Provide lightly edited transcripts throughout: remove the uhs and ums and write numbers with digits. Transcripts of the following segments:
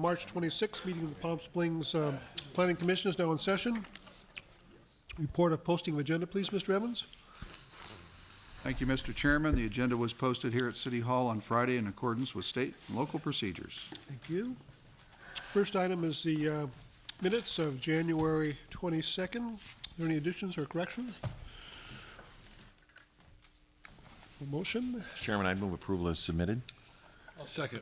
March 26th meeting of the Palm Springs Planning Commission is now in session. Report of posting of agenda, please, Mr. Evans. Thank you, Mr. Chairman. The agenda was posted here at City Hall on Friday in accordance with state and local procedures. Thank you. First item is the minutes of January 22nd. Are there any additions or corrections? A motion? Chairman, I'd move approval as submitted. I'll second.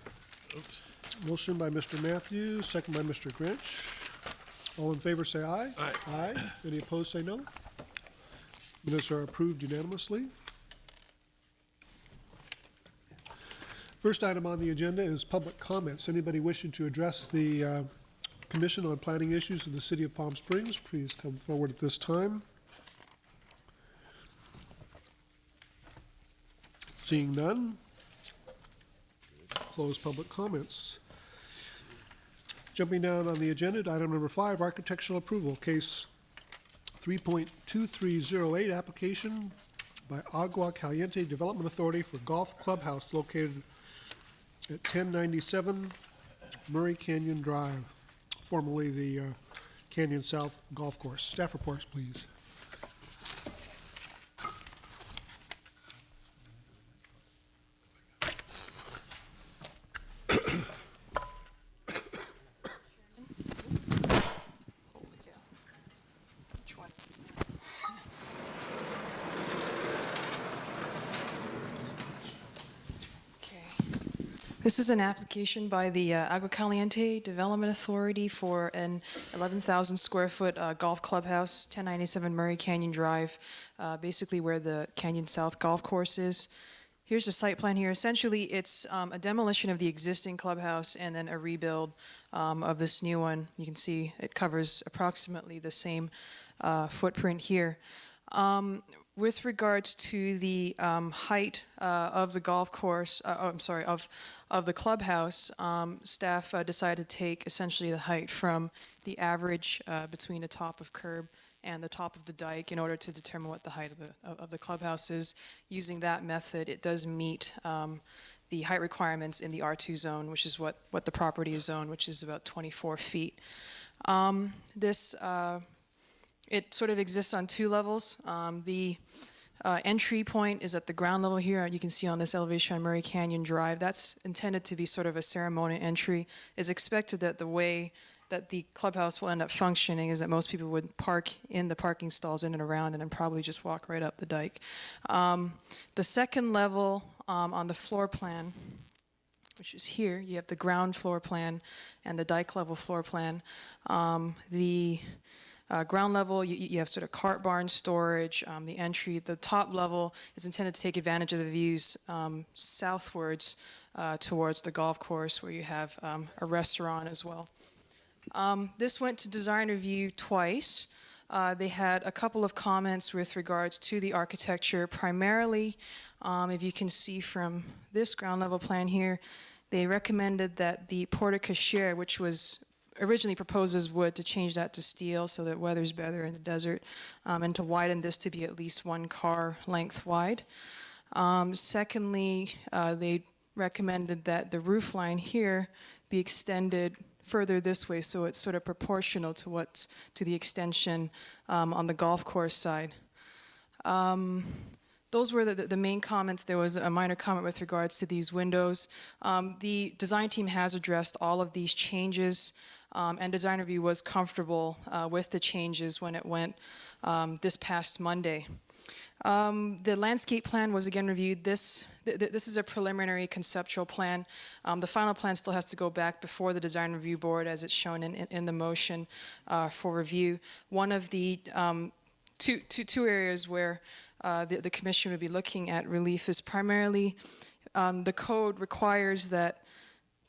Oops. Motion by Mr. Matthews, second by Mr. Grinch. All in favor say aye. Aye. Aye. Any opposed say no. Minutes are approved unanimously. First item on the agenda is public comments. Anybody wishing to address the Commission on Planning Issues in the City of Palm Springs, please come forward at this time. Seeing none, close public comments. Jumping down on the agenda, to item number 5, architectural approval, case 3.2308, application by Agua Caliente Development Authority for Golf Clubhouse located at 1097 Murray Canyon Drive, formerly the Canyon South Golf Course. Staff reports, please. This is an application by the Agua Caliente Development Authority for an 11,000 square foot golf clubhouse, 1097 Murray Canyon Drive, basically where the Canyon South Golf Course is. Here's the site plan here. Essentially, it's a demolition of the existing clubhouse and then a rebuild of this new one. You can see it covers approximately the same footprint here. With regards to the height of the golf course, of the clubhouse, staff decided to take essentially the height from the average between the top of curb and the top of the dike in order to determine what the height of the clubhouse is. Using that method, it does meet the height requirements in the R2 zone, which is what the property is zoned, which is about 24 feet. It sort of exists on two levels. The entry point is at the ground level here. You can see on this elevation on Murray Canyon Drive. That's intended to be sort of a ceremonial entry. It's expected that the way that the clubhouse will end up functioning is that most people would park in the parking stalls in and around and then probably just walk right up the dike. The second level on the floor plan, which is here, you have the ground floor plan and the dike level floor plan. Ground level, you have sort of cart barn storage. The entry, the top level is intended to take advantage of the views southwards towards the golf course, where you have a restaurant as well. This went to design review twice. They had a couple of comments with regards to the architecture. Primarily, if you can see from this ground level plan here, they recommended that the porte cochere, which was originally proposed as wood, to change that to steel so that it weathers better in the desert, and to widen this to be at least 1 car length wide. Secondly, they recommended that the roof line here be extended further this way, so it's sort of proportional to the extension on the golf course side. Those were the main comments. There was a minor comment with regards to these windows. The design team has addressed all of these changes, and design review was comfortable with the changes when it went this past Monday. The landscape plan was again reviewed. This is a preliminary conceptual plan. The final plan still has to go back before the design review board, as it's shown in the motion for review. One of the two areas where the commission would be looking at relief is primarily the code requires that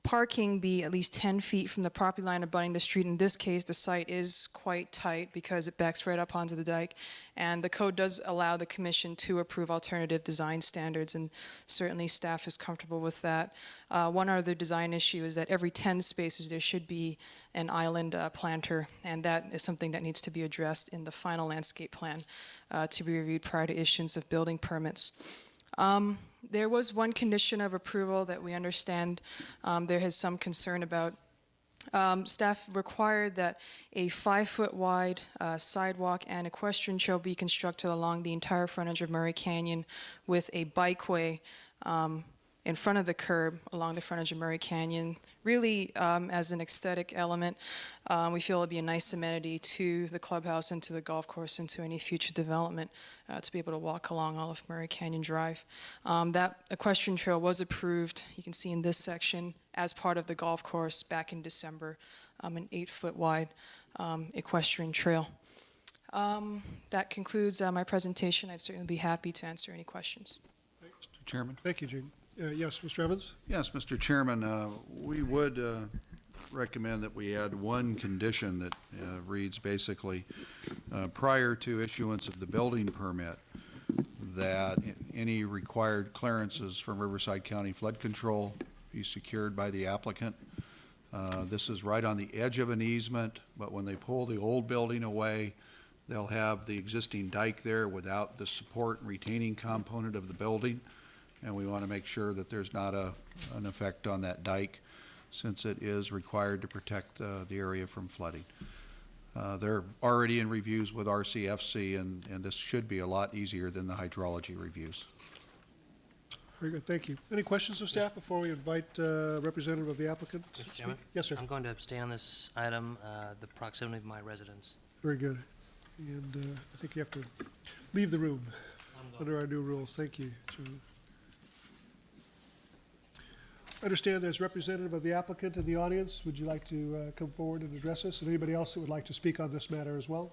parking be at least 10 feet from the property line abutting the street. In this case, the site is quite tight because it backs right up onto the dike, and the code does allow the commission to approve alternative design standards, and certainly staff is comfortable with that. One other design issue is that every 10 spaces there should be an island planter, and that is something that needs to be addressed in the final landscape plan to be reviewed prior to issuance of building permits. There was one condition of approval that we understand there is some concern about Staff required that a 5-foot wide sidewalk and equestrian trail be constructed along the entire frontage of Murray Canyon with a bikeway in front of the curb along the frontage of Murray Canyon, really as an aesthetic element. We feel it'd be a nice amenity to the clubhouse and to the golf course and to any future development to be able to walk along all of Murray Canyon Drive. That equestrian trail was approved, you can see in this section, as part of the golf course back in December, an 8-foot wide equestrian trail. That concludes my presentation. I'd certainly be happy to answer any questions. Mr. Chairman? Thank you, Gene. Yes, Mr. Evans? Yes, Mr. Chairman, we would recommend that we add one condition that reads basically, prior to issuance of the building permit, that any required clearances from Riverside County Flood Control be secured by the applicant. This is right on the edge of an easement, but when they pull the old building away, they'll have the existing dike there without the support and retaining component of the building. And we want to make sure that there's not an effect on that dike, since it is required to protect the area from flooding. They're already in reviews with RCFC, and this should be a lot easier than the hydrology reviews. Very good, thank you. Any questions of staff before we invite representative of the applicant to Mr. speak? Chairman? Yes, sir. I'm going to abstain on this item, the proximity of my residence. Very good. And I think you have to leave the room under our new rules. Thank you, Chairman. I understand there's a representative of the applicant in the audience. Would you like to come forward and address us? And anybody else that would like to speak on this matter as well?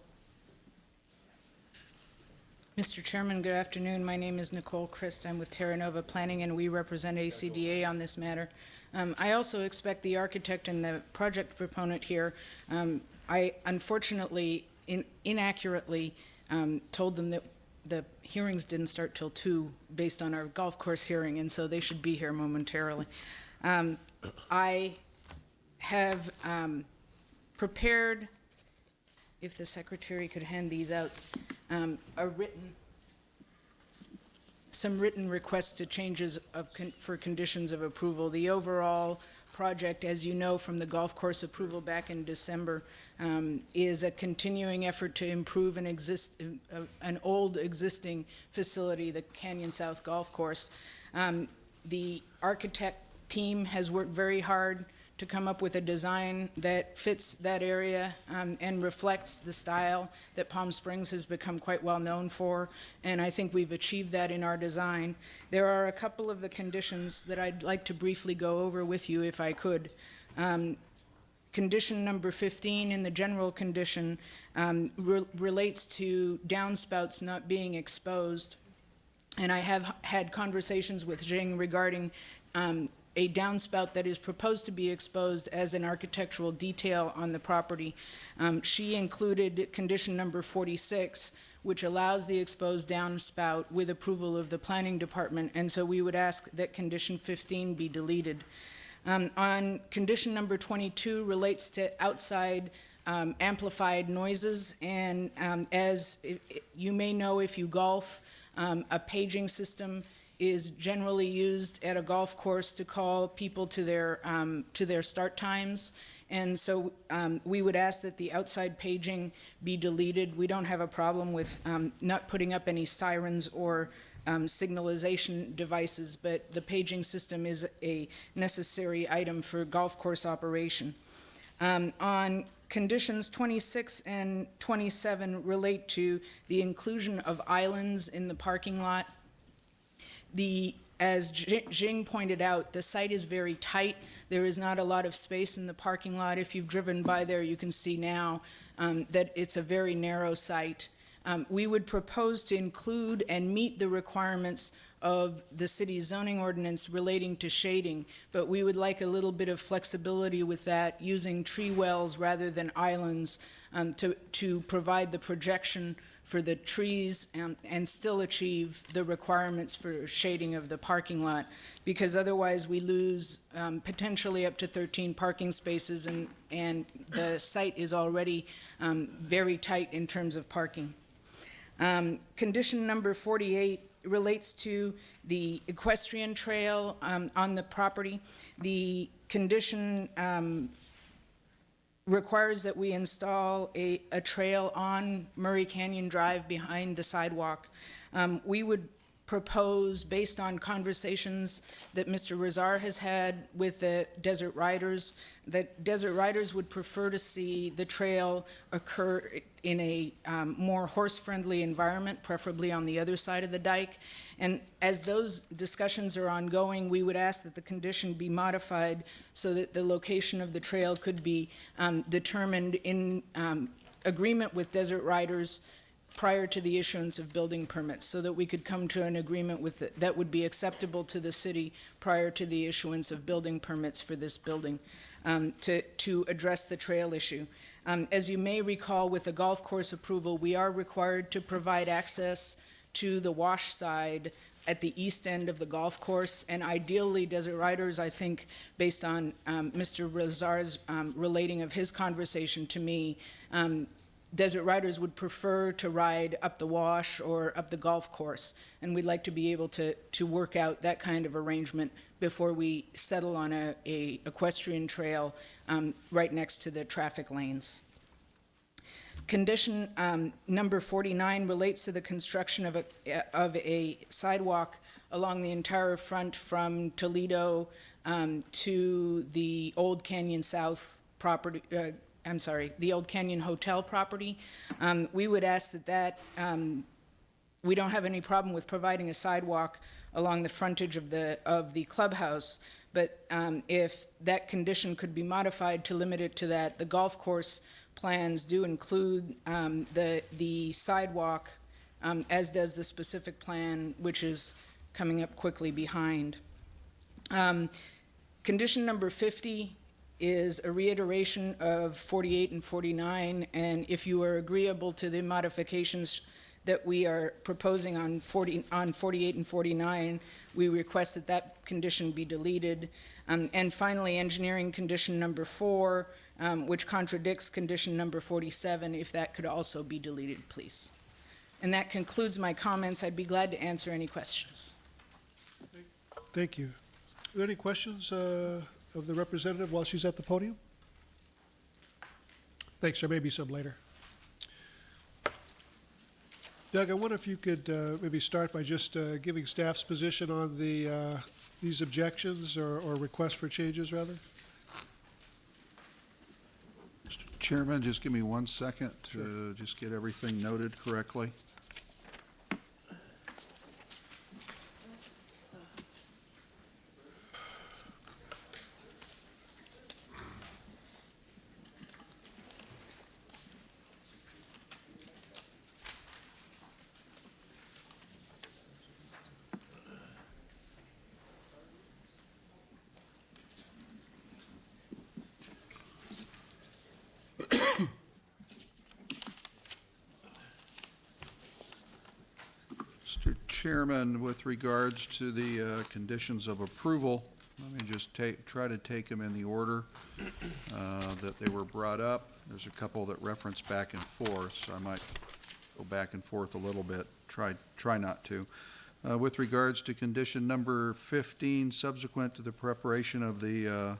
Mr. Chairman, good afternoon. My name is Nicole Christ. I'm with Terra Nova Planning, and we represent ACDA on this matter. I also expect the architect and the project proponent here. I unfortunately, inaccurately told them that the hearings didn't start till 2 based on our golf course hearing, and so they should be here momentarily. I have prepared, if the secretary could hand these out, some written requests to changes for conditions of approval. The overall project, as you know from the golf course approval back in December, is a continuing effort to improve an old existing facility, the Canyon South Golf Course. The architect team has worked very hard to come up with a design that fits that area and reflects the style that Palm Springs has become quite well known for, and I think we've achieved that in our design. There are a couple of the conditions that I'd like to briefly go over with you if I could. Condition number 15 in the general condition relates to downspouts not being exposed, and I have had conversations with Jing regarding a downspout that is proposed to be exposed as an architectural detail on the property. She included condition number 46, which allows the exposed downspout with approval of the planning department, and so we would ask that condition 15 be deleted. On condition number 22 relates to outside amplified noises, and as you may know if you golf, a paging system is generally used at a golf course to call people to their start times. And so we would ask that the outside paging be deleted. We don't have a problem with not putting up any sirens or signalization devices, but the paging system is a necessary item for golf course operation. On conditions 26 and 27 relate to the inclusion of islands in the parking lot. As Jing pointed out, the site is very tight. There is not a lot of space in the parking lot. If you've driven by there, you can see now that it's a very narrow site. We would propose to include and meet the requirements of the city's zoning ordinance relating to shading, but we would like a little bit of flexibility with that, using tree wells rather than islands to provide the projection for the trees and still achieve the requirements for shading of the parking lot, because otherwise we lose potentially up to 13 parking spaces, and the site is already very tight in terms of parking. Condition number 48 relates to the equestrian trail on the property. The condition requires that we install a trail on Murray Canyon Drive behind the sidewalk. We would propose, based on conversations that Mr. Razar has had with the Desert Riders, that Desert Riders would prefer to see the trail occur in a more horse-friendly environment, preferably on the other side of the dike. And as those discussions are ongoing, we would ask that the condition be modified so that the location of the trail could be determined in agreement with Desert Riders prior to the issuance of building permits, so that we could come to an agreement with it that would be acceptable to the city prior to the issuance of building permits for this building, to address the trail issue. As you may recall, with the golf course approval, we are required to provide access to the wash side at the east end of the golf course, and ideally, Desert Riders, I think, based on Mr. Razar's relating of his conversation to me, Desert Riders would prefer to ride up the wash or up the golf course, and we'd like to be able to work out that kind of arrangement before we settle on a equestrian trail right next to the traffic lanes. Condition number 49 relates to the construction of a sidewalk along the entire front from Toledo to the Old Canyon South property, the Old Canyon Hotel property. We would ask that we don't have any problem with providing a sidewalk along the frontage of the clubhouse, but if that condition could be modified to limit it to that, the golf course plans do include the sidewalk, as does the specific plan, which is coming up quickly behind. Condition number 50 is a reiteration of 48 and 49, and if you are agreeable to the modifications that we are proposing on 48 and 49, we request that that condition be deleted. And finally, engineering condition number 4, which contradicts condition number 47, if that could also be deleted, please. And that concludes my comments. I'd be glad to answer any questions. Thank you. Are there any questions of the representative while she's at the podium? Thanks, there may be some later. Doug, I wonder if you could maybe start by just giving staff's position on these objections or requests for changes, rather? Mr. Chairman, just give me 1 second to just get everything noted correctly. Mr. Chairman, with regards to the conditions of approval, let me just try to take them in the order that they were brought up. There's a couple that reference back and forth, so I might go back and forth a little bit, try not to. With regards to condition number 15, subsequent to the preparation of the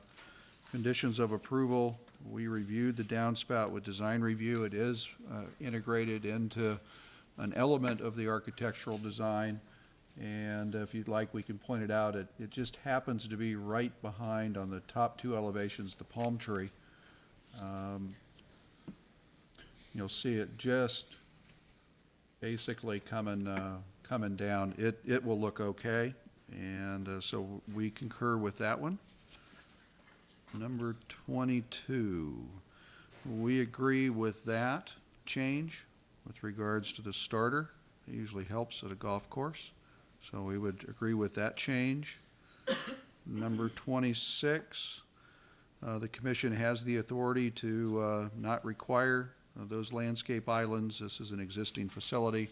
conditions of approval, we reviewed the downspout with design review. It is integrated into an element of the architectural design, and if you'd like, we can point it out. It just happens to be right behind, on the top 2 elevations, the palm tree. You'll see it just basically coming down. It will look okay, and so we concur with that one. Number 22, we agree with that change with regards to the starter. It usually helps at a golf course, so we would agree with that change. Number 26, the commission has the authority to not require those landscape islands. This is an existing facility.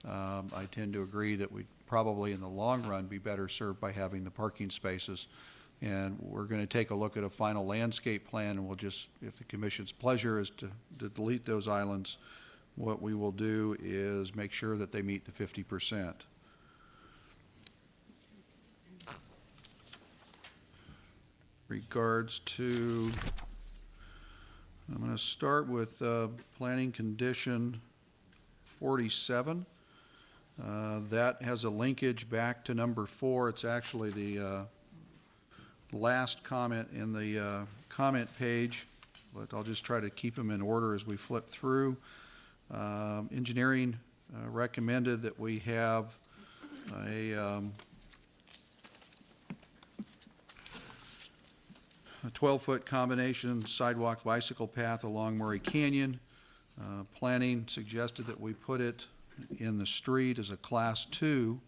I tend to agree that we'd probably in the long run be better served by having the parking spaces. And we're going to take a look at a final landscape plan, and we'll just, if the commission's pleasure is to delete those islands, what we will do is make sure that they meet the 50%. Regards to I'm going to start with planning condition 47. That has a linkage back to number 4. It's actually the last comment in the comment page, but I'll just try to keep them in order as we flip through. Engineering recommended that we have a 12-foot combination sidewalk bicycle path along Murray Canyon. Planning suggested that we put it in the street as a Class 2.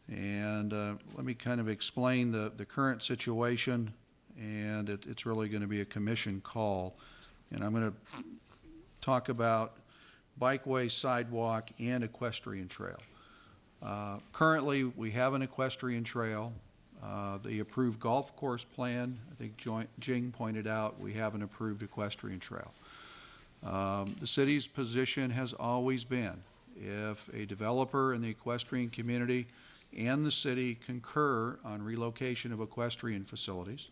And let me kind of explain the current situation, and it's really going to be a commission call. And I'm going to talk about bikeway, sidewalk, and equestrian trail. Currently, we have an equestrian trail. The approved golf course plan, I think Jing pointed out, we have an approved equestrian trail. The city's position has always been, if a developer in the equestrian community and the city concur on relocation of equestrian facilities,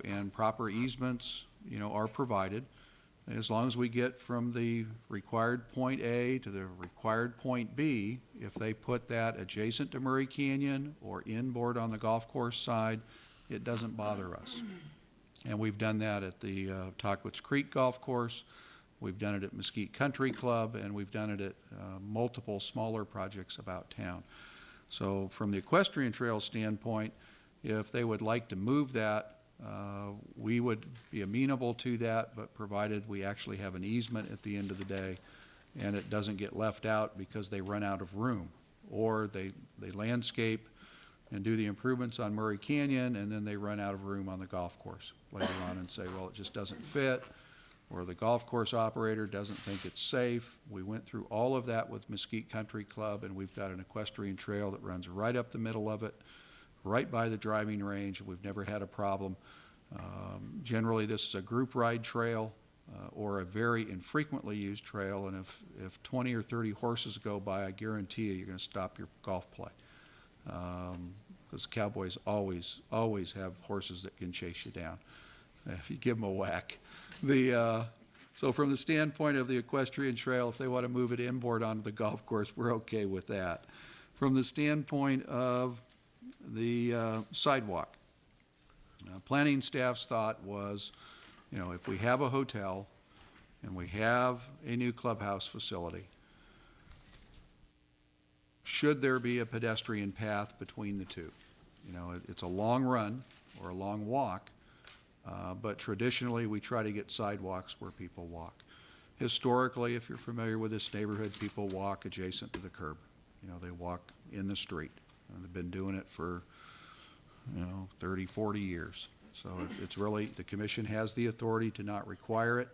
and proper easements, are provided, as long as we get from the required point A to the required point B, if they put that adjacent to Murray Canyon or inboard on the golf course side, it doesn't bother us. And we've done that at the Tockwitz Creek Golf Course, we've done it at Mesquite Country Club, and we've done it at multiple smaller projects about town. So from the equestrian trail standpoint, if they would like to move that, we would be amenable to that, but provided we actually have an easement at the end of the day and it doesn't get left out because they run out of room, or they landscape and do the improvements on Murray Canyon and then they run out of room on the golf course later on and say, well, it just doesn't fit, or the golf course operator doesn't think it's safe. We went through all of that with Mesquite Country Club, and we've got an equestrian trail that runs right up the middle of it, right by the driving range. We've never had a problem. Generally, this is a group ride trail or a very infrequently used trail, and if 20 or 30 horses go by, I guarantee you're going to stop your golf play. Because cowboys always have horses that can chase you down if you give them a whack. So from the standpoint of the equestrian trail, if they want to move it inboard onto the golf course, we're okay with that. From the standpoint of the sidewalk, planning staff's thought was, if we have a hotel and we have a new clubhouse facility, should there be a pedestrian path between the two? It's a long run or a long walk, but traditionally we try to get sidewalks where people walk. Historically, if you're familiar with this neighborhood, people walk adjacent to the curb. They walk in the street. And they've been doing it for 30, 40 years. So it's really, the commission has the authority to not require it.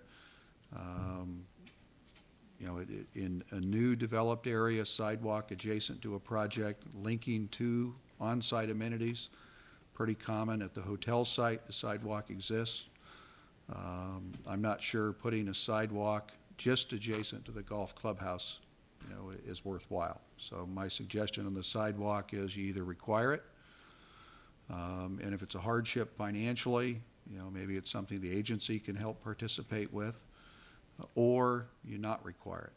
In a new developed area, sidewalk adjacent to a project linking to on-site amenities, pretty common. At the hotel site, the sidewalk exists. I'm not sure putting a sidewalk just adjacent to the golf clubhouse, is worthwhile. So my suggestion on the sidewalk is you either require it, and if it's a hardship financially, maybe it's something the agency can help participate with, or you not require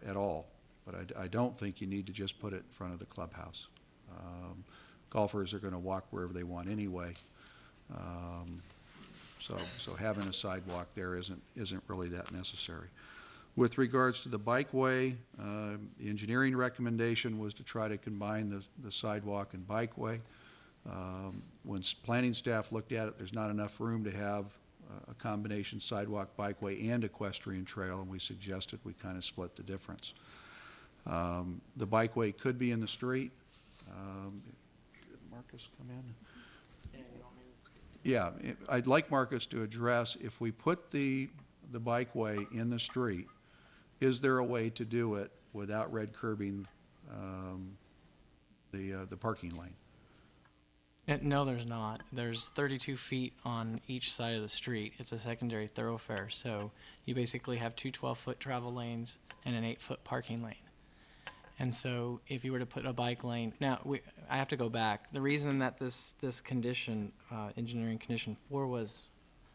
it at all. But I don't think you need to just put it in front of the clubhouse. Golfers are going to walk wherever they want anyway. So having a sidewalk there isn't really that necessary. With regards to the bikeway, the engineering recommendation was to try to combine the sidewalk and bikeway. When planning staff looked at it, there's not enough room to have a combination sidewalk, bikeway, and equestrian trail, and we suggested we kind of split the difference. The bikeway could be in the street. Did Marcus come in? Yeah, I'd like Marcus to address, if we put the bikeway in the street, is there a way to do it without red curbing the parking lane? No, there's not. There's 32 feet on each side of the street. It's a secondary thoroughfare, so you basically have two 12-foot travel lanes and an 8-foot parking lane. And so if you were to put a bike lane, now I have to go back. The reason that this condition, engineering condition 4 was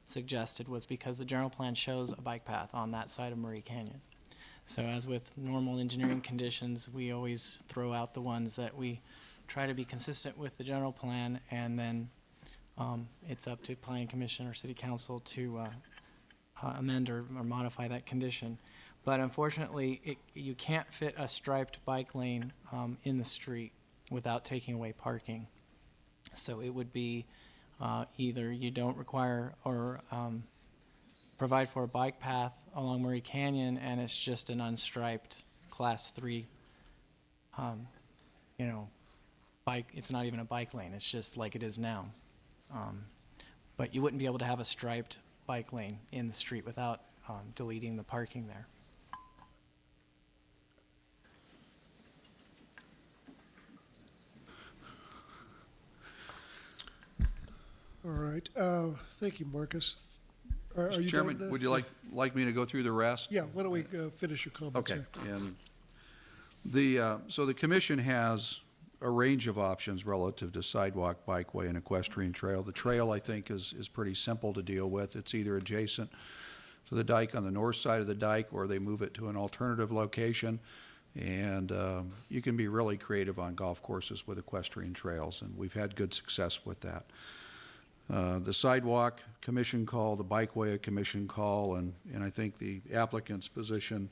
suggested was because the general plan shows a bike path on that side of Murray Canyon. So as with normal engineering conditions, we always throw out the ones that we try to be consistent with the general plan, and then it's up to Planning Commission or City Council to amend or modify that condition. But unfortunately, you can't fit a striped bike lane in the street without taking away parking. So it would be either you don't require or provide for a bike path along Murray Canyon, and it's just an unstriped Class 3, bike. It's not even a bike lane. It's just like it is now. But you wouldn't be able to have a striped bike lane in the street without deleting the parking there. All right, thank you, Marcus. Are Mr. you Chairman, done, would you like me to go through the rest? Yeah, why don't we finish your comments Okay, here? and so the commission has a range of options relative to sidewalk, bikeway, and equestrian trail. The trail, I think, is pretty simple to deal with. It's either adjacent to the dike on the north side of the dike, or they move it to an alternative location. And you can be really creative on golf courses with equestrian trails, and we've had good success with that. The sidewalk, commission call; the bikeway, a commission call, and I think the applicant's position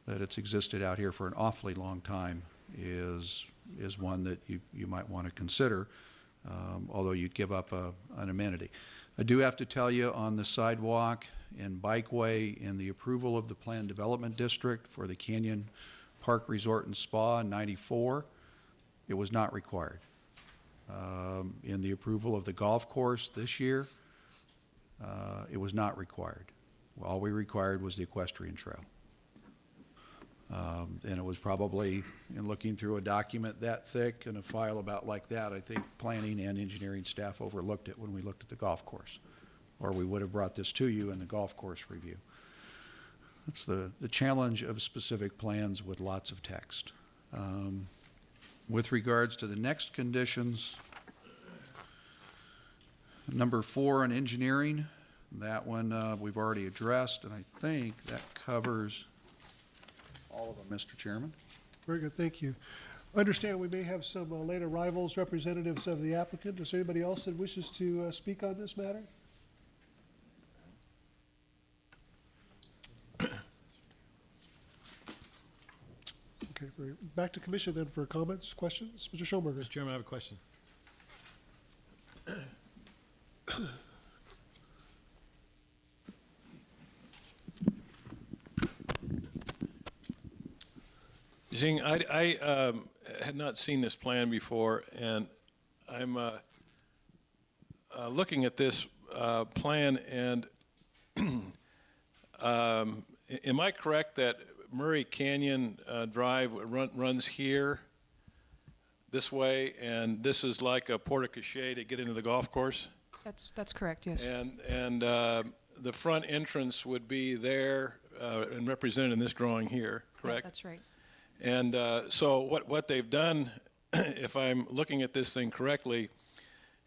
that it's existed out here for an awfully long time is one that you might want to consider, although you'd give up an amenity. I do have to tell you, on the sidewalk and bikeway, in the approval of the Planned Development District for the Canyon Park Resort and Spa in '94, it was not required. In the approval of the golf course this year, it was not required. All we required was the equestrian trail. And it was probably, in looking through a document that thick and a file about like that, I think planning and engineering staff overlooked it when we looked at the golf course, or we would have brought this to you in the golf course review. That's the challenge of specific plans with lots of text. With regards to the next conditions, number 4 on engineering, that one we've already addressed, and I think that covers all of them, Mr. Chairman. Very good, thank you. I understand we may have some late arrivals, representatives of the applicant. Is there anybody else that wishes to speak on this matter? Okay, back to commission then for comments, questions. Mr. Schoenberger. Mr. Chairman, I have a question. Zing, I had not seen this plan before, and I'm looking at this plan, and am I correct that Murray Canyon Drive runs here this way, and this is like a porte-cochere to get into the golf course? That's correct, yes. And the front entrance would be there and represented in this drawing here, correct? Yeah, that's right. And so what they've done, if I'm looking at this thing correctly,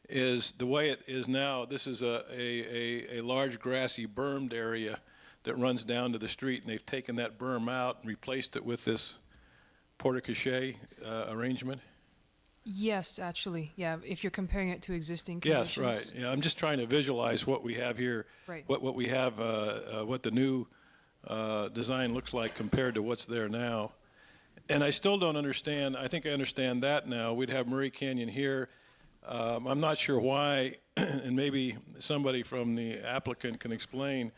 is the way it is now, this is a large grassy bermed area that runs down to the street, and they've taken that berm out and replaced it with this porte-cochere arrangement? Yes, actually, yeah, if you're comparing it to existing Yes, conditions. right. Yeah, I'm just trying to visualize what we have here, Right. what we have, what the new design looks like compared to what's there now. And I still don't understand. I think I understand that now. We'd have Murray Canyon here. I'm not sure why, and maybe somebody from the applicant can explain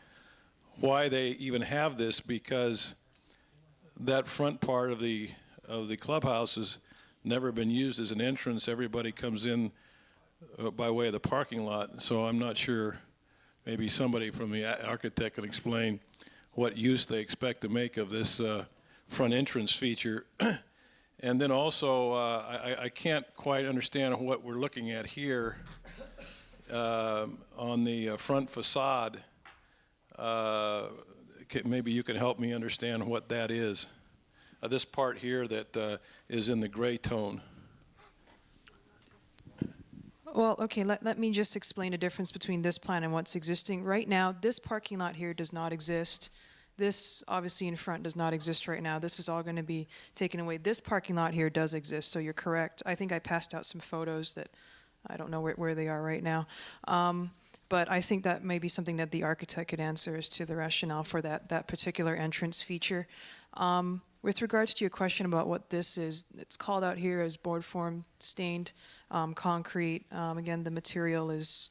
why they even have this, because that front part of the clubhouse has never been used as an entrance. Everybody comes in by way of the parking lot. So I'm not sure. Maybe somebody from the architect can explain what use they expect to make of this front entrance feature. And then also, I can't quite understand what we're looking at here on the front facade. Maybe you can help me understand what that is. This part here that is in the gray tone. Well, okay, let me just explain the difference between this plan and what's existing. Right now, this parking lot here does not exist. This, obviously in front, does not exist right now. This is all going to be taken away. This parking lot here does exist, so you're correct. I think I passed out some photos that I don't know where they are right now. But I think that may be something that the architect could answer as to the rationale for that particular entrance feature. With regards to your question about what this is, it's called out here as board form stained concrete. Again, the material is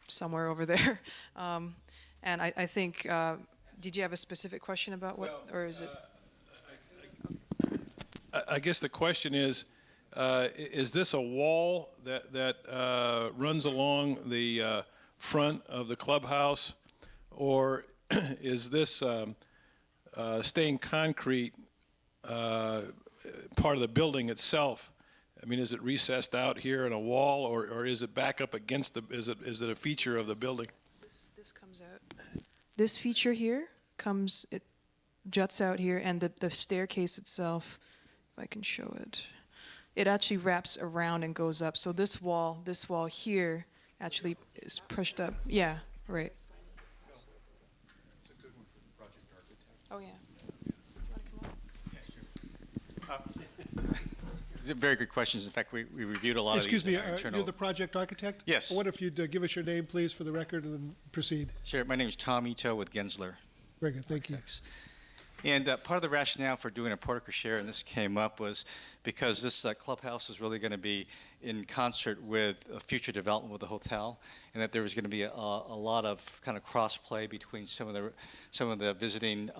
somewhere over there. And I think, did you have a specific question about what, or is it? I guess the question is this a wall that runs along the front of the clubhouse, or is this stained concrete part of the building itself? I mean, is it recessed out here in a wall, or is it back up against the? Is it a feature of the building? This comes out. This feature here it juts out here, and the staircase itself, if I can show it, it actually wraps around and goes up. So this wall here actually is pushed up. Yeah, right. Oh yeah. These are very good questions. In fact, we reviewed a lot of these. Excuse me, in our internal. you're the project architect? Yes. I wonder if you'd give us your name, please, for the record, and then proceed. Sure. My name is Tom Ito with Gensler. Very good, thank you. Architects. And part of the rationale for doing a portico share, and this came up, was because this clubhouse is really going to be in concert with a future development with the hotel, and that there was going to be a lot of kind of cross-play between some of the visiting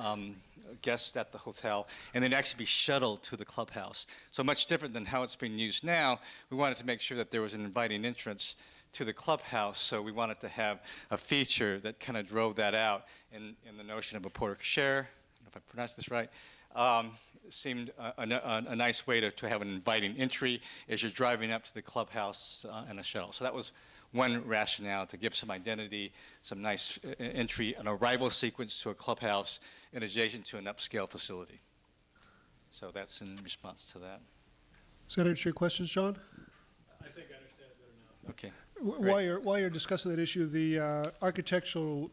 guests at the hotel, and then actually be shuttled to the clubhouse. So much different than how it's being used now. We wanted to make sure that there was an inviting entrance to the clubhouse, so we wanted to have a feature that kind of drove that out in the notion of a portico share. If I pronounced this right, seemed a nice way to have an inviting entry as you're driving up to the clubhouse in a shuttle. So that was one rationale, to give some identity, some nice entry, an arrival sequence to a clubhouse in adjacent to an upscale facility. So that's in response to that. Does that answer your question, Sean? I think I understand it better now. Okay. While you're discussing that issue, the architectural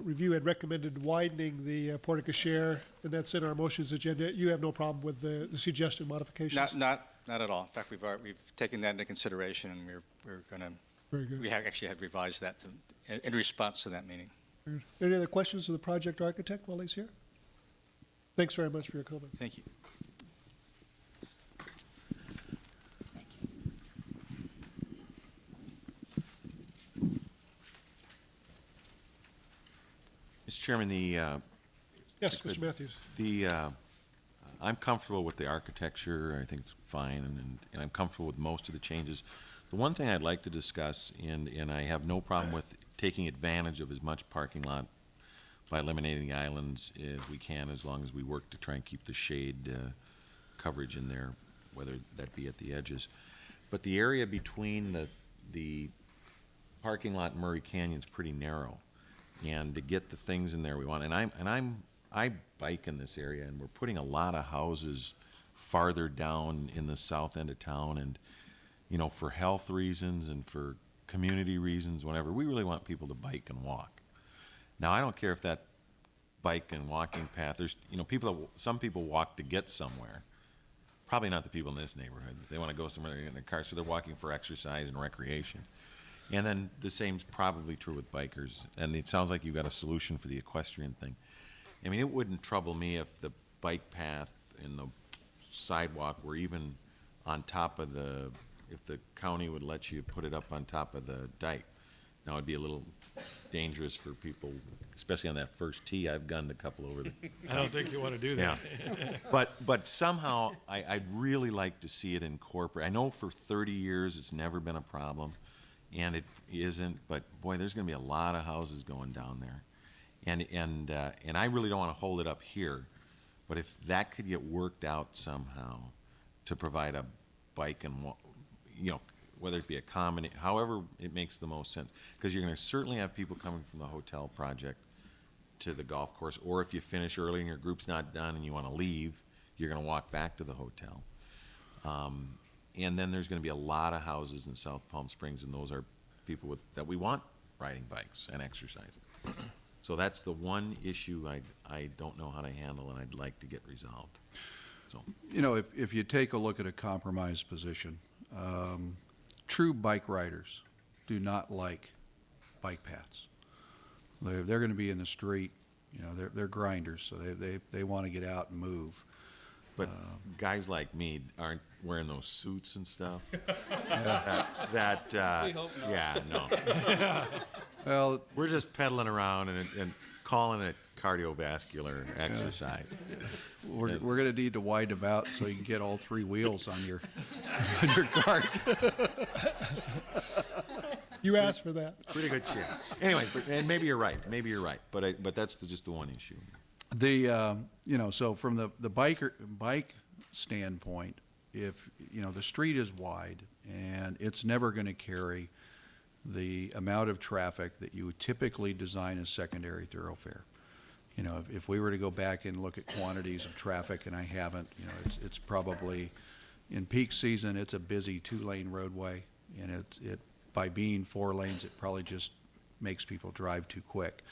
review had recommended widening the portico share, and that's in our motions agenda. You have no problem with the suggested modifications? Not at all. In fact, we've taken that into consideration, and we're going to. Very good. We actually had revised that in response to that meeting. Any other questions of the project architect while he's here? Thanks very much for your comments. Thank you. Mr. Chairman, Yes, Mr. Matthews. I'm comfortable with the architecture. I think it's fine, and I'm comfortable with most of the changes. The one thing I'd like to discuss, and I have no problem with taking advantage of as much parking lot by eliminating the islands as we can, as long as we work to try and keep the shade coverage in there, whether that be at the edges. But the area between the parking lot and Murray Canyon is pretty narrow, and to get the things in there we want, I bike in this area, and we're putting a lot of houses farther down in the south end of town, and for health reasons and for community reasons, whatever, we really want people to bike and walk. Now, I don't care if that bike and walking path, there's, some people walk to get somewhere. Probably not the people in this neighborhood. They want to go somewhere in their car, so they're walking for exercise and recreation. And then the same's probably true with bikers. And it sounds like you've got a solution for the equestrian thing. I mean, it wouldn't trouble me if the bike path and the sidewalk were even on top of if the county would let you put it up on top of the dike. Now, it'd be a little dangerous for people, especially on that first tee. I've gunned a couple over the. I don't think you want to do that. Yeah. But somehow, I'd really like to see it incorporate. I know for 30 years it's never been a problem, and it isn't, but boy, there's going to be a lot of houses going down there. And I really don't want to hold it up here, but if that could get worked out somehow to provide a bike and, whether it be a combination, however it makes the most sense, because you're going to certainly have people coming from the hotel project to the golf course, or if you finish early and your group's not done and you want to leave, you're going to walk back to the hotel. And then there's gonna be a lot of houses in South Palm Springs, and those are people that we want riding bikes and exercising. So that's the one issue I don't know how to handle, and I'd like to get resolved. So, You know, if you take a look at a compromise position, true bike riders do not like bike paths. They're going to be in the street, you know, they're grinders, so they want to get out and move. but guys like me aren't wearing those suits and stuff. Yeah, no. Well, We're just pedaling around and calling it cardiovascular exercise. we're going to need to widen them out so you can get all three wheels on your cart. You asked for that. Pretty good chance. Anyways, and maybe you're right. But that's just the one issue. You know, so from the bike standpoint, if, you know, the street is wide and it's never going to carry the amount of traffic that you would typically design a secondary thoroughfare. You know, if we were to go back and look at quantities of traffic, and I haven't, you know, it's probably, in peak season, it's a busy 2-lane roadway, and by being 4 lanes, it probably just makes people drive too quick.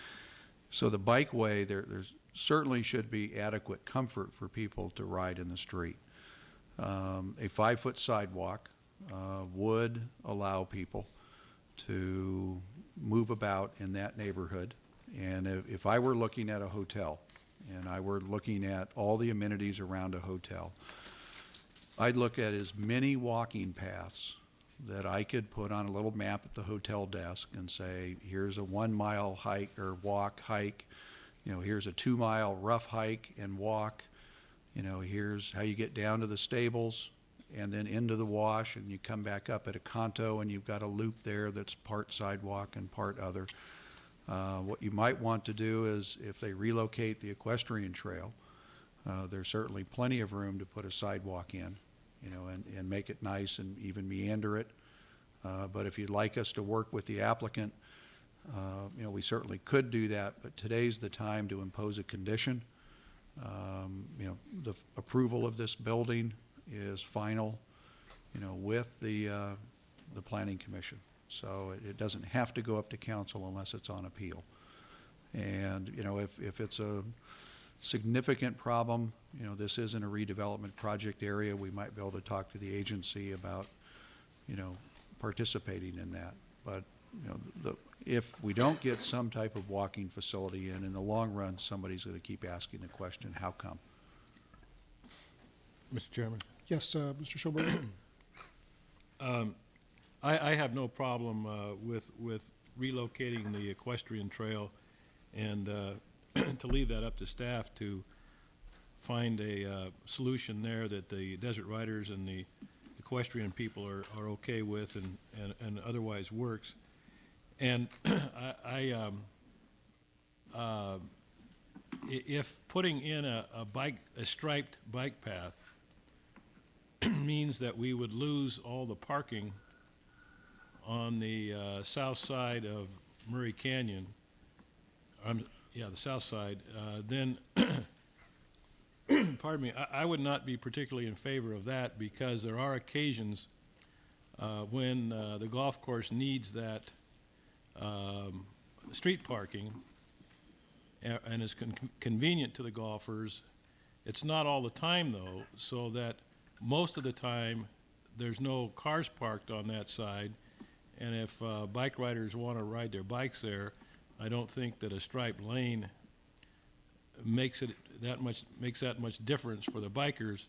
So the bikeway, there's certainly should be adequate comfort for people to ride in the street. A 5-foot sidewalk would allow people to move about in that neighborhood. And if I were looking at a hotel, and I were looking at all the amenities around a hotel, I'd look at as many walking paths that I could put on a little map at the hotel desk and say, here's a 1-mile hike or hike, you know, here's a 2-mile rough hike and walk, you know, here's how you get down to the stables and then into the wash, and you come back up at a Conto, and you've got a loop there that's part sidewalk and part other. What you might want to do is, if they relocate the equestrian trail, there's certainly plenty of room to put a sidewalk in, you know, and make it nice and even meander it. But if you'd like us to work with the applicant, you know, we certainly could do that, but today's the time to impose a condition. You know, the approval of this building is final, you know, with the Planning Commission. So it doesn't have to go up to council unless it's on appeal. And, you know, if it's a significant problem, you know, this isn't a redevelopment project area, we might be able to talk to the agency about, you know, participating in that. But, you know, if we don't get some type of walking facility in the long run, somebody's going to keep asking the question, how come? Mr. Chairman. Yes, Mr. Schoenberg? I have no problem with relocating the equestrian trail, and to leave that up to staff to find a solution there that the desert riders and the equestrian people are okay with and otherwise works. And if putting in a striped bike path means that we would lose all the parking on the south side of Murray Canyon, the south side, then, pardon me, I would not be particularly in favor of that, because there are occasions when the golf course needs that street parking and is convenient to the golfers. It's not all the time, though, so that most of the time there's no cars parked on that side. And if bike riders want to ride their bikes there, I don't think that a striped lane makes that much difference for the bikers,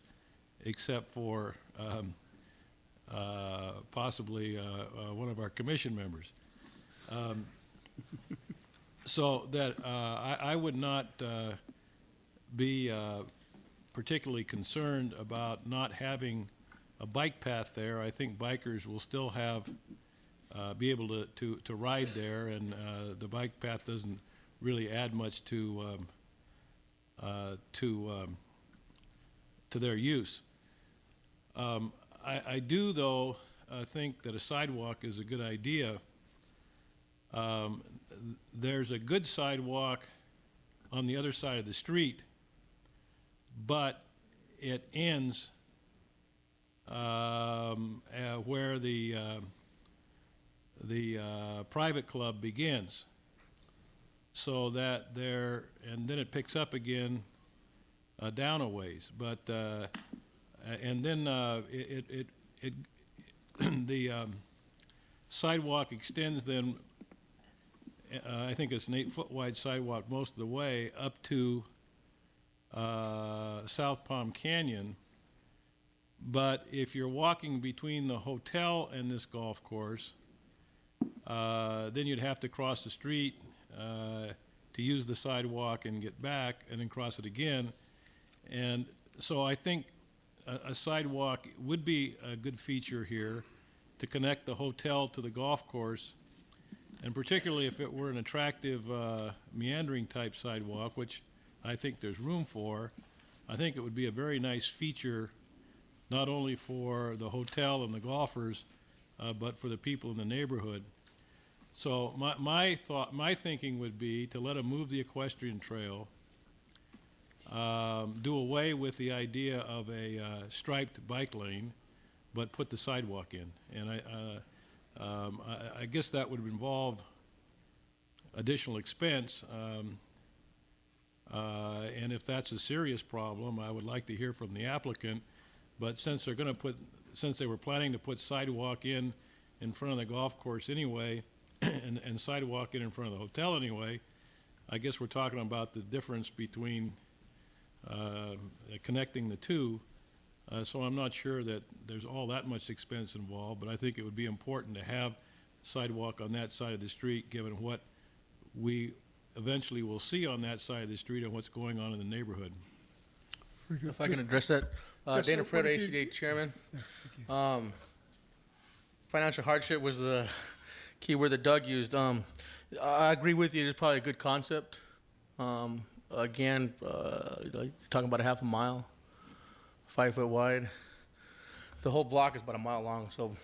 except for possibly one of our commission members. So that I would not be particularly concerned about not having a bike path there. I think bikers will still be able to ride there, and the bike path doesn't really add much to their use. I do, though, think that a sidewalk is a good idea. There's a good sidewalk on the other side of the street, but it ends where the private club begins. So that there, and then it picks up again down a ways. But and then the sidewalk extends then. I think it's an 8-foot wide sidewalk most of the way up to South Palm Canyon. But if you're walking between the hotel and this golf course, then you'd have to cross the street to use the sidewalk and get back, and then cross it again. And so I think a sidewalk would be a good feature here to connect the hotel to the golf course, and particularly if it were an attractive meandering type sidewalk, which I think there's room for. I think it would be a very nice feature, not only for the hotel and the golfers, but for the people in the neighborhood. So my thinking would be to let them move the equestrian trail, do away with the idea of a striped bike lane, but put the sidewalk in. And I guess that would involve additional expense. And if that's a serious problem, I would like to hear from the applicant. But since they're going to since they were planning to put sidewalk in front of the golf course anyway, and sidewalk in front of the hotel anyway, I guess we're talking about the difference between connecting the two. So I'm not sure that there's all that much expense involved, but I think it would be important to have sidewalk on that side of the street, given what we eventually will see on that side of the street and what's going on in the neighborhood. Very good. If I can address that, Yes, Dana sir. Why Prado, don't you- ACDA Chairman. Yeah, thank you. Financial hardship was the key word that Doug used. I agree with you. It's probably a good concept. Again, you're talking about a half a mile, 5 foot wide. The whole block is about a mile long, so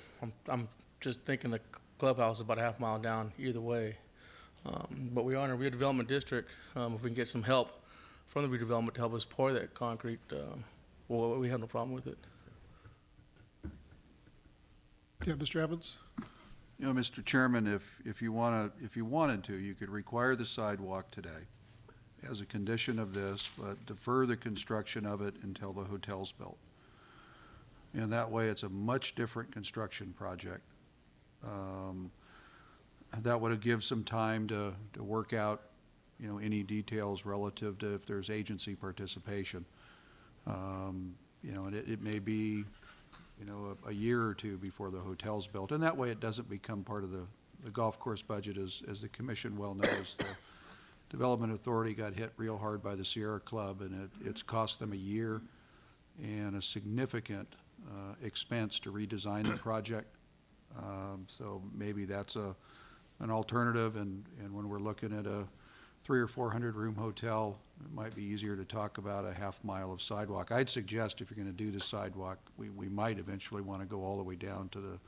I'm just thinking the clubhouse is about a half mile down either way. But we are in a redevelopment district. If we can get some help from the redevelopment to help us pour that concrete, well, we have no problem with it. Yeah, Mr. Evans? You know, Mr. Chairman, if you wanted to, you could require the sidewalk today as a condition of this, but defer the construction of it until the hotel's built. And that way, it's a much different construction project. That would give some time to work out, you know, any details relative to if there's agency participation. You know, and it may be, you know, a year or two before the hotel's built. And that way, it doesn't become part of the golf course budget. As the commission well knows, the Development Authority got hit real hard by the Sierra Club, and it's cost them a year and a significant expense to redesign the project. So maybe that's an alternative, and when we're looking at a 300 or 400 room hotel, it might be easier to talk about a half mile of sidewalk. I'd suggest if you're going to do the sidewalk, we might eventually want to go all the way down to the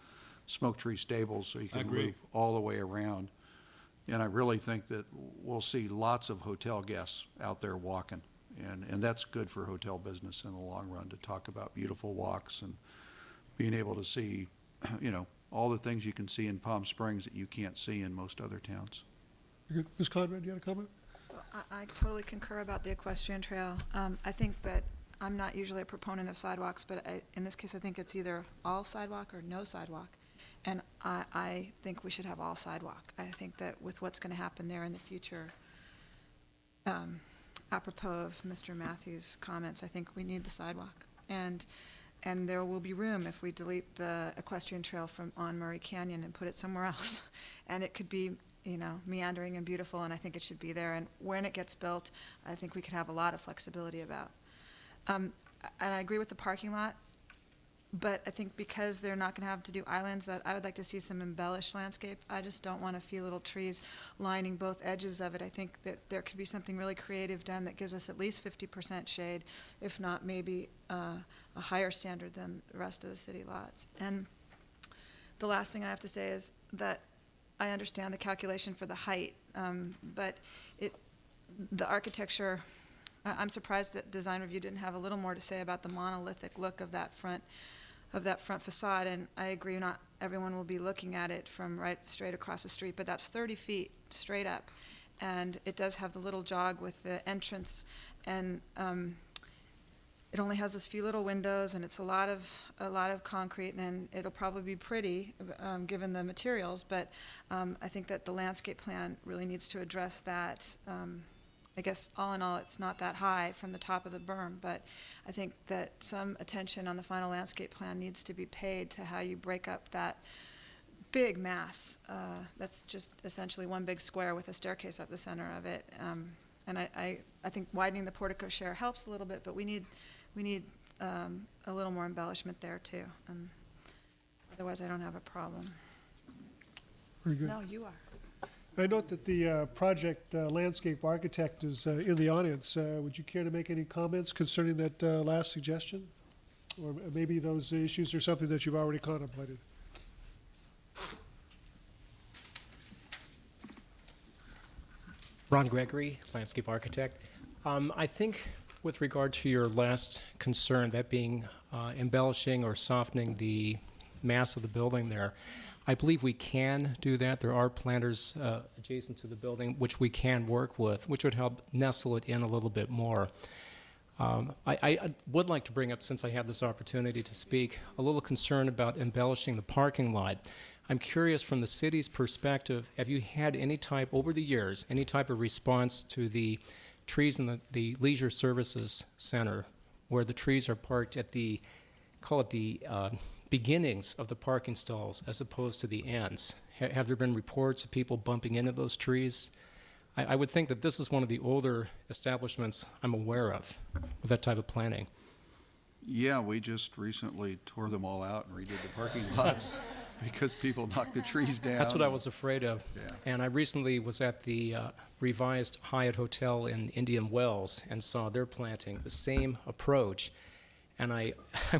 Smoke Tree Stables so you can Agree. loop all the way around. And I really think that we'll see lots of hotel guests out there walking, and that's good for hotel business in the long run, to talk about beautiful walks and being able to see, you know, all the things you can see in Palm Springs that you can't see in most other towns. Very good. Ms. Conrad, you had a comment? So I totally concur about the equestrian trail. I think that I'm not usually a proponent of sidewalks, but in this case, I think it's either all sidewalk or no sidewalk. And I think we should have all sidewalk. I think that with what's going to happen there in the future, apropos of Mr. Matthews' comments, I think we need the sidewalk. And there will be room if we delete the equestrian trail on Murray Canyon and put it somewhere else. And it could be, you know, meandering and beautiful, and I think it should be there. And when it gets built, I think we could have a lot of flexibility about. And I agree with the parking lot, but I think because they're not going to have to do islands, that I would like to see some embellished landscape. I just don't want a few little trees lining both edges of it. I think that there could be something really creative done that gives us at least 50% shade, if not maybe a higher standard than the rest of the city lots. And the last thing I have to say is that I understand the calculation for the height, but the architecture, I'm surprised that Design Review didn't have a little more to say about the monolithic look of that front of that front facade, and I agree, not everyone will be looking at it from right straight across the street, but that's 30 feet straight up. And it does have the little jog with the entrance, and it only has this few little windows, and it's a lot of concrete, and it'll probably be pretty, given the materials, but I think that the landscape plan really needs to address that. I guess all in all, it's not that high from the top of the berm, but I think that some attention on the final landscape plan needs to be paid to how you break up that big mass. That's just essentially one big square with a staircase up the center of it. And I think widening the portico share helps a little bit, but we need a little more embellishment there too. And otherwise, I don't have a problem. Very good. No, you are. I note that the project landscape architect is in the audience. Would you care to make any comments concerning that last suggestion? Or maybe those issues are something that you've already contemplated? Ron Gregory, landscape architect. I think with regard to your last concern, that being embellishing or softening the mass of the building there, I believe we can do that. There are planters adjacent to the building which we can work with, which would help nestle it in a little bit more. I would like to bring up, since I have this opportunity to speak, a little concern about embellishing the parking lot. I'm curious, from the city's perspective, have you had any type, over the years, any type of response to the trees in the Leisure Services Center, where the trees are parked at the, call it the beginnings of the parking stalls as opposed to the ends? Have there been reports of people bumping into those trees? I would think that this is one of the older establishments I'm aware of with that type of planning. Yeah, we just recently tore them all out and redid the parking lots because people knocked the trees down. That's what I was afraid of. Yeah. And I recently was at the revised Hyatt Hotel in Indian Wells and saw their planting the same approach. And I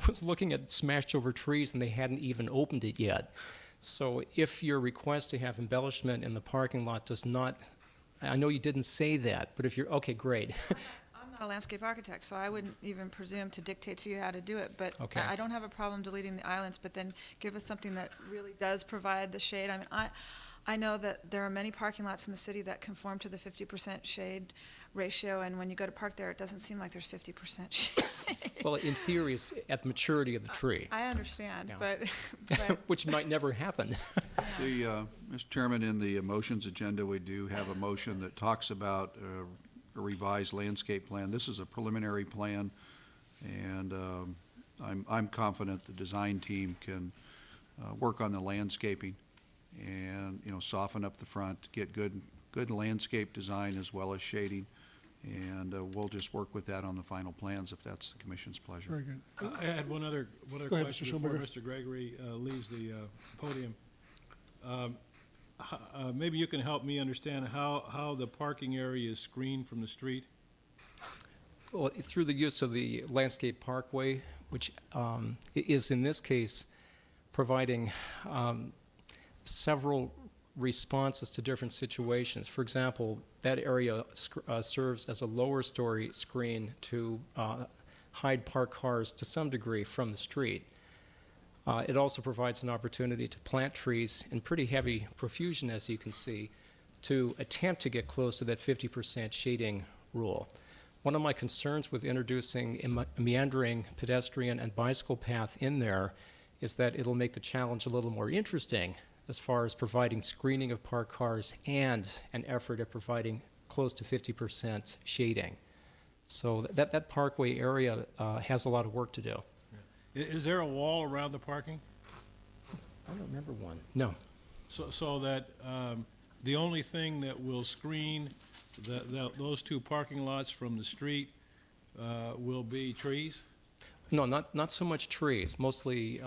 was looking at smashed over trees, and they hadn't even opened it yet. So if your request to have embellishment in the parking lot does not, I know you didn't say that, but if you're, okay, great. I'm not a landscape architect, so I wouldn't even presume to dictate to you how to do it, but Okay. I don't have a problem deleting the islands, but then give us something that really does provide the shade. I mean, I know that there are many parking lots in the city that conform to the 50% shade ratio, and when you go to park there, it doesn't seem like there's 50% shade. Well, in theory, it's at the maturity of the tree, I understand, Yeah. but which might never happen. Mr. Chairman, in the motions agenda, we do have a motion that talks about a revised landscape plan. This is a preliminary plan, and I'm confident the design team can work on the landscaping and, soften up the front, get good landscape design as well as shading, and we'll just work with that on the final plans if that's the commission's pleasure. Very good. I had one other Go ahead, question Mr. before Schulberger. Mr. Gregory leaves the podium. Maybe you can help me understand how the parking area is screened from the street? Well, through the use of the landscape parkway, which is in this case providing several responses to different situations. For example, that area serves as a lower story screen to hide parked cars to some degree from the street. It also provides an opportunity to plant trees in pretty heavy profusion, as you can see, to attempt to get close to that 50% shading rule. One of my concerns with introducing a meandering pedestrian and bicycle path in there is that it'll make the challenge a little more interesting as far as providing screening of parked cars and an effort at providing close to 50% shading. So that parkway area has a lot of work to do. Is there a wall around the parking? I don't remember one. No. So that the only thing that will screen those two parking lots from the street will be trees? No, not so much trees, mostly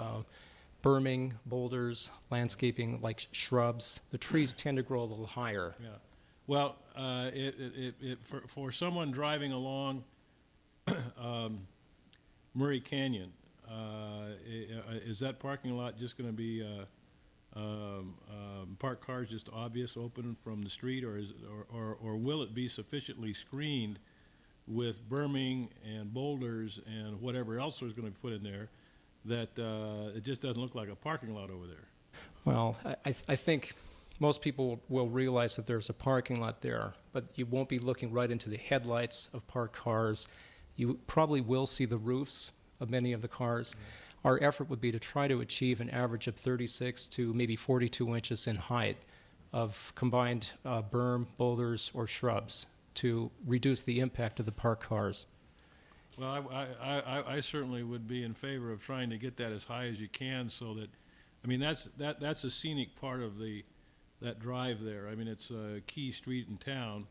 berming, boulders, landscaping like shrubs. The trees tend to grow a little higher. Yeah. Well, for someone driving along Murray Canyon, is that parking lot just going to be parked cars just obvious open from the street, or will it be sufficiently screened with berming and boulders and whatever else is going to be put in there that it just doesn't look like a parking lot over there. Well, I think most people will realize that there's a parking lot there, but you won't be looking right into the headlights of parked cars. You probably will see the roofs of many of the cars. Our effort would be to try to achieve an average of 36 to maybe 42 inches in height of combined berm, boulders, or shrubs to reduce the impact of the parked cars. Well, I certainly would be in favor of trying to get that as high as you can, so that, I mean, that's a scenic part of that drive there. I mean, it's a key street in town,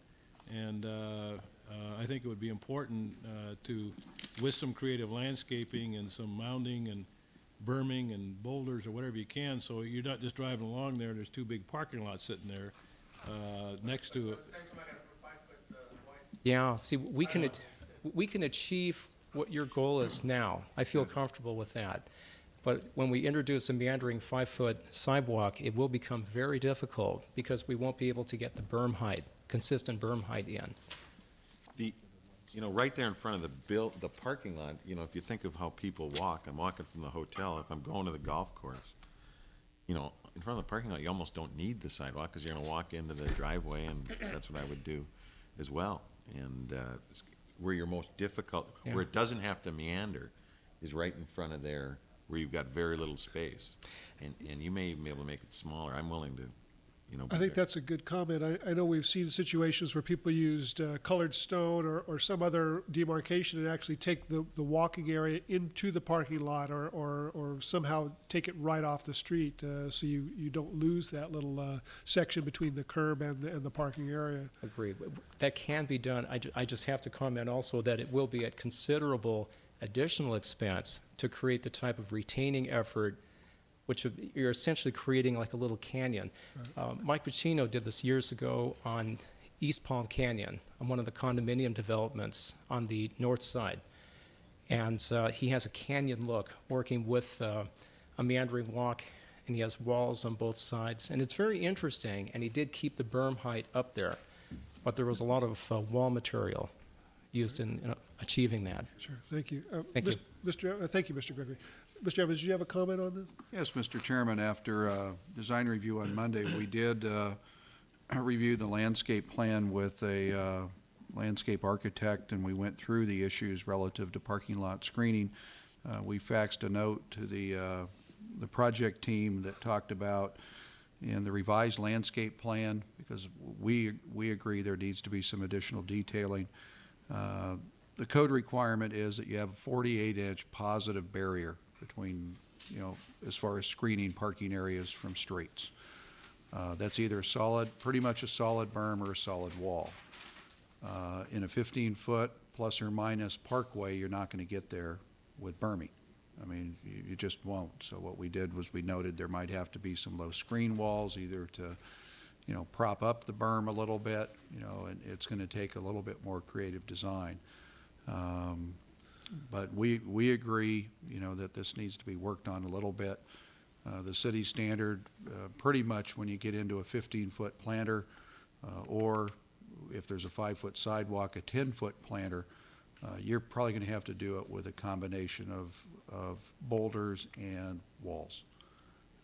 and I think it would be important to, with some creative landscaping and some mounding and berming and boulders or whatever you can, so you're not just driving along there and there's two big parking lots sitting there next to it. Yeah, see, we can achieve what your goal is now. I feel comfortable with that. But when we introduce a meandering 5-foot sidewalk, it will become very difficult because we won't be able to get the berm height, consistent berm height in. You know, right there in front of the parking lot, you know, if you think of how people walk, I'm walking from the hotel, if I'm going to the golf course, you know, in front of the parking lot, you almost don't need the sidewalk because you're going to walk into the driveway, and that's what I would do as well. And where you're most difficult, where it doesn't have to meander, is right in front of there, where you've got very little space. And you may even be able to make it smaller. I'm willing to, you know. I think that's a good comment. I know we've seen situations where people used colored stone or some other demarcation and actually take the walking area into the parking lot or somehow take it right off the street so you don't lose that little section between the curb and the parking area. Agree. That can be done. I just have to comment also that it will be at considerable additional expense to create the type of retaining effort which you're essentially creating like a little canyon. Mike Pacino did this years ago on East Palm Canyon, on one of the condominium developments on the north side. And he has a canyon look, working with a meandering walk, and he has walls on both sides. And it's very interesting, and he did keep the berm height up there, but there was a lot of wall material used in achieving that. Sure, thank you. Thank you. Thank you, Mr. Gregory. Mr. Evans, do you have a comment on this? Yes, Mr. Chairman, after design review on Monday, we did review the landscape plan with a landscape architect, and we went through the issues relative to parking lot screening. We faxed a note to the project team that talked about in the revised landscape plan, because we agree there needs to be some additional detailing. The code requirement is that you have a 48-inch positive barrier between, you know, as far as screening parking areas from streets. That's either pretty much a solid berm or a solid wall. In a 15-foot plus or minus parkway, you're not going to get there with berming. I mean, you just won't. So what we did was we noted there might have to be some low screen walls, either to, you know, prop up the berm a little bit, you know, and it's going to take a little bit more creative design. But we agree, you know, that this needs to be worked on a little bit. The city standard, pretty much when you get into a 15-foot planter, or if there's a 5-foot sidewalk, a 10-foot planter, you're probably going to have to do it with a combination of boulders and walls.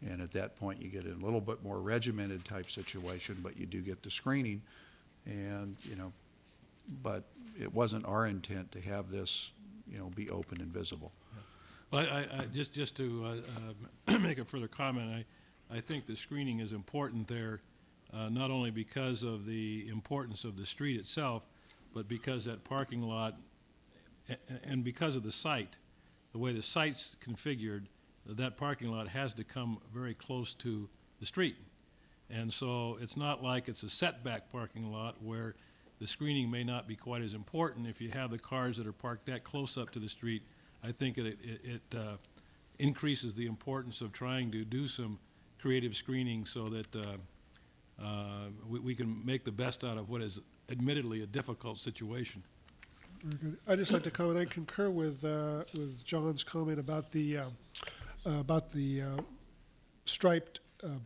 And at that point, you get a little bit more regimented type situation, but you do get the screening. And, you know, but it wasn't our intent to have this, you know, be open and visible. Well, I just to make a further comment, I think the screening is important there, not only because of the importance of the street itself, but because that parking lot, and because of the site, the way the site's configured, that parking lot has to come very close to the street. And so it's not like it's a setback parking lot where the screening may not be quite as important. If you have the cars that are parked that close up to the street, I think it increases the importance of trying to do some creative screening so that we can make the best out of what is admittedly a difficult situation. Very good. I'd just like to comment, I concur with John's comment about the striped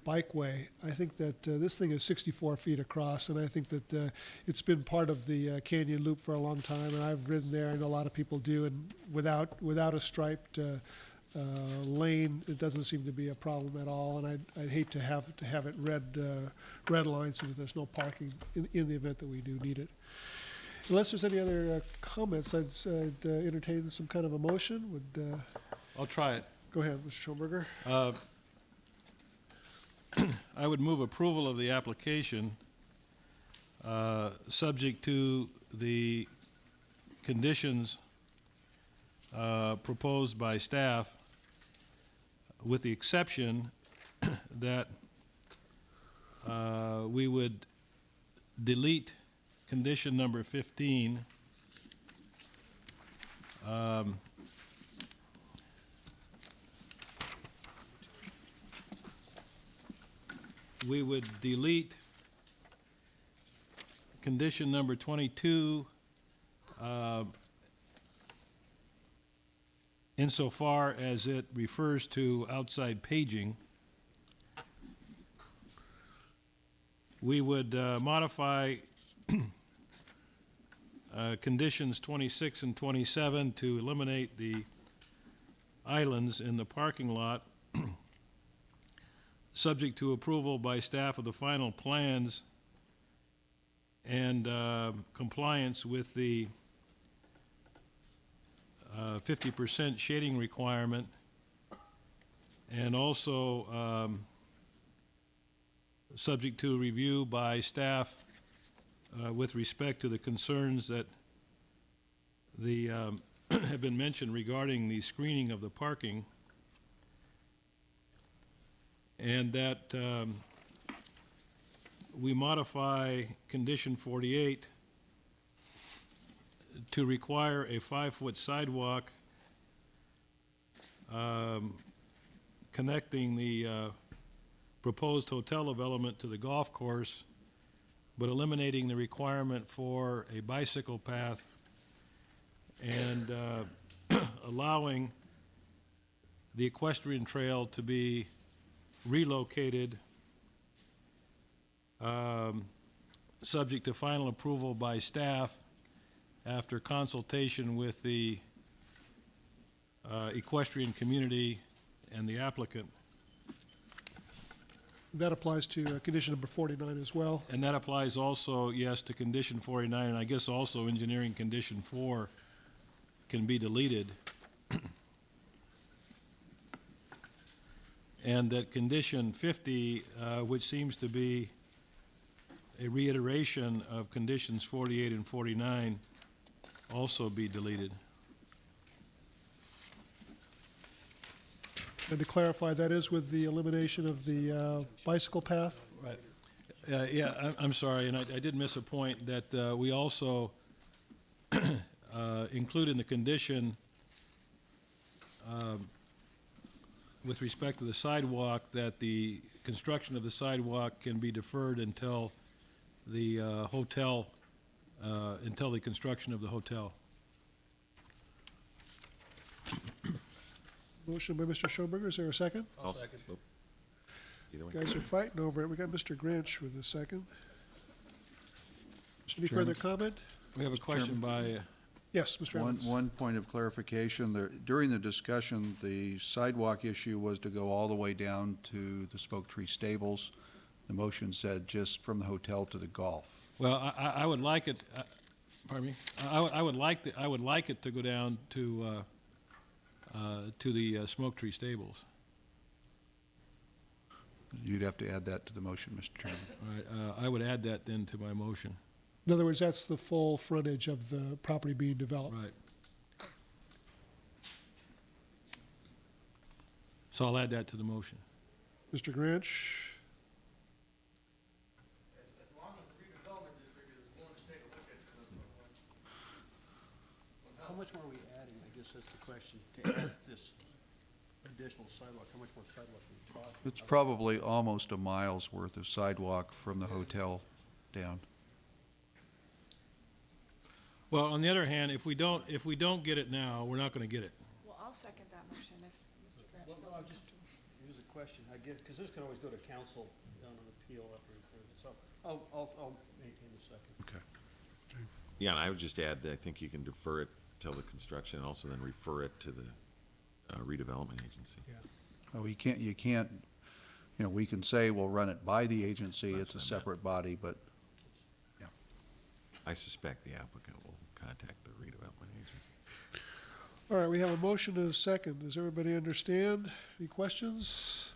bikeway. I think that this thing is 64 feet across, and I think that it's been part of the Canyon Loop for a long time, and I've ridden there, and a lot of people do, and without a striped lane, it doesn't seem to be a problem at all, and I'd hate to have it red line so that there's no parking in the event that we do need it. Unless there's any other comments, I'd entertain some kind of a motion. Would I'll try it. go ahead, Mr. Schoenberger. I would move approval of the application, subject to the conditions proposed by staff, with the exception that we would delete condition number 15. We would delete condition number 22 insofar as it refers to outside paging. We would modify conditions 26 and 27 to eliminate the islands in the parking lot, subject to approval by staff of the final plans and compliance with the 50% shading requirement, and also subject to review by staff with respect to the concerns that have been mentioned regarding the screening of the parking, and that we modify condition 48 to require a 5-foot sidewalk connecting the proposed hotel development to the golf course, but eliminating the requirement for a bicycle path and allowing the equestrian trail to be relocated, subject to final approval by staff after consultation with the equestrian community and the applicant. That applies to condition number 49 as well. And that applies also, yes, to condition 49, and I guess also engineering condition 4 can be deleted. And that condition 50, which seems to be a reiteration of conditions 48 and 49, also be deleted. And to clarify, that is with the elimination of the bicycle path? Right. Yeah, I'm sorry, and I did miss a point that we also include in the condition with respect to the sidewalk that the construction of the sidewalk can be deferred until the hotel, until the construction of the hotel. Motion by Mr. Schoenberger, is there a second? I'll second. Either way. Guys are fighting over it. We got Mr. Grinch with a second. Any Chairman? further comment? We have a question by, Yes, Mr. Evans. One point of clarification, during the discussion, the sidewalk issue was to go all the way down to the Smoke Tree Stables. The motion said just from the hotel to the golf. well, I would like it, pardon me, I would like it to go down to the Smoke Tree Stables. You'd have to add that to the motion, Mr. Chairman. All right, I would add that then to my motion. In other words, that's the full frontage of the property being developed. Right. So I'll add that to the motion. Mr. Grinch? As long as the redevelopment district is willing to take a look at How much more are we adding? I guess that's the question. To add this additional sidewalk, how much more sidewalk are we talking? It's probably almost a mile's worth of sidewalk from the hotel down. Well, on the other hand, if we don't get it now, we're not gonna get it. Well, I'll second that motion if Mr. Grinch Well, no, doesn't I'm just, want to. here's a question, I get, because this can always go to council on an appeal after we approve it, so I'll maintain the second. Okay. Yeah, and I would just add that I think you can defer it till the construction and also then refer it to the redevelopment agency. Oh, you can't, we can say we'll run it by the agency, it's a separate body, but I suspect the applicant will contact the redevelopment agency. All right, we have a motion and a second. Does everybody understand? Any questions?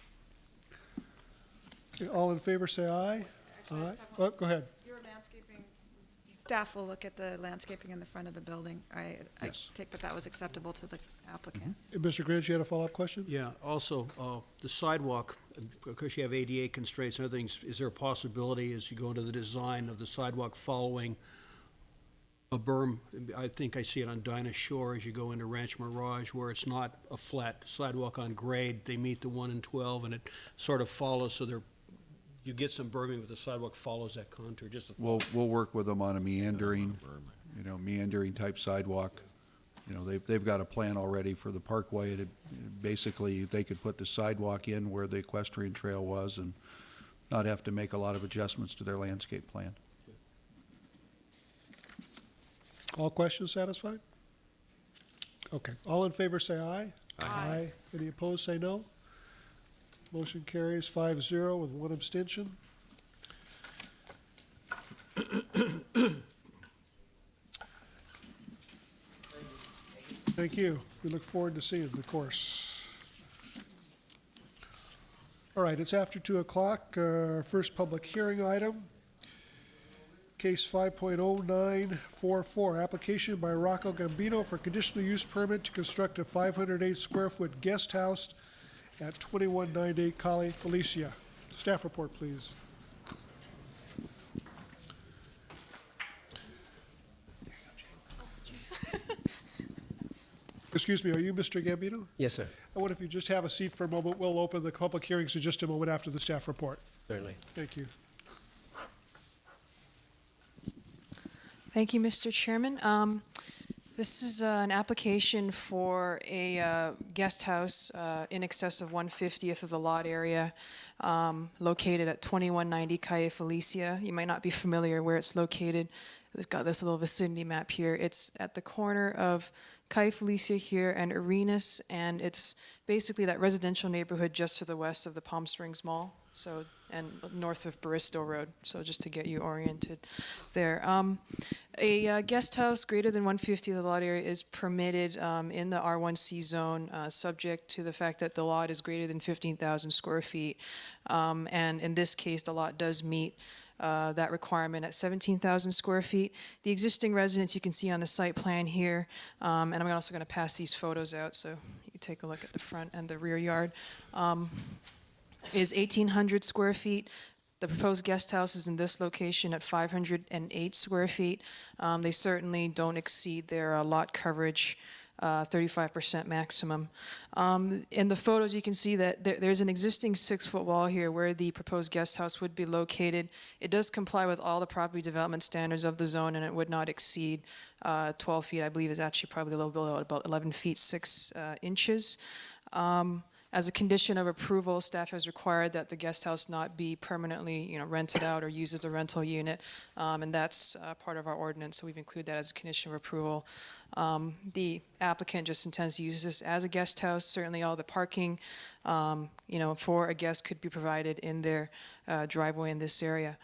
Okay, all in favor, say aye. Aye. Oh, go ahead. Your landscaping, staff will look at the landscaping in the front of the building. I Yes. take that was acceptable to the applicant. Mr. Grant, you had a follow-up question? Yeah, also, the sidewalk, because you have ADA constraints and other things, is there a possibility as you go into the design of the sidewalk following a berm? I think I see it on Dinah Shore as you go into Ranch Mirage, where it's not a flat sidewalk on grade. They meet the 1 and 12, and it sort of follows, so you get some berming, but the sidewalk follows that contour, just a we'll work with them on a meandering type sidewalk. They've got a plan already for the parkway. Basically, they could put the sidewalk in where the equestrian trail was and not have to make a lot of adjustments to their landscape plan. All questions satisfied? Okay, all in favor, say aye. Aye. Any opposed, say no. Motion carries 5-0 with one abstention. Thank you. We look forward to seeing the course. All right, it's after 2 o'clock. Our first public hearing item. Case 5.0944, application by Rocco Gambino for conditional use permit to construct a 508 square foot guest house at 2198 Calle Felicia. Staff report, please. Excuse me, are you Mr. Gambino? Yes, sir. I wonder if you just have a seat for a moment. We'll open the public hearings in just a moment after the staff report. Certainly. Thank you. Thank you, Mr. Chairman. This is an application for a guest house in excess of 1/50th of the lot area, located at 2190 Calle Felicia. You might not be familiar where it's located. It's got this little vicinity map here. It's at the corner of Calle Felicia here and Arenas, and it's basically that residential neighborhood just to the west of the Palm Springs Mall, so, and north of Barristo Road, so just to get you oriented there. A guest house greater than 1/50 of the lot area is permitted in the R1C zone, subject to the fact that the lot is greater than 15,000 square feet. And in this case, the lot does meet that requirement at 17,000 square feet. The existing residence you can see on the site plan here, and I'm also going to pass these photos out so you can take a look at the front and the rear yard, is 1,800 square feet. The proposed guest house is in this location at 508 square feet. They certainly don't exceed their lot coverage, 35% maximum. In the photos, you can see that there's an existing 6-foot wall here where the proposed guest house would be located. It does comply with all the property development standards of the zone, and it would not exceed 12 feet. I believe is actually probably a little below, about 11 feet 6 inches. As a condition of approval, staff has required that the guest house not be permanently, rented out or used as a rental unit, and that's part of our ordinance, so we've included that as a condition of approval. The applicant just intends to use this as a guest house. Certainly all the parking, for a guest could be provided in their driveway in this area.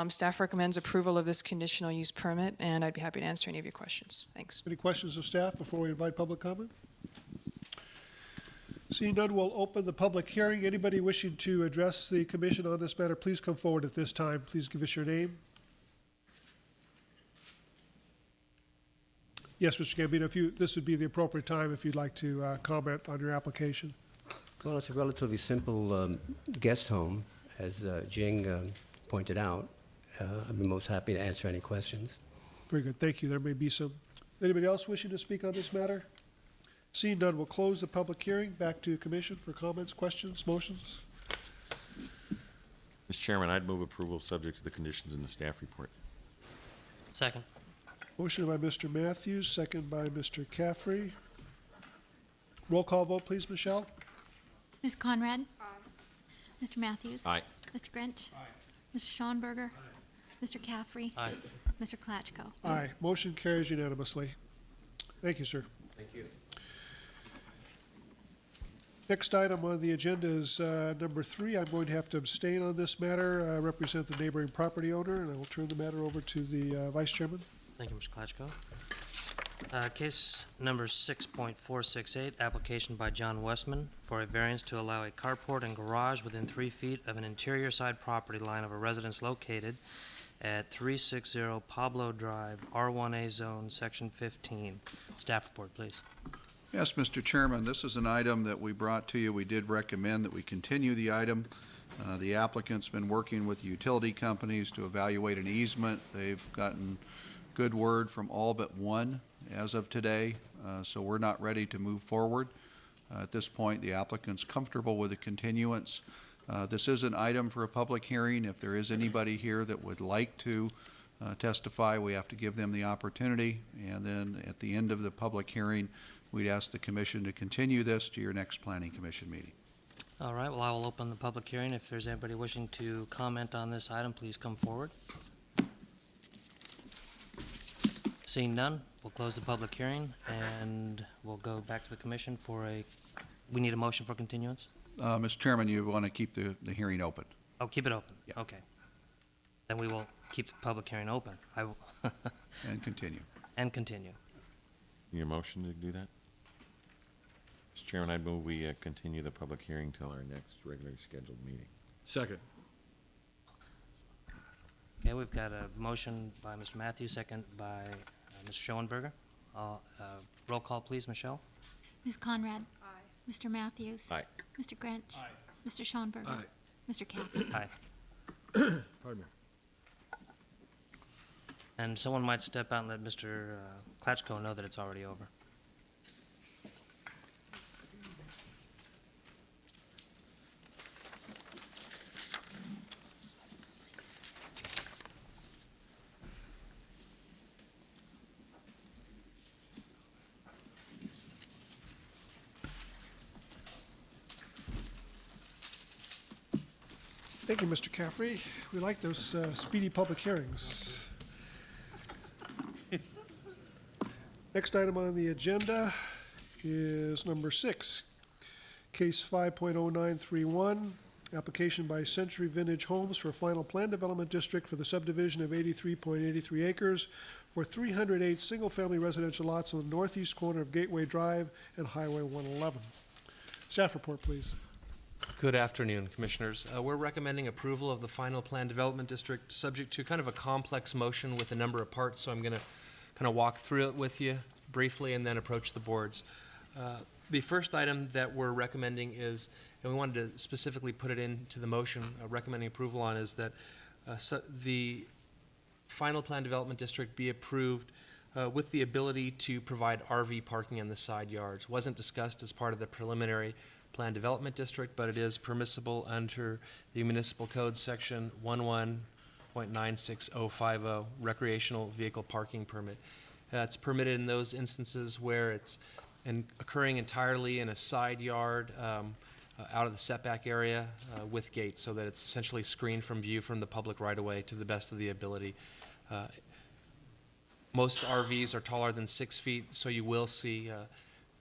Staff recommends approval of this conditional use permit, and I'd be happy to answer any of your questions. Thanks. Any questions of staff before we invite public comment? Seeing none, we'll open the public hearing. Anybody wishing to address the commission on this matter, please come forward at this time. Please give us your name. Yes, Mr. Gambino, this would be the appropriate time if you'd like to comment on your application. Well, it's a relatively simple guest home, as Jing pointed out. I'd be most happy to answer any questions. Very good, thank you. There may be some. Anybody else wishing to speak on this matter? Seeing none, we'll close the public hearing. Back to commission for comments, questions, motions. Mr. Chairman, I'd move approval subject to the conditions in the staff report. Second. Motion by Mr. Matthews, second by Mr. Caffrey. Roll call vote, please, Michelle. Ms. Conrad? Mr. Matthews? Aye. Mr. Grinch? Mr. Schonberger? Mr. Caffrey? Aye. Mr. Klatchko? Aye. Motion carries unanimously. Thank you, sir. Thank you. Next item on the agenda is number 3. I'm going to have to abstain on this matter, represent the neighboring property owner, and I will turn the matter over to the Vice Chairman. Thank you, Mr. Klatchko. Case number 6.468, application by John Westman for a variance to allow a carport and garage within 3 feet of an interior side property line of a residence located at 360 Pablo Drive, R1A Zone, Section 15. Staff report, please. Yes, Mr. Chairman, this is an item that we brought to you. We did recommend that we continue the item. The applicant's been working with utility companies to evaluate an easement. They've gotten good word from all but one as of today, so we're not ready to move forward. At this point, the applicant's comfortable with the continuance. This is an item for a public hearing. If there is anybody here that would like to testify, we have to give them the opportunity, and then at the end of the public hearing, we'd ask the commission to continue this to your next planning commission meeting. All right, well, I will open the public hearing. If there's anybody wishing to comment on this item, please come forward. Seeing none, we'll close the public hearing, and we'll go back to the commission for we need a motion for continuance? Mr. Chairman, you want to keep the hearing open? Oh, keep it open? Yeah. Okay. Then we will keep the public hearing open. I will. And continue. And continue. Your motion to do that? Mr. Chairman, I move we continue the public hearing till our next regularly scheduled meeting. Second. Okay, we've got a motion by Mr. Matthews, second by Mr. Schoenberger. Roll call, please, Michelle. Ms. Conrad. Aye. Mr. Matthews. Aye. Mr. Grinch. Aye. Mr. Schoenberger. Aye. Mr. Kathy. Aye. Pardon me. And someone might step out and let Mr. Klatchko know that it's already over. Thank you, Mr. Caffrey. We like those speedy public hearings. Next item on the agenda is number 6, case 5.0931, application by Century Vintage Homes for a final plan development district for the subdivision of 83.83 acres for 308 single-family residential lots on the northeast corner of Gateway Drive and Highway 111. Staff report, please. Good afternoon, Commissioners. We're recommending approval of the final plan development district, subject to kind of a complex motion with a number of parts, so I'm going to kind of walk through it with you briefly and then approach the boards. The first item that we're recommending is, and we wanted to specifically put it into the motion, recommending approval on, is that the final plan development district be approved with the ability to provide RV parking in the side yards. Wasn't discussed as part of the preliminary plan development district, but it is permissible under the municipal code section 11.96050, recreational vehicle parking permit. It's permitted in those instances where it's occurring entirely in a side yard out of the setback area with gates, so that it's essentially screened from view from the public right-of-way to the best of the ability. Most RVs are taller than 6 feet, so you will see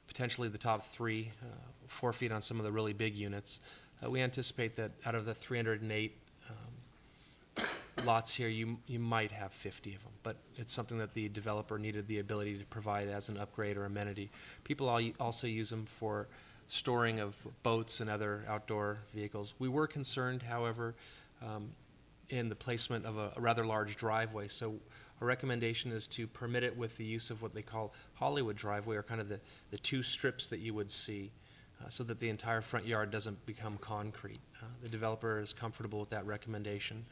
potentially the top 3, 4 feet on some of the really big units. We anticipate that out of the 308 lots here, you might have 50 of them, but it's something that the developer needed the ability to provide as an upgrade or amenity. People also use them for storing of boats and other outdoor vehicles. We were concerned, however, in the placement of a rather large driveway, so our recommendation is to permit it with the use of what they call Hollywood driveway, or kind of the 2 strips that you would see, so that the entire front yard doesn't become concrete. The developer is comfortable with that recommendation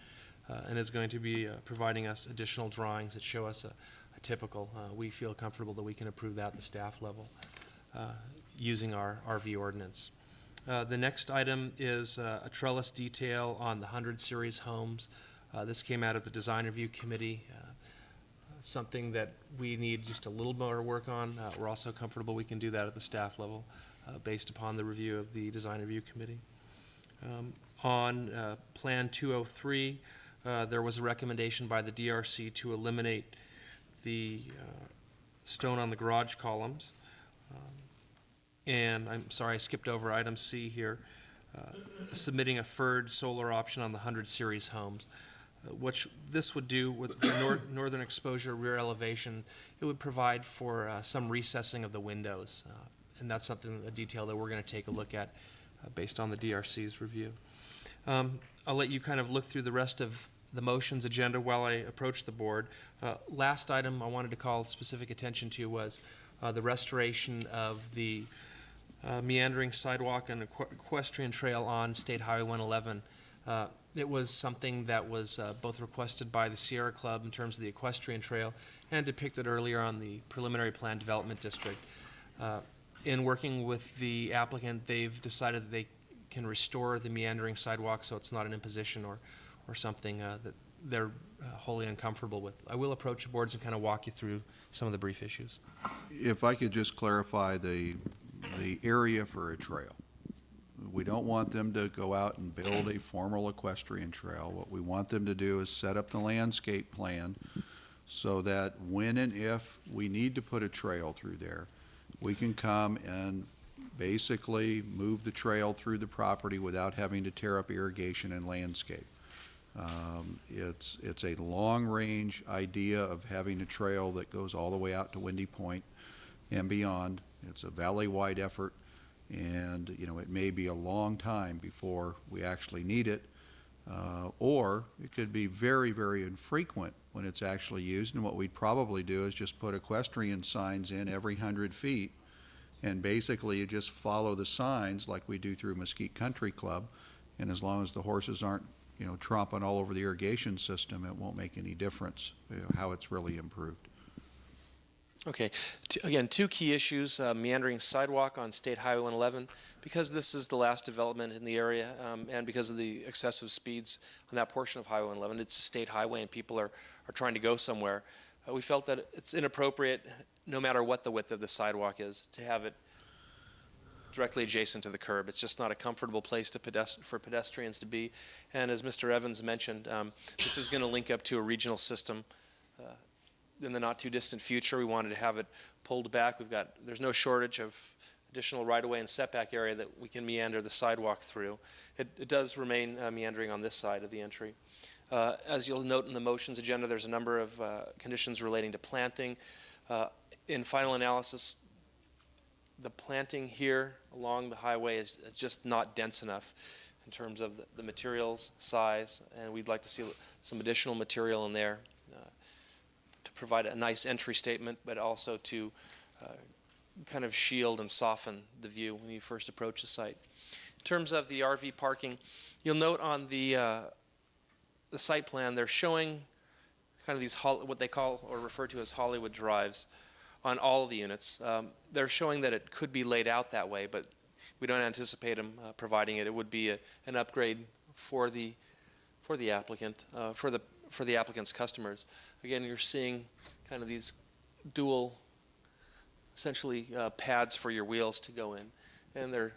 and is going to be providing us additional drawings that show us a typical. We feel comfortable that we can approve that at the staff level using our RV ordinance. The next item is a trellis detail on the 100 series homes. This came out of the design review committee. Something that we need just a little more work on. We're also comfortable we can do that at the staff level based upon the review of the design review committee. On Plan 203, there was a recommendation by the DRC to eliminate the stone on the garage columns And I'm sorry, I skipped over item C here, submitting a FERD solar option on the 100 series homes. Which this would do with the northern exposure rear elevation, it would provide for some recessing of the windows. And that's something, a detail that we're going to take a look at based on the DRC's review. I'll let you kind of look through the rest of the motions agenda while I approach the board. Last item I wanted to call specific attention to was the restoration of the meandering sidewalk and equestrian trail on State Highway 111. It was something that was both requested by the Sierra Club in terms of the equestrian trail and depicted earlier on the preliminary plan development district. In working with the applicant, they've decided that they can restore the meandering sidewalk so it's not an imposition or something that they're wholly uncomfortable with. I will approach the boards and kind of walk you through some of the brief issues. If I could just clarify the area for a trail. We don't want them to go out and build a formal equestrian trail. What we want them to do is set up the landscape plan so that when and if we need to put a trail through there, we can come and basically move the trail through the property without having to tear up irrigation and landscape. It's a long-range idea of having a trail that goes all the way out to Windy Point and beyond. It's a valley-wide effort. And, you know, it may be a long time before we actually need it, or it could be very, very infrequent when it's actually used. And what we'd probably do is just put equestrian signs in every 100 feet, and basically you just follow the signs like we do through Mesquite Country Club. And as long as the horses aren't, you know, tromping all over the irrigation system, it won't make any difference, you know, how it's really improved. Okay, again, two key issues, meandering sidewalk on State Highway 111. Because this is the last development in the area and because of the excessive speeds on that portion of Highway 111, it's a state highway and people are trying to go somewhere. We felt that it's inappropriate, no matter what the width of the sidewalk is, to have it directly adjacent to the curb. It's just not a comfortable place for pedestrians to be. And as Mr. Evans mentioned, this is going to link up to a regional system. In the not too distant future, we wanted to have it pulled back. There's no shortage of additional right-of-way and setback area that we can meander the sidewalk through. It does remain meandering on this side of the entry. As you'll note in the motions agenda, there's a number of conditions relating to planting. In final analysis, the planting here along the highway is just not dense enough in terms of the materials, size, and we'd like to see some additional material in there to provide a nice entry statement, but also to kind of shield and soften the view when you first approach the site. In terms of the RV parking, you'll note on the site plan, they're showing kind of these what they call or refer to as Hollywood drives on all of the units. They're showing that it could be laid out that way, but we don't anticipate them providing it. It would be an upgrade for the applicant, for the applicant's customers. Again, you're seeing kind of these dual, essentially pads for your wheels to go in, and they're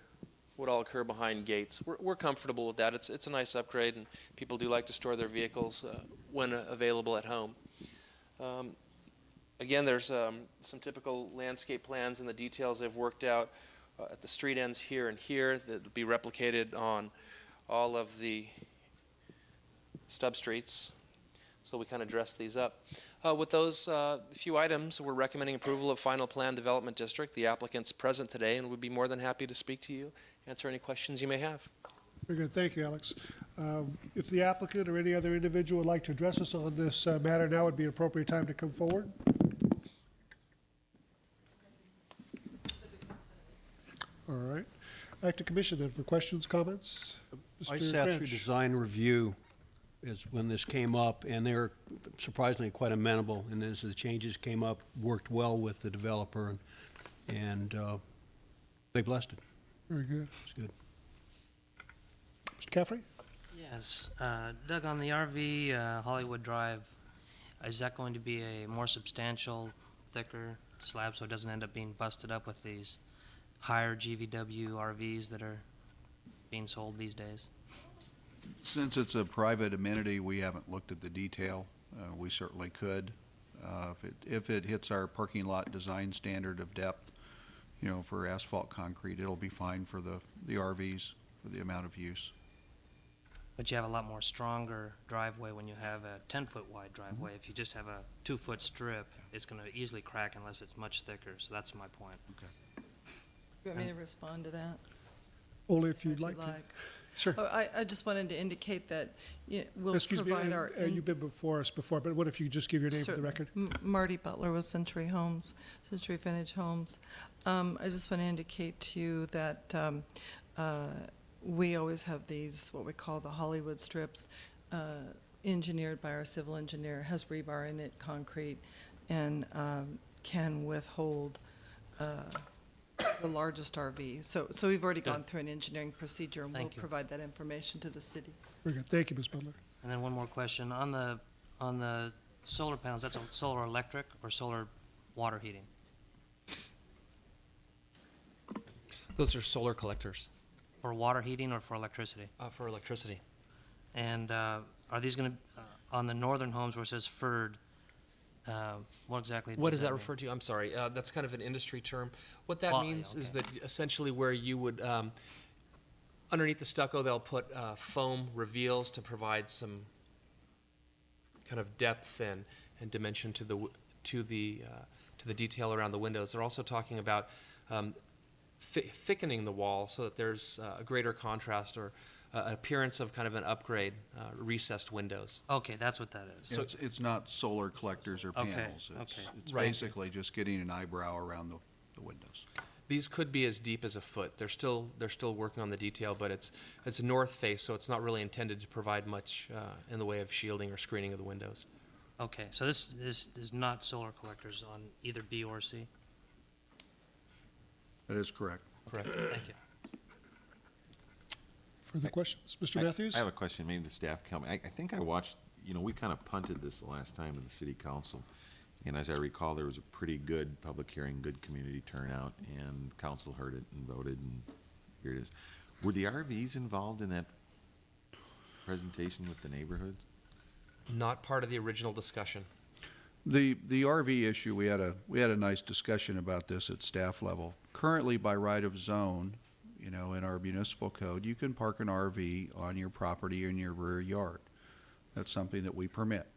would all occur behind gates. We're comfortable with that. It's a nice upgrade, and people do like to store their vehicles when available at home. Again, there's some typical landscape plans and the details they've worked out at the street ends here and here that will be replicated on all of the stub streets. So we kind of dress these up. With those few items, we're recommending approval of final plan development district. The applicant's present today and would be more than happy to speak to you, answer any questions you may have. Very good. Thank you, Alex. If the applicant or any other individual would like to address us on this matter, now would be an appropriate time to come forward. All right. Back to commission then for questions, comments. I Mr. sat through Branch. design review is when this came up, and they were surprisingly quite amenable. And as the changes came up, worked well with the developer, and they blessed it. Very good. It's good. Mr. Caffrey? Yes, Doug, on the RV Hollywood Drive, is that going to be a more substantial, thicker slab so it doesn't end up being busted up with these higher GVW RVs that are being sold these days? Since it's a private amenity, we haven't looked at the detail. We certainly could. If it hits our parking lot design standard of depth, for asphalt concrete. It'll be fine for the RVs, for the amount of use. But you have a lot more stronger driveway when you have a 10-foot wide driveway. If you just have a 2-foot strip, it's going to easily crack unless it's much thicker. So that's my point. You want me to respond to that? Only if you'd like to. Sure. Oh, I just wanted to indicate that we'll Excuse me, provide our. you've been before us before, but what if you just give your name for the Certainly. record? Marty Butler with Century Homes, Century Vintage Homes. I just want to indicate to you that we always have these, what we call the Hollywood strips, engineered by our civil engineer, has rebar in it, concrete, and can withhold the largest RV. So we've already gone through an engineering procedure, and we'll Thank you. provide that information to the city. Very good. Thank you, Ms. Butler. And then one more question. On the solar panels, that's a solar electric or solar water heating? Those are solar collectors. For water heating or for electricity? For electricity. And are these going to, on the northern homes where it says FERD, what exactly What does that mean? refer to? I'm sorry. That's kind of an industry term. What that Well, means is okay. that essentially where you would, underneath the stucco, they'll put foam reveals to provide some kind of depth and dimension to the detail around the windows. They're also talking about thickening the wall so that there's a greater contrast or appearance of kind of an upgrade, recessed windows. Okay, that's what that is. So it's not solar collectors or Okay, panels. okay. It's Right. basically just getting an eyebrow around the windows. These could be as deep as a foot. They're still working on the detail, but it's a north face, so it's not really intended to provide much in the way of shielding or screening of the windows. Okay, so this is not solar collectors on either B or C? That is correct. Correct. Thank you. Further questions? Mr. Matthews? I have a question, maybe the staff can help me. I think I watched, we kind of punted this the last time in the city council. And as I recall, there was a pretty good public hearing, good community turnout, and council heard it and voted, and here it is. Were the RVs involved in that presentation with the neighborhoods? Not part of the original discussion. The RV issue, we had a nice discussion about this at staff level. Currently, by right of zone, in our municipal code, you can park an RV on your property in your rear yard. That's something that we permit.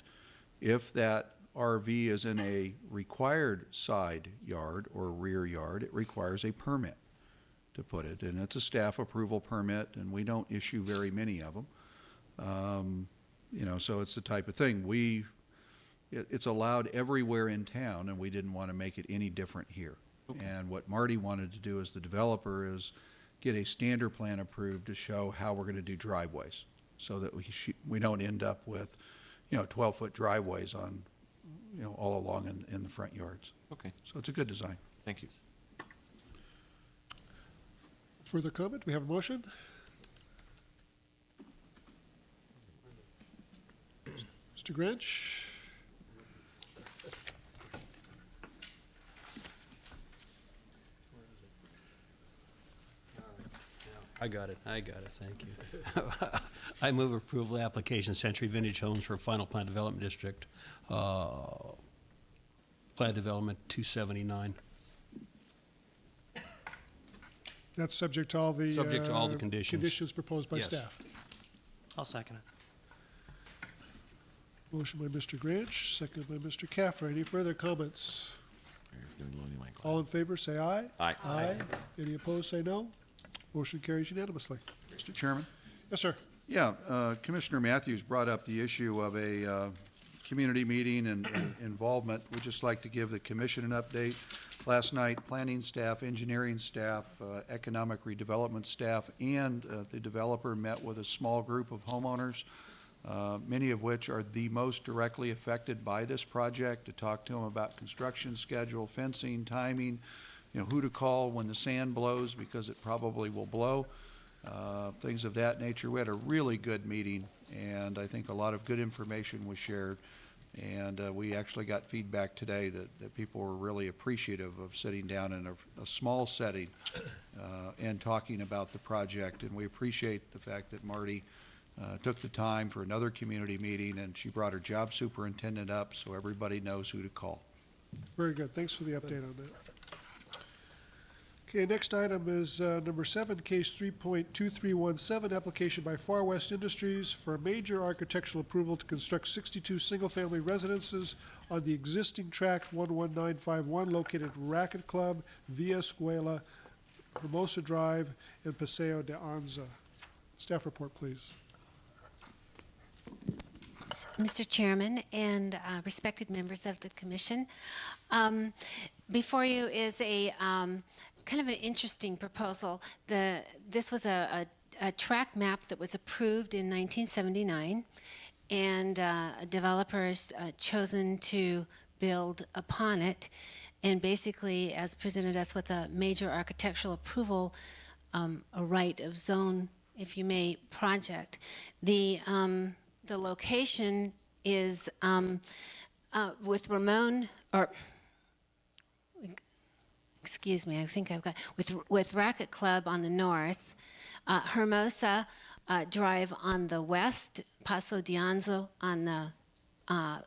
If that RV is in a required side yard or rear yard, it requires a permit to put it, and it's a staff approval permit, and we don't issue very many of them. So it's the type of thing. It's allowed everywhere in town, and we didn't want to make it any different here. Okay. And what Marty wanted to do as the developer is get a standard plan approved to show how we're going to do driveways, so that we don't end up with, 12-foot driveways on, all along in the front yards. Okay. So it's a good design. Thank you. Further comment? We have a motion? Mr. Grinch? I got it, thank you. I move approval application Century Vintage Homes for Final Plan Development District, Plan Development 279. That's subject to all the. Subject to all the conditions. Conditions proposed by Yes. staff. I'll second it. Motion by Mr. Grinch, seconded by Mr. Caffrey. Any further comments? It's gonna loan you my All in favor, say aye. Aye. Aye. Any opposed, say no. Motion carries unanimously. Mr. Chairman? Yes, sir. Yeah, Commissioner Matthews brought up the issue of a community meeting and involvement. We'd just like to give the commission an update. Last night, planning staff, engineering staff, economic redevelopment staff, and the developer met with a small group of homeowners, many of which are the most directly affected by this project, to talk to them about construction schedule, fencing, timing, who to call when the sand blows, because it probably will blow, things of that nature. We had a really good meeting, and I think a lot of good information was shared. And we actually got feedback today that people were really appreciative of sitting down in a small setting and talking about the project. And we appreciate the fact that Marty took the time for another community meeting, and she brought her job superintendent up so everybody knows who to call. Very good. Thanks for the update on that. Okay, next item is number 7, case 3.2317, application by Far West Industries for a major architectural approval to construct 62 single-family residences on the existing tract 11951 located at Racket Club, Via Escuela, Hermosa Drive, and Paseo de Anza. Staff report, please. Mr. Chairman and respected members of the commission, before you is a kind of an interesting proposal. This was a tract map that was approved in 1979, and a developer has chosen to build upon it, and basically has presented us with a major architectural approval, a right of zone, if you may, project. The location is with Ramon, or excuse me, I think I've got, with Racket Club on the north, Hermosa Drive on the west, Paso de Anza on the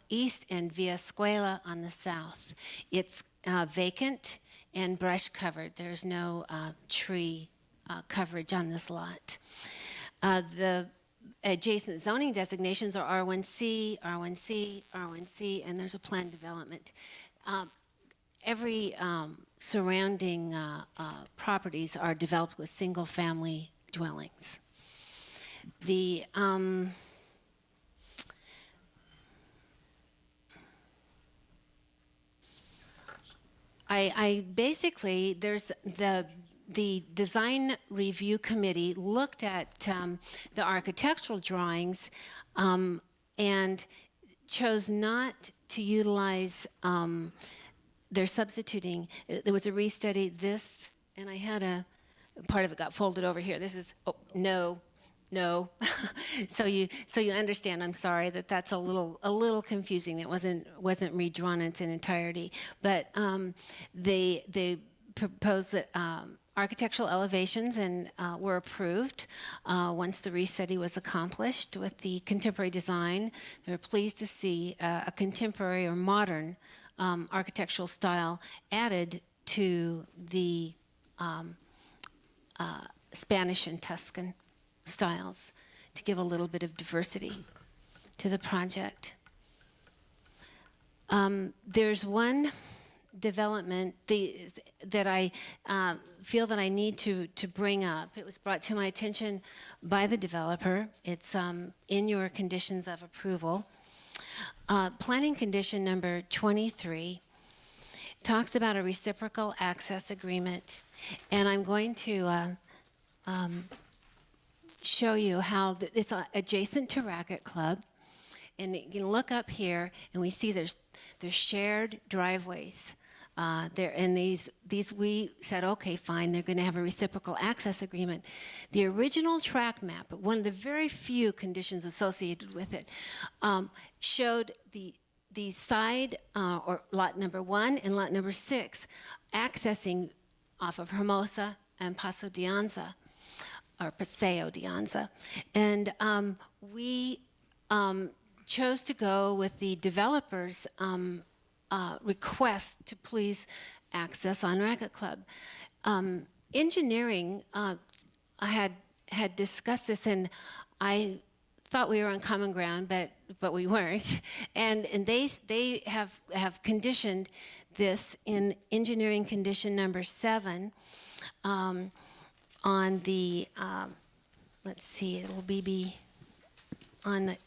east, and Via Escuela on the south. It's vacant and brush covered. There's no tree coverage on this lot. The adjacent zoning designations are R1C, R1C, R1C, and there's a planned development. Every surrounding properties are developed with single-family dwellings. I basically, there's the design review committee looked at the architectural drawings and chose not to utilize, they're substituting. There was a restudy, this, and I had part of it got folded over here. This is, oh, no. so you understand, I'm sorry that that's a little confusing. It wasn't redrawn in its entirety. But they proposed that architectural elevations were approved once the restudy was accomplished with the contemporary design. They were pleased to see a contemporary or modern architectural style added to the Spanish and Tuscan styles to give a little bit of diversity to the project. There's one development that I feel that I need to bring up. It was brought to my attention by the developer. It's in your conditions of approval. Planning condition number 23 talks about a reciprocal access agreement, and I'm going to show you how it's adjacent to Racket Club. And you can look up here, and we see there's shared driveways. And these we said, okay, fine, they're going to have a reciprocal access agreement. The original tract map, one of the very few conditions associated with it, showed the side, or lot number 1 and lot number 6, accessing off of Hermosa and Paso de Anza, or Paseo de Anza. And we chose to go with the developer's request to please access on Racket Club. Engineering, I had discussed this, and I thought we were on common ground, but we weren't. And they have conditioned this in engineering condition number 7 on the let's see, it'll be on the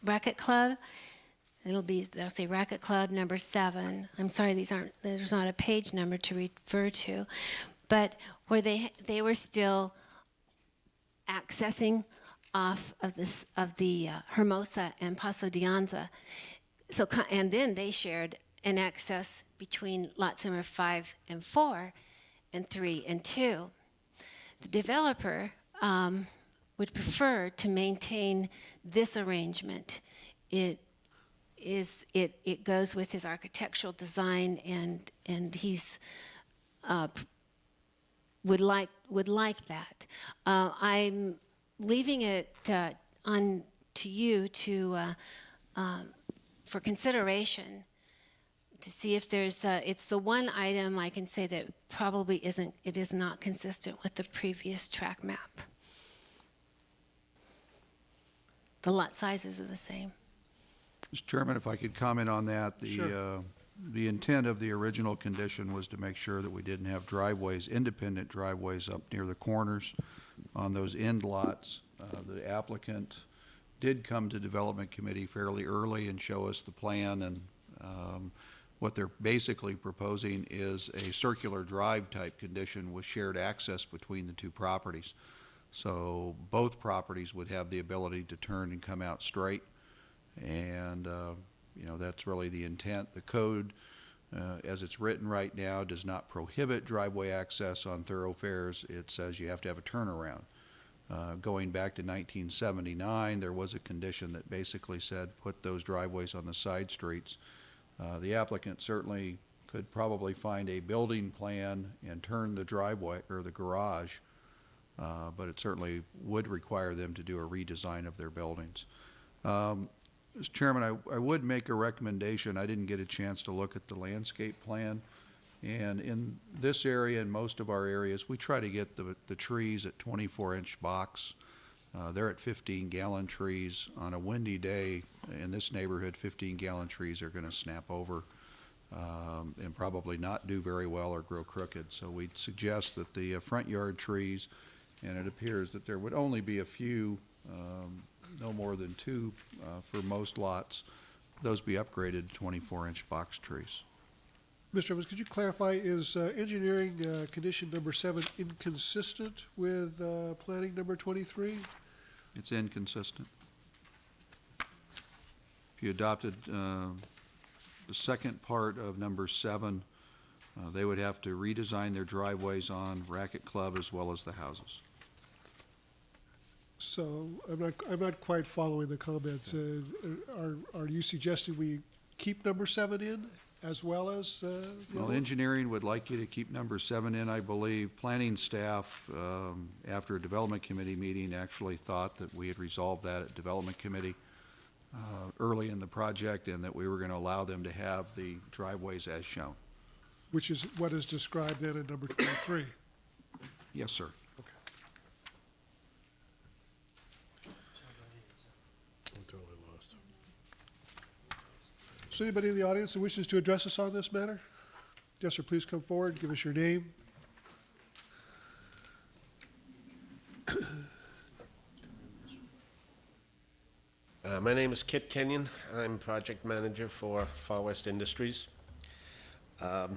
Racket Club. They'll say Racket Club number 7. I'm sorry, there's not a page number to refer to, but where they were still accessing off of the Hermosa and Paso de Anza. So, and then they shared an access between lots number 5 and 4 and 3 and 2. The developer would prefer to maintain this arrangement. It goes with his architectural design, and he's would like that. I'm leaving it on to you to for consideration to see if there's, it's the one item I can say that probably isn't, it is not consistent with the previous track map. The lot sizes are the same. Mr. Chairman, if I could comment on that. The intent of the original condition was to make sure that we didn't have driveways, independent driveways up near the corners on those end lots. The applicant did come to Development Committee fairly early and show us the plan, and what they're basically proposing is a circular drive type condition with shared access between the two properties. So both properties would have the ability to turn and come out straight, and that's really the intent. The code, as it's written right now, does not prohibit driveway access on thoroughfares. It says you have to have a turnaround. Going back to 1979, there was a condition that basically said put those driveways on the side streets. The applicant certainly could probably find a building plan and turn the driveway or the garage, but it certainly would require them to do a redesign of their buildings. Mr. Chairman, I would make a recommendation. I didn't get a chance to look at the landscape plan. And in this area and most of our areas, we try to get the trees at 24-inch box. They're at 15-gallon trees. On a windy day in this neighborhood, 15-gallon trees are going to snap over and probably not do very well or grow crooked. So we'd suggest that the front yard trees, and it appears that there would only be a few, no more than 2 for most lots, those be upgraded to 24-inch box trees. Mr. Evans, could you clarify, is engineering condition number 7 inconsistent with planning number 23? It's inconsistent. If you adopted the second part of number 7, they would have to redesign their driveways on Racket Club as well as the houses. So I'm not quite following the comments. Are you suggesting we keep number 7 in as well as the Well, other? engineering would like you to keep number 7 in, I believe. Planning staff, after a development committee meeting, actually thought that we had resolved that at development committee early in the project, and that we were going to allow them to have the driveways as shown. Which is what is described then in number 23. Yes, sir. Is there anybody in the audience who wishes to address us on this matter? Yes, sir, please come forward, give us your name. My name is Kit Kenyon. I'm project manager for Far West Industries. I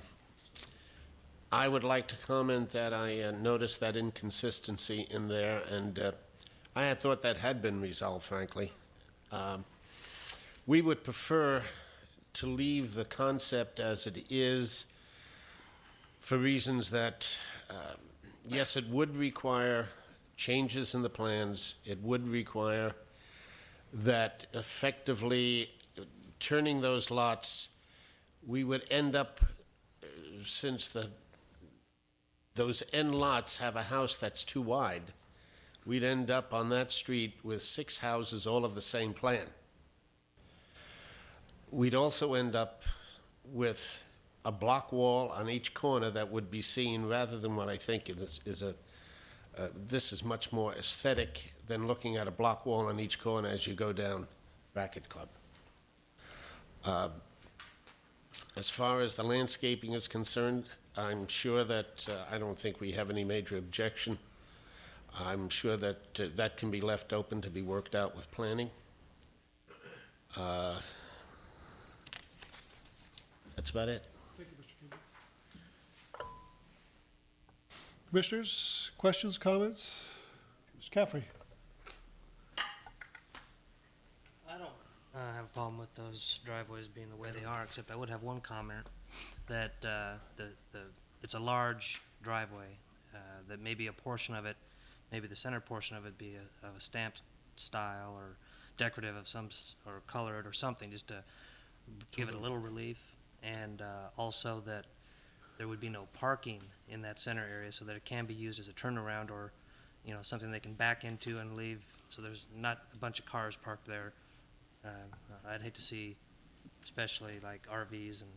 would like to comment that I noticed that inconsistency in there, and I had thought that had been resolved, frankly. We would prefer to leave the concept as it is for reasons that, yes, it would require changes in the plans. It would require that effectively turning those lots, we would end up, since those end lots have a house that's too wide, we'd end up on that street with 6 houses all of the same plan. We'd also end up with a block wall on each corner that would be seen, rather than what I think is this is much more aesthetic than looking at a block wall on each corner as you go down Racket Club. As far as the landscaping is concerned, I'm sure that I don't think we have any major objection. I'm sure that that can be left open to be worked out with planning. That's about it. Thank you, Mr. Kimball. Commissioners, questions, comments? Mr. Caffrey? I don't have a problem with those driveways being the way they are, except I would have one comment that it's a large driveway, that maybe a portion of it, maybe the center portion of it be of a stamped style or decorative of some, or colored or something, just to give it a little relief. And also that there would be no parking in that center area, so that it can be used as a turnaround, or something they can back into and leave, so there's not a bunch of cars parked there. I'd hate to see, especially like RVs and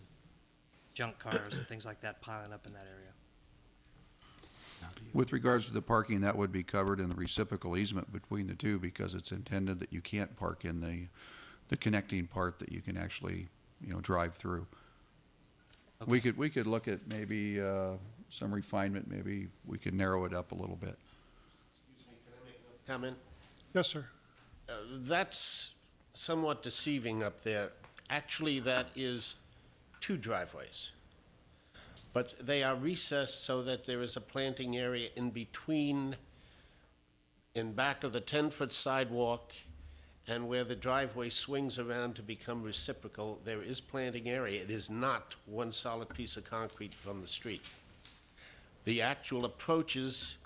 junk cars and things like that piling up in that area. With regards to the parking, that would be covered in the reciprocal easement between the two because it's intended that you can't park in the connecting part that you can actually, drive through. We could look at maybe some refinement, maybe we could narrow it up a little bit. Comment? Yes, sir. That's somewhat deceiving up there. Actually, that is 2 driveways. But they are recessed so that there is a planting area in between, in back of the 10-foot sidewalk and where the driveway swings around to become reciprocal, there is planting area. It is not one solid piece of concrete from the street. The actual approaches,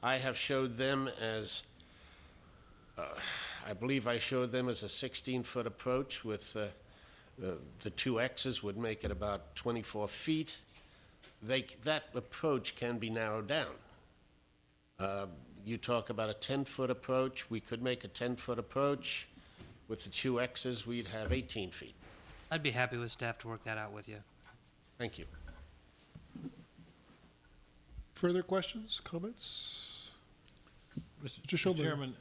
I have showed them as, I believe I showed them as a 16-foot approach with the 2 X's would make it about 24 feet. That approach can be narrowed down. You talk about a 10-foot approach. We could make a 10-foot approach. With the 2 X's, we'd have 18 feet. I'd be happy with staff to work that out with you. Thank you. Further questions, comments? Mr. Schoenberger. Chairman,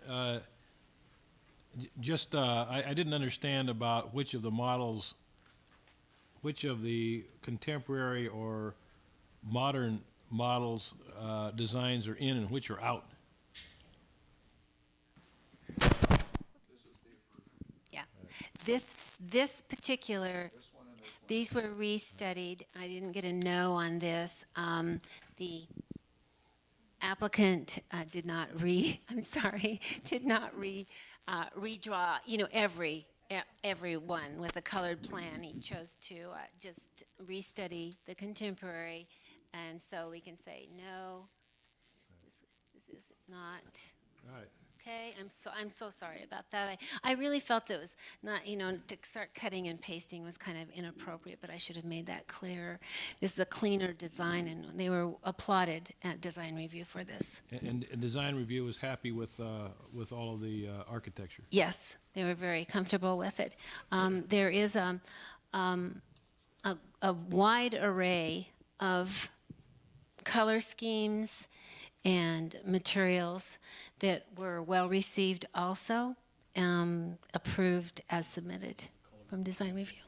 I didn't understand about which of the models, which of the contemporary or modern models, designs are in and which are out. Yeah. This particular, these were restudied. I didn't get a no on this. The applicant did not redraw, every one with a colored plan. He chose to just restudy the contemporary, and so we can say, no, this is not. All right. Okay, I'm so sorry about that. I really felt it was not, to start cutting and pasting was kind of inappropriate, but I should have made that clearer. This is a cleaner design, and they were applauded at design review for this. And design review was happy with all of the architecture? Yes, they were very comfortable with it. There is a wide array of color schemes and materials that were well received also, approved as submitted from design review.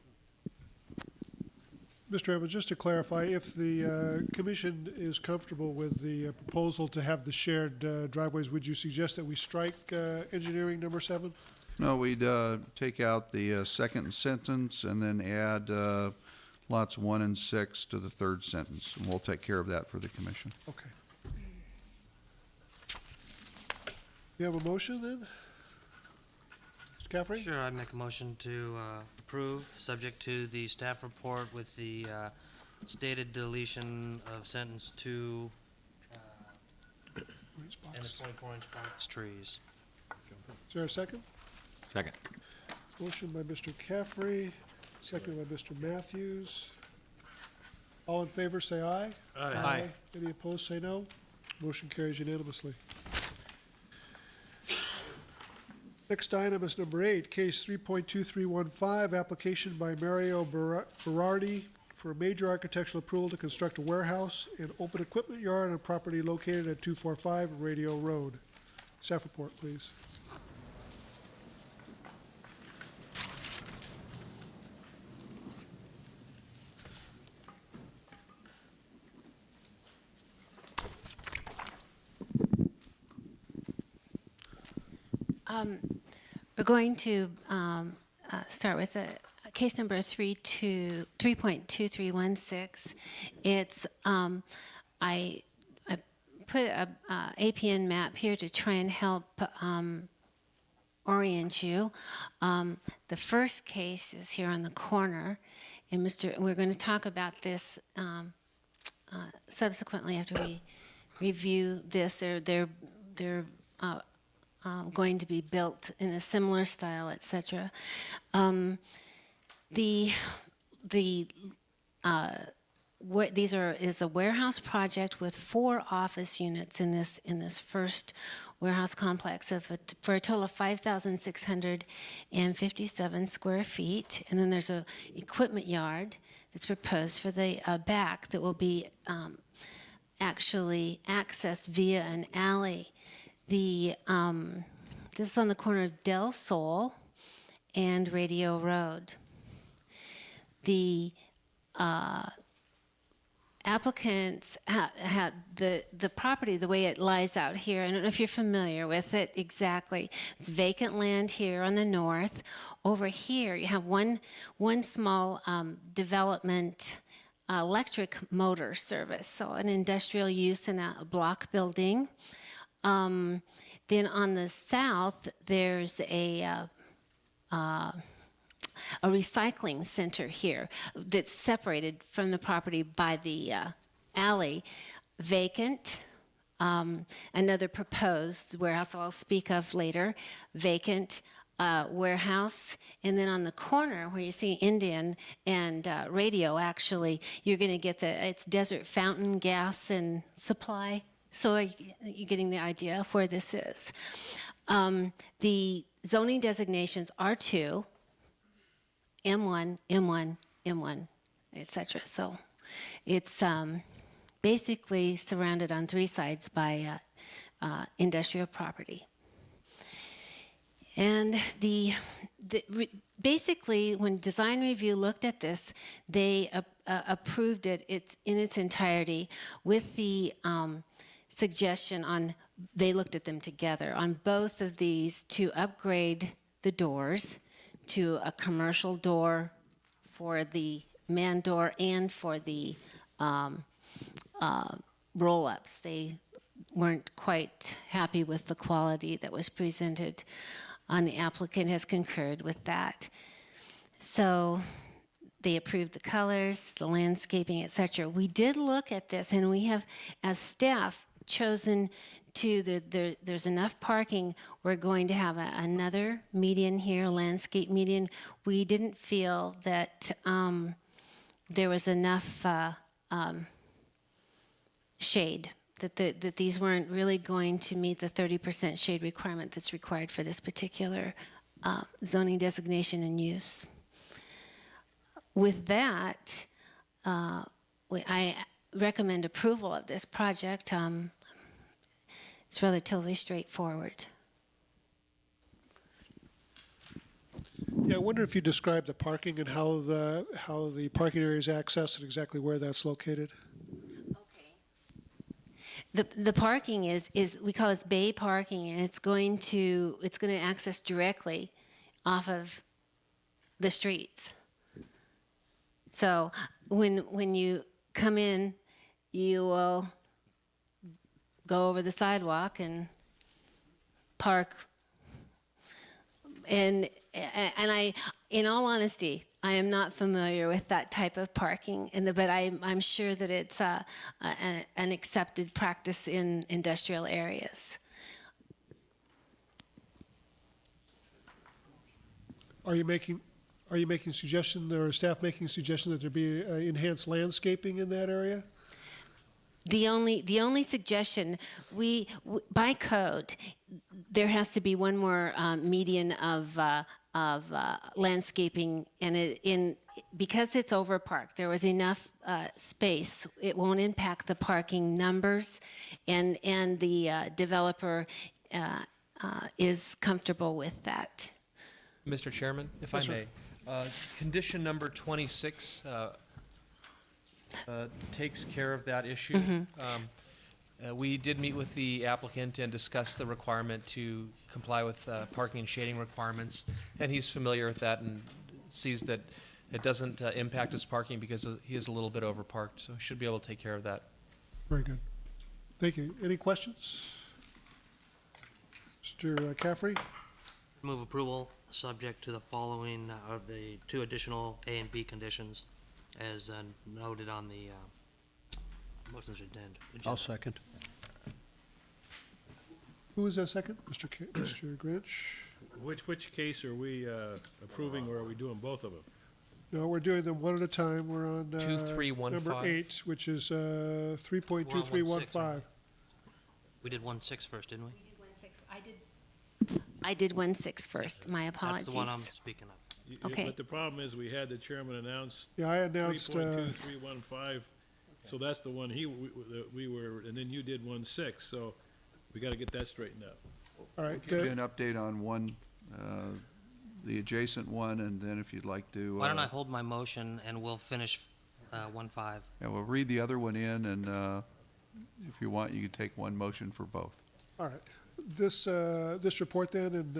Mr. Evans, just to clarify, if the commission is comfortable with the proposal to have the shared driveways, would you suggest that we strike engineering number 7? No, we'd take out the second sentence and then add lots 1 and 6 to the third sentence, and we'll take care of that for the commission. Okay. You have a motion then? Mr. Caffrey? Sure, I'd make a motion to approve, subject to the staff report with the stated deletion of sentence 2 and the 24-inch box trees. Is there a second? Second. Motion by Mr. Caffrey, second by Mr. Matthews. All in favor, say aye. Aye. Any opposed, say no. Motion carries unanimously. Next item is number 8, case 3.2315, application by Mario Berardi for a major architectural approval to construct a warehouse and open equipment yard on property located at 245 Radio Road. Staff report, please. We're going to start with case number 3.2316. It's I put a APN map here to try and help orient you. The first case is here on the corner, and we're going to talk about this subsequently after we review this. They're going to be built in a similar style, etc. These is a warehouse project with 4 office units in this first warehouse complex for a total of 5,657 square feet. And then there's a equipment yard that's proposed for the back that will be actually accessed via an alley. This is on the corner of Del Sol and Radio Road. The applicants had the property the way it lies out here. I don't know if you're familiar with it exactly. It's vacant land here on the north. Over here, you have one small development, electric motor service, so an industrial use in a block building. Then on the south, there's a recycling center here that's separated from the property by the alley, vacant. Another proposed warehouse I'll speak of later, vacant warehouse. And then on the corner where you see Indian and Radio, actually, you're going to get it's Desert Fountain Gas and Supply. So you're getting the idea of where this is. The zoning designations are R2, M1, M1, M1, etc. So it's basically surrounded on three sides by industrial property. And basically, when design review looked at this, they approved it in its entirety with the suggestion they looked at them together on both of these to upgrade the doors to a commercial door for the man door and for the roll-ups. They weren't quite happy with the quality that was presented, and the applicant has concurred with that. So they approved the colors, the landscaping, etc. We did look at this, and we have, as staff, chosen to, there's enough parking. We're going to have another median here, a landscape median. We didn't feel that there was enough shade, that these weren't really going to meet the 30% shade requirement that's required for this particular zoning designation and use. With that, I recommend approval of this project. It's relatively straightforward. Yeah, I wonder if you describe the parking and how the parking area is accessed and exactly where that's located. The parking is we call it bay parking, and it's going to access directly off of the streets. So when you come in, you will go over the sidewalk and park. And I, in all honesty, I am not familiar with that type of parking, but I'm sure that it's an accepted practice in industrial areas. Are you making suggestion, or staff making suggestion that there be enhanced landscaping in that area? The only suggestion, by code, there has to be one more median of landscaping, and because it's over parked, there was enough space. It won't impact the parking numbers, and the developer is comfortable with that. Mr. Chairman, if I may, condition number 26 takes care of that issue. Mm-hmm. We did meet with the applicant and discuss the requirement to comply with parking and shading requirements, and he's familiar with that and sees that it doesn't impact his parking because he is a little bit overparked, so he should be able to take care of that. Very good. Thank you. Any questions? Mr. Caffrey? Move approval, subject to the following, or the two additional A and B conditions as noted on the motions agenda. I'll second. Who was that second? Mr. Grinch? Which case are we approving, or are we doing both of them? No, we're doing them one at a time. We're on 2315. number 8, which is 3.2315. We did 1.6 first, didn't we? I did 1.6 first. My apologies. That's the one I'm speaking of. Okay. But the problem is, we had the chairman announce. Yeah, I announced, 3.2315, so that's the one we were, and then you did 1.6, so we gotta get that straightened out. All right. Give you an update on one, the adjacent one, and then if you'd like to. Why don't I hold my motion and we'll finish 1.5? Yeah, we'll read the other one in, and if you want, you can take one motion for both. All right. This report then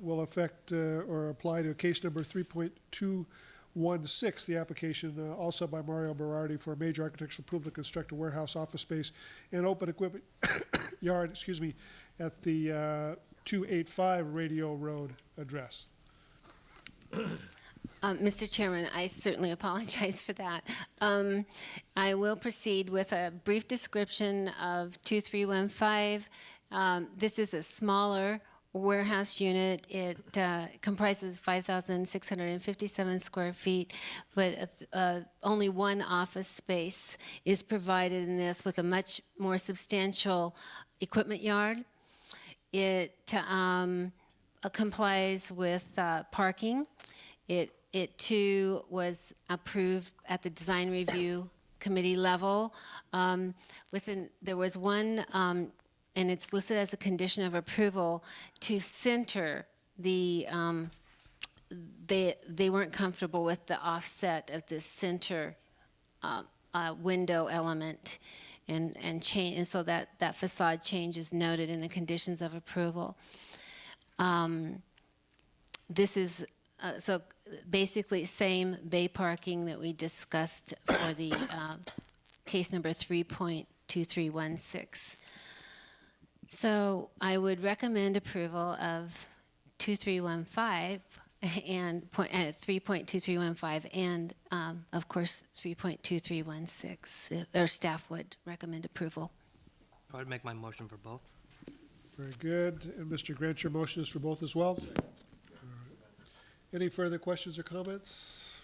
will affect or apply to case number 3.216, the application also by Mario Berardi for a major architectural approval to construct a warehouse, office space, and open equipment yard, at the 285 Radio Road address. Mr. Chairman, I certainly apologize for that. I will proceed with a brief description of 2315. This is a smaller warehouse unit. It comprises 5,657 square feet, but only one office space is provided in this with a much more substantial equipment yard. It complies with parking. It too was approved at the design review committee level. There was one, and it's listed as a condition of approval, to center the, they weren't comfortable with the offset of this center window element, and so that facade change is noted in the conditions of approval. This is so basically same bay parking that we discussed for the case number 3.2316. So I would recommend approval of 2315 and 3.2315 and of course 3.2316, or staff would recommend approval. I would make my motion for both. Very good. And Mr. Grant, your motion is for both as well? Any further questions or comments?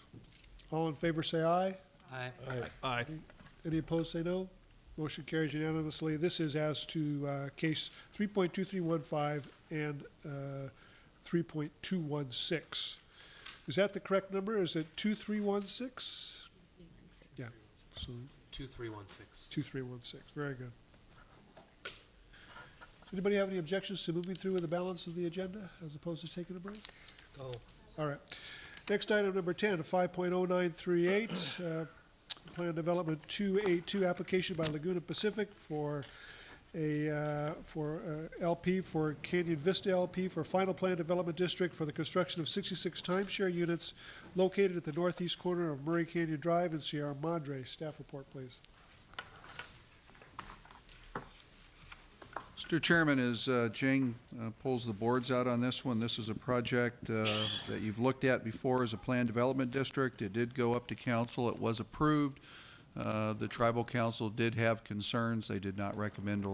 All in favor say aye. Aye. Aye. Any opposed say no. Motion carries unanimously. This is as to case 3.2315 and 3.216. Is that the correct number? Is it 2316? Yeah. So 2316. 2316. Very good. Anybody have any objections to moving through with the balance of the agenda as opposed to taking a break? Go. All right. Next item, number 10, 5.0938, Plan Development 282, application by Laguna Pacific for LP, for Canyon Vista LP, for final plan development district for the construction of 66 timeshare units located at the northeast corner of Murray Canyon Drive and Sierra Madre. Staff report, please. Mr. Chairman, as Jing pulls the boards out on this one, this is a project that you've looked at before as a planned development district. It did go up to council. It was approved. The tribal council did have concerns. They did not recommend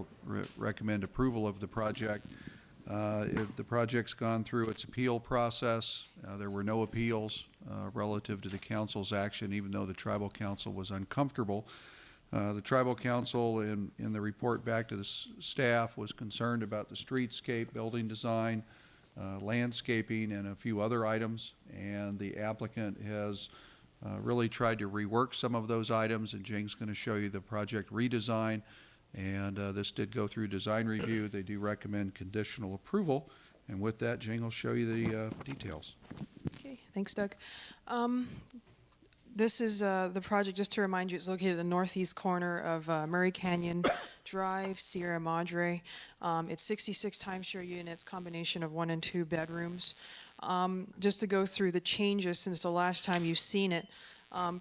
approval of the project. The project's gone through its appeal process. There were no appeals relative to the council's action, even though the tribal council was uncomfortable. The tribal council, in the report back to the staff, was concerned about the streetscape, building design, landscaping, and a few other items. And the applicant has really tried to rework some of those items, and Jing's going to show you the project redesign. And this did go through design review. They do recommend conditional approval. And with that, Jing will show you the details. Okay, thanks, Doug. This is the project, just to remind you, it's located at the northeast corner of Murray Canyon Drive, Sierra Madre. It's 66 timeshare units, combination of 1 and 2 bedrooms. Just to go through the changes since the last time you've seen it.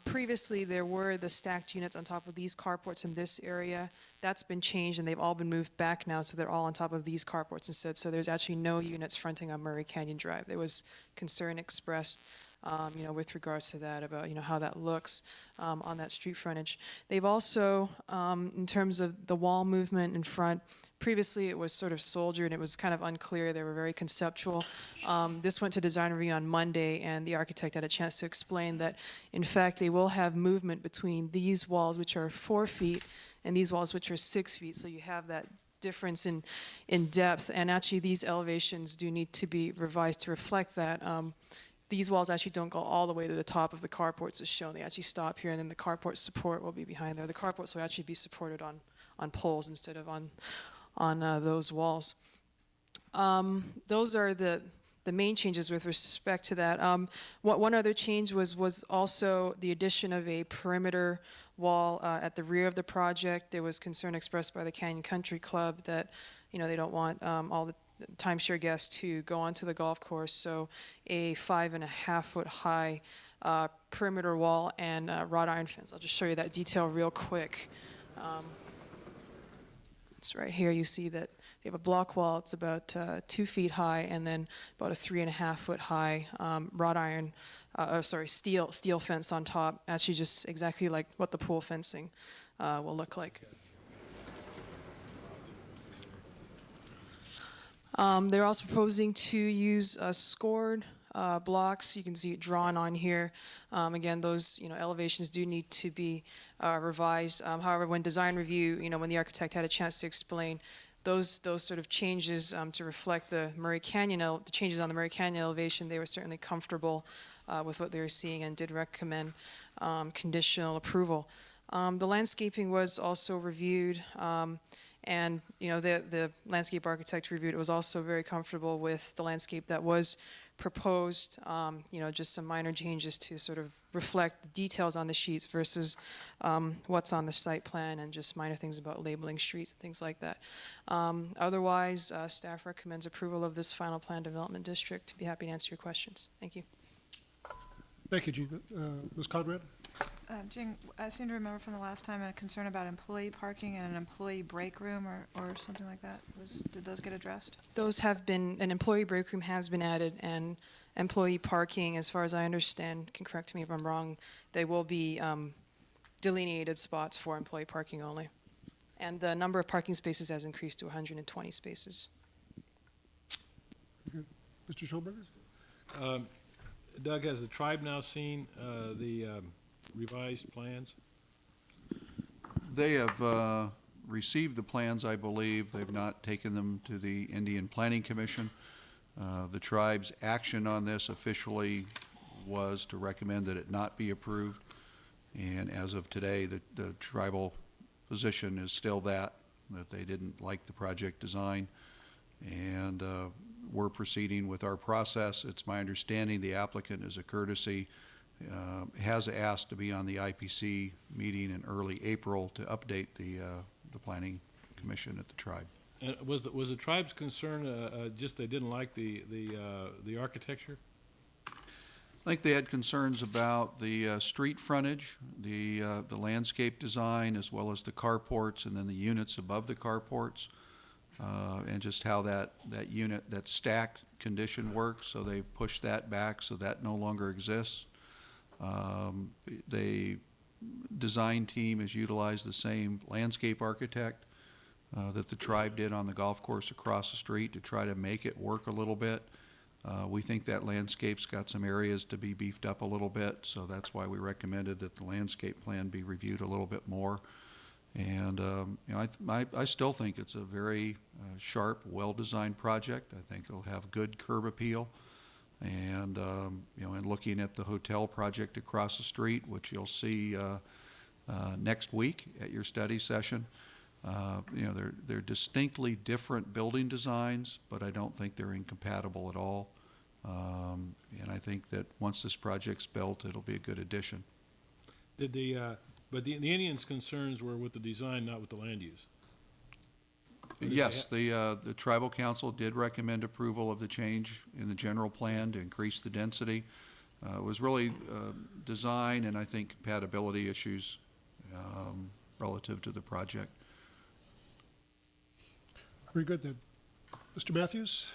Previously, there were the stacked units on top of these carports in this area. That's been changed, and they've all been moved back now, so they're all on top of these carports instead. So there's actually no units fronting on Murray Canyon Drive. There was concern expressed with regards to that, about, how that looks on that street frontage. They've also, in terms of the wall movement in front, previously it was sort of soldiered, it was kind of unclear, they were very conceptual. This went to design review on Monday, and the architect had a chance to explain that, in fact, they will have movement between these walls, which are 4 feet, and these walls, which are 6 feet, so you have that difference in depth, and actually these elevations do need to be revised to reflect that. These walls actually don't go all the way to the top of the carports as shown. They actually stop here, and then the carport support will be behind there. The carports will actually be supported on poles instead of on those walls. Those are the main changes with respect to that. One other change was also the addition of a perimeter wall at the rear of the project. There was concern expressed by the Canyon Country Club that, they don't want all the timeshare guests to go onto the golf course, so a 5.5 foot high perimeter wall and wrought iron fence. I'll just show you that detail real quick. It's right here. You see that they have a block wall. It's about 2 feet high, and then about a 3.5 foot high wrought iron, steel fence on top. Actually, just exactly like what the pool fencing will look like. They're also proposing to use scored blocks. You can see it drawn on here. Again, those elevations do need to be revised. However, when design review, when the architect had a chance to explain those sort of changes to reflect the Murray Canyon, the changes on the Murray Canyon elevation, they were certainly comfortable with what they were seeing and did recommend conditional approval. The landscaping was also reviewed. And the landscape architect reviewed it, was also very comfortable with the landscape that was proposed. Just some minor changes to sort of reflect the details on the sheets versus what's on the site plan, and just minor things about labeling streets and things like that. Otherwise, staff recommends approval of this final plan development district. Be happy to answer your questions. Thank you. Thank you, Jean. Ms. Conrad? Jing, I seem to remember from the last time a concern about employee parking and an employee break room or something like that. Did those get addressed? Those have been, an employee break room has been added, and employee parking, as far as I understand, can correct me if I'm wrong, they will be delineated spots for employee parking only. And the number of parking spaces has increased to 120 spaces. Mr. Schoenberger? Doug, has the tribe now seen the revised plans? They have received the plans, I believe. They've not taken them to the Indian Planning Commission. The tribe's action on this officially was to recommend that it not be approved. And as of today, the tribal position is still that they didn't like the project design. And we're proceeding with our process. It's my understanding the applicant, as a courtesy, has asked to be on the IPC meeting in early April to update the Planning Commission at the tribe. And was the tribe's concern just they didn't like the architecture? I think they had concerns about the street frontage, the landscape design, as well as the carports, and then the units above the carports, and just how that unit, that stacked condition works. So they've pushed that back so that no longer exists. The design team has utilized the same landscape architect that the tribe did on the golf course across the street to try to make it work a little bit. We think that landscape's got some areas to be beefed up a little bit, so that's why we recommended that the landscape plan be reviewed a little bit more. And I still think it's a very sharp, well-designed project. I think it'll have good curb appeal. And and looking at the hotel project across the street, which you'll see next week at your study session, they're distinctly different building designs, but I don't think they're incompatible at all. And I think that once this project's built, it'll be a good addition. But the Indians' concerns were with the design, not with the land use. Yes, the tribal council did recommend approval of the change in the general plan to increase the density. It was really design and I think compatibility issues relative to the project. Very good then. Mr. Matthews?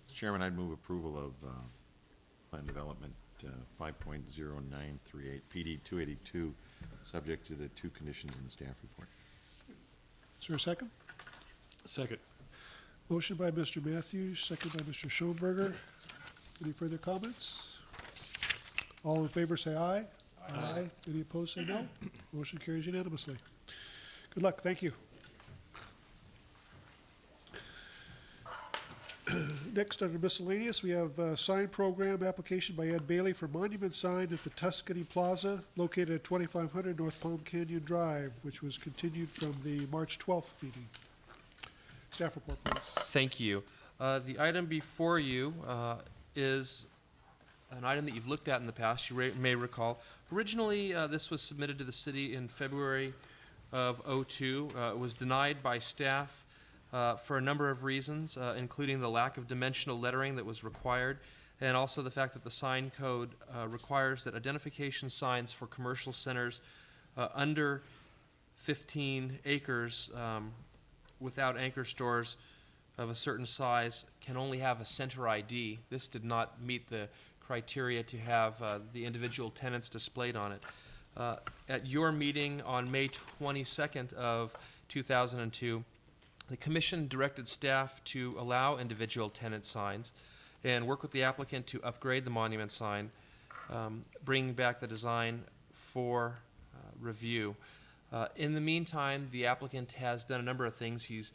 Mr. Chairman, I'd move approval of plan development 5.0938 PD 282, subject to the 2 conditions in the staff report. Is there a second? Second. Motion by Mr. Matthews, second by Mr. Schoenberger. Any further comments? All in favor say aye. Aye. Any opposed say no. Motion carries unanimously. Good luck. Thank you. Next, under miscellaneous, we have a sign program application by Ed Bailey for monument sign at the Tuscany Plaza located at 2500 North Palm Canyon Drive, which was continued from the March 12th meeting. Staff report, please. Thank you. The item before you is an item that you've looked at in the past, you may recall. Originally, this was submitted to the city in February of '02. It was denied by staff for a number of reasons, including the lack of dimensional lettering that was required, and also the fact that the sign code requires that identification signs for commercial centers under 15 acres without anchor stores of a certain size can only have a center ID. This did not meet the criteria to have the individual tenants displayed on it. At your meeting on May 22nd of 2002, the commission directed staff to allow individual tenant signs and work with the applicant to upgrade the monument sign, bringing back the design for review. In the meantime, the applicant has done a number of things. He's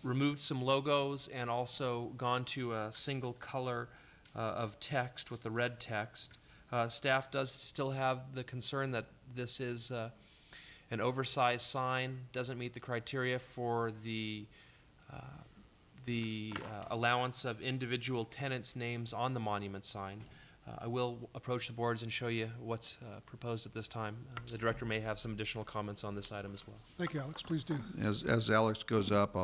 removed some logos and also gone to a single color of text with the red text. Staff does still have the concern that this is an oversized sign, doesn't meet the criteria for the allowance of individual tenants' names on the monument sign. I will approach the boards and show you what's proposed at this time. The director may have some additional comments on this item as well. Thank you, Alex. Please do. As Alex goes up,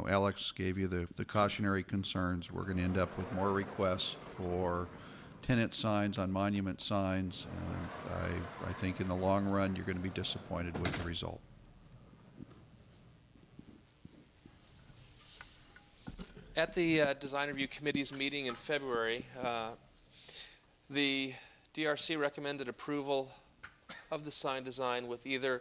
Alex gave you the cautionary concerns. We're going to end up with more requests for tenant signs on monument signs, and I think in the long run, you're going to be disappointed with the result. At the Design Review Committee's meeting in February, the DRC recommended approval of the sign design with either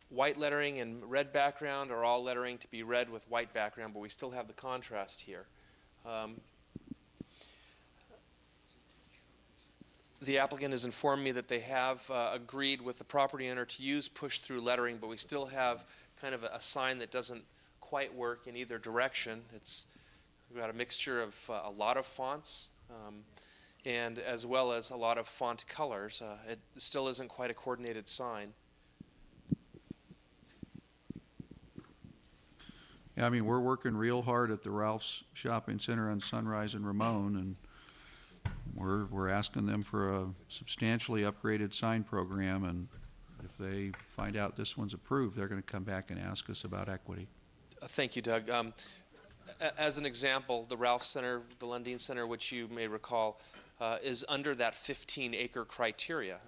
white lettering and red background or all lettering to be red with white background, but we still have the contrast here. The applicant has informed me that they have agreed with the property owner to use push-through lettering, but we still have kind of a sign that doesn't quite work in either direction. We've got a mixture of a lot of fonts and as well as a lot of font colors. It still isn't quite a coordinated sign. Yeah, I mean, we're working real hard at the Ralph's Shopping Center on Sunrise and Ramon, and we're asking them for a substantially upgraded sign program, and if they find out this one's approved, they're going to come back and ask us about equity. Thank you, Doug. As an example, the Ralph Center, the Lundin Center, which you may recall, is under that 15-acre criteria.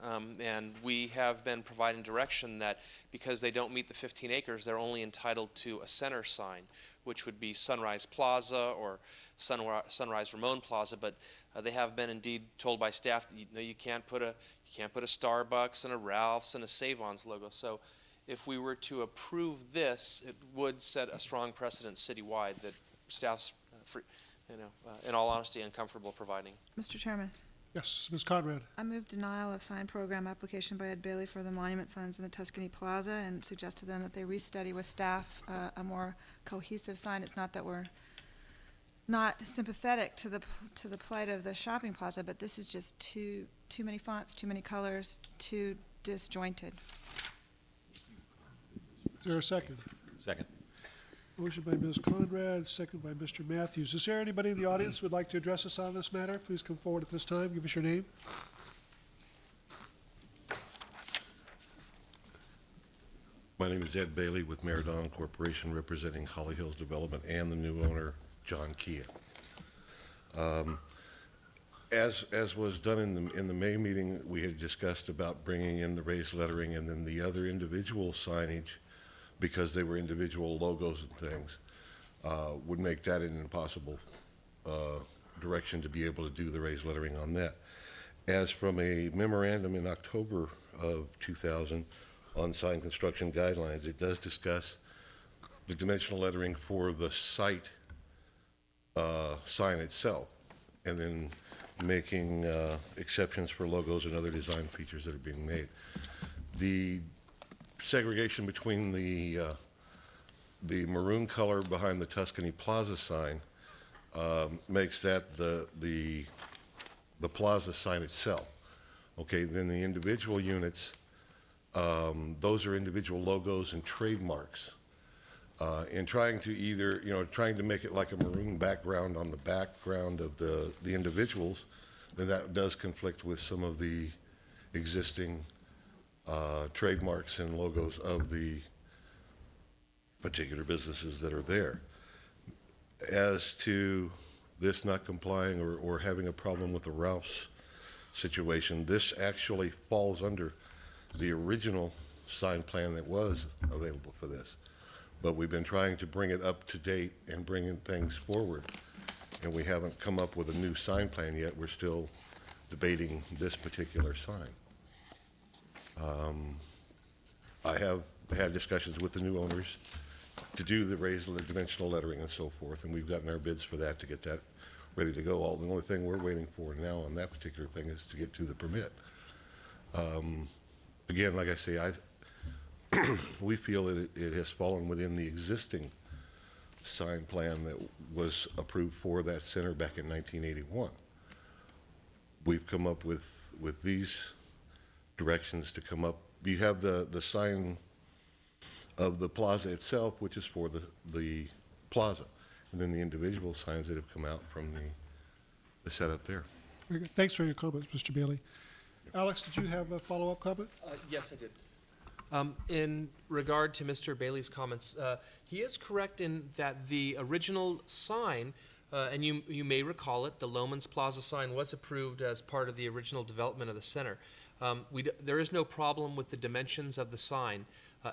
And we have been providing direction that because they don't meet the 15 acres, they're only entitled to a center sign, which would be Sunrise Plaza or Sunrise Ramon Plaza. But they have been indeed told by staff that you can't put a Starbucks and a Ralph's and a Save-On's logo. So if we were to approve this, it would set a strong precedent citywide that staff's, in all honesty, uncomfortable providing. Mr. Chairman, Yes, Ms. Conrad. I move denial of sign program application by Ed Bailey for the monument signs in the Tuscany Plaza and suggest to them that they restudy with staff a more cohesive sign. It's not that we're not sympathetic to the plight of the shopping plaza, but this is just too many fonts, too many colors, too disjointed. Is there a second? Second. Motion by Ms. Conrad, second by Mr. Matthews. Is there anybody in the audience who would like to address us on this matter? Please come forward at this time. Give us your name. My name is Ed Bailey with Maradon Corporation, representing Holly Hills Development and the new owner, John Kia. As was done in the May meeting, we had discussed about bringing in the raised lettering and then the other individual signage, because they were individual logos and things, would make that an impossible direction to be able to do the raised lettering on that. As from a memorandum in October of 2000 on sign construction guidelines, it does discuss the dimensional lettering for the site sign itself, and then making exceptions for logos and other design features that are being made. The segregation between the maroon color behind the Tuscany Plaza sign makes that the plaza sign itself. Okay, then the individual units, those are individual logos and trademarks. And trying to either, trying to make it like a maroon background on the background of the individuals, then that does conflict with some of the existing trademarks and logos of the particular businesses that are there. As to this not complying or having a problem with the Ralph's situation, this actually falls under the original sign plan that was available for this. But we've been trying to bring it up to date and bringing things forward, and we haven't come up with a new sign plan yet. We're still debating this particular sign. I have had discussions with the new owners to do the raised dimensional lettering and so forth, and we've gotten our bids for that to get that ready to go. The only thing we're waiting for now on that particular thing is to get to the permit. Again, like I say, we feel that it has fallen within the existing sign plan that was approved for that center back in 1981. We've come up with these directions to come up. You have the sign of the plaza itself, which is for the plaza, and then the individual signs that have come out from the setup there. Very good. Thanks for your comments, Mr. Bailey. Alex, did you have a follow-up comment? Yes, I did. In regard to Mr. Bailey's comments, he is correct in that the original sign, and you may recall it, the Lomans Plaza sign was approved as part of the original development of the center. There is no problem with the dimensions of the sign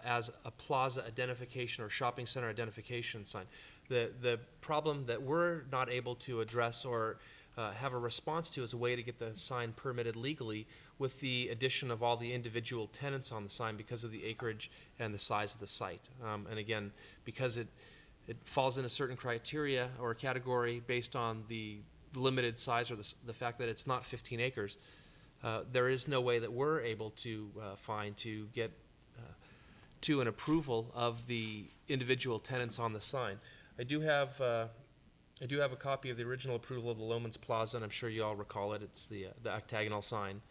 as a plaza identification or shopping center identification sign. The problem that we're not able to address or have a response to is a way to get the sign permitted legally with the addition of all the individual tenants on the sign because of the acreage and the size of the site. And again, because it falls in a certain criteria or category based on the limited size or the fact that it's not 15 acres, there is no way that we're able to find to get to an approval of the individual tenants on the sign. I do have a copy of the original approval of the Lomans Plaza, and I'm sure you all recall it. It's the octagonal sign,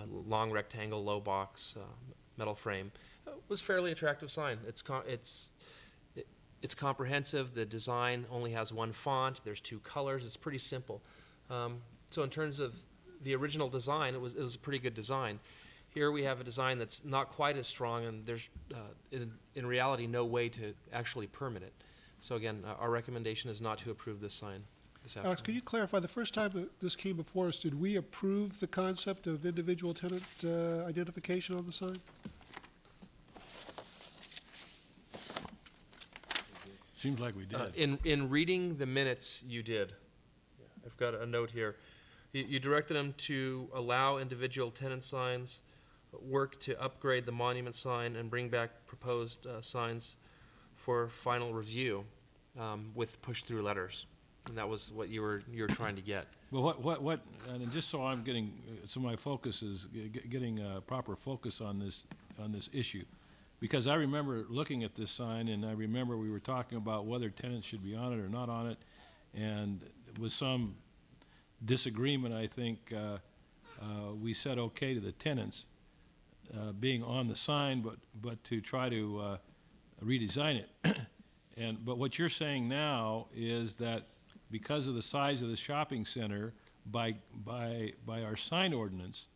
long rectangle, low box, metal frame. It was a fairly attractive sign. It's comprehensive. The design only has one font. There's two colors. It's pretty simple. So in terms of the original design, it was a pretty good design. Here we have a design that's not quite as strong, and there's in reality no way to actually permit it. So again, our recommendation is not to approve this sign this afternoon. Alex, could you clarify, the first time that this came before us, did we approve the concept of individual tenant identification on the sign? Seems like we did. In reading the minutes, you did. I've got a note here. You directed them to allow individual tenant signs, work to upgrade the monument sign, and bring back proposed signs for final review with push-through letters. And that was what you were trying to get. Well, what, and just so I'm getting, so my focus is getting a proper focus on this issue. Because I remember looking at this sign, and I remember we were talking about whether tenants should be on it or not on it, and with some disagreement, I think we said okay to the tenants being on the sign, but to try to redesign it. But what you're saying now is that because of the size of the shopping center, by our sign ordinance,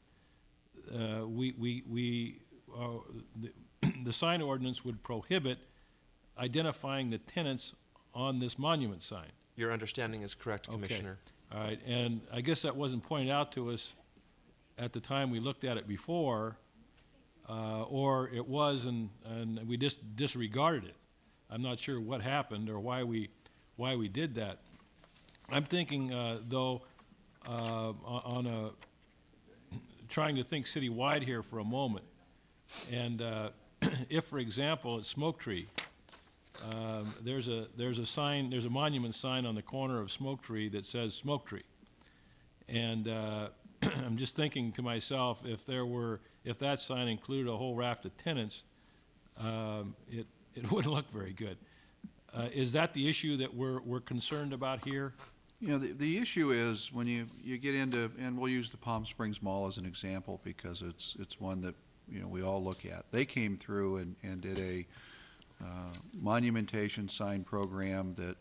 the sign ordinance would prohibit identifying the tenants on this monument sign. Your understanding is correct, Commissioner. Okay. All right, and I guess that wasn't pointed out to us at the time we looked at it before, or it was, and we just disregarded it. I'm not sure what happened or why we did that. I'm thinking, though, on trying to think citywide here for a moment, and if, for example, at Smoke Tree, there's a monument sign on the corner of Smoke Tree that says Smoke Tree, and I'm just thinking to myself, if that sign included a whole raft of tenants, it wouldn't look very good. Is that the issue that we're concerned about here? You know, the issue is when you get into, and we'll use the Palm Springs Mall as an example because it's one that, you know, we all look at. They came through and did a monumentation sign program that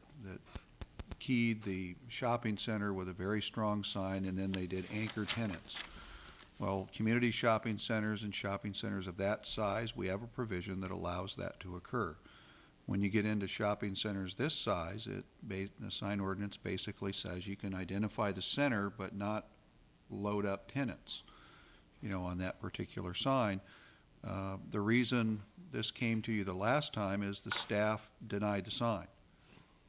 keyed the shopping center with a very strong sign, and then they did anchor tenants. Well, community shopping centers and shopping centers of that size, we have a provision that allows that to occur. When you get into shopping centers this size, the sign ordinance basically says you can identify the center but not load up tenants, you know, on that particular sign. The reason this came to you the last time is the staff denied the sign.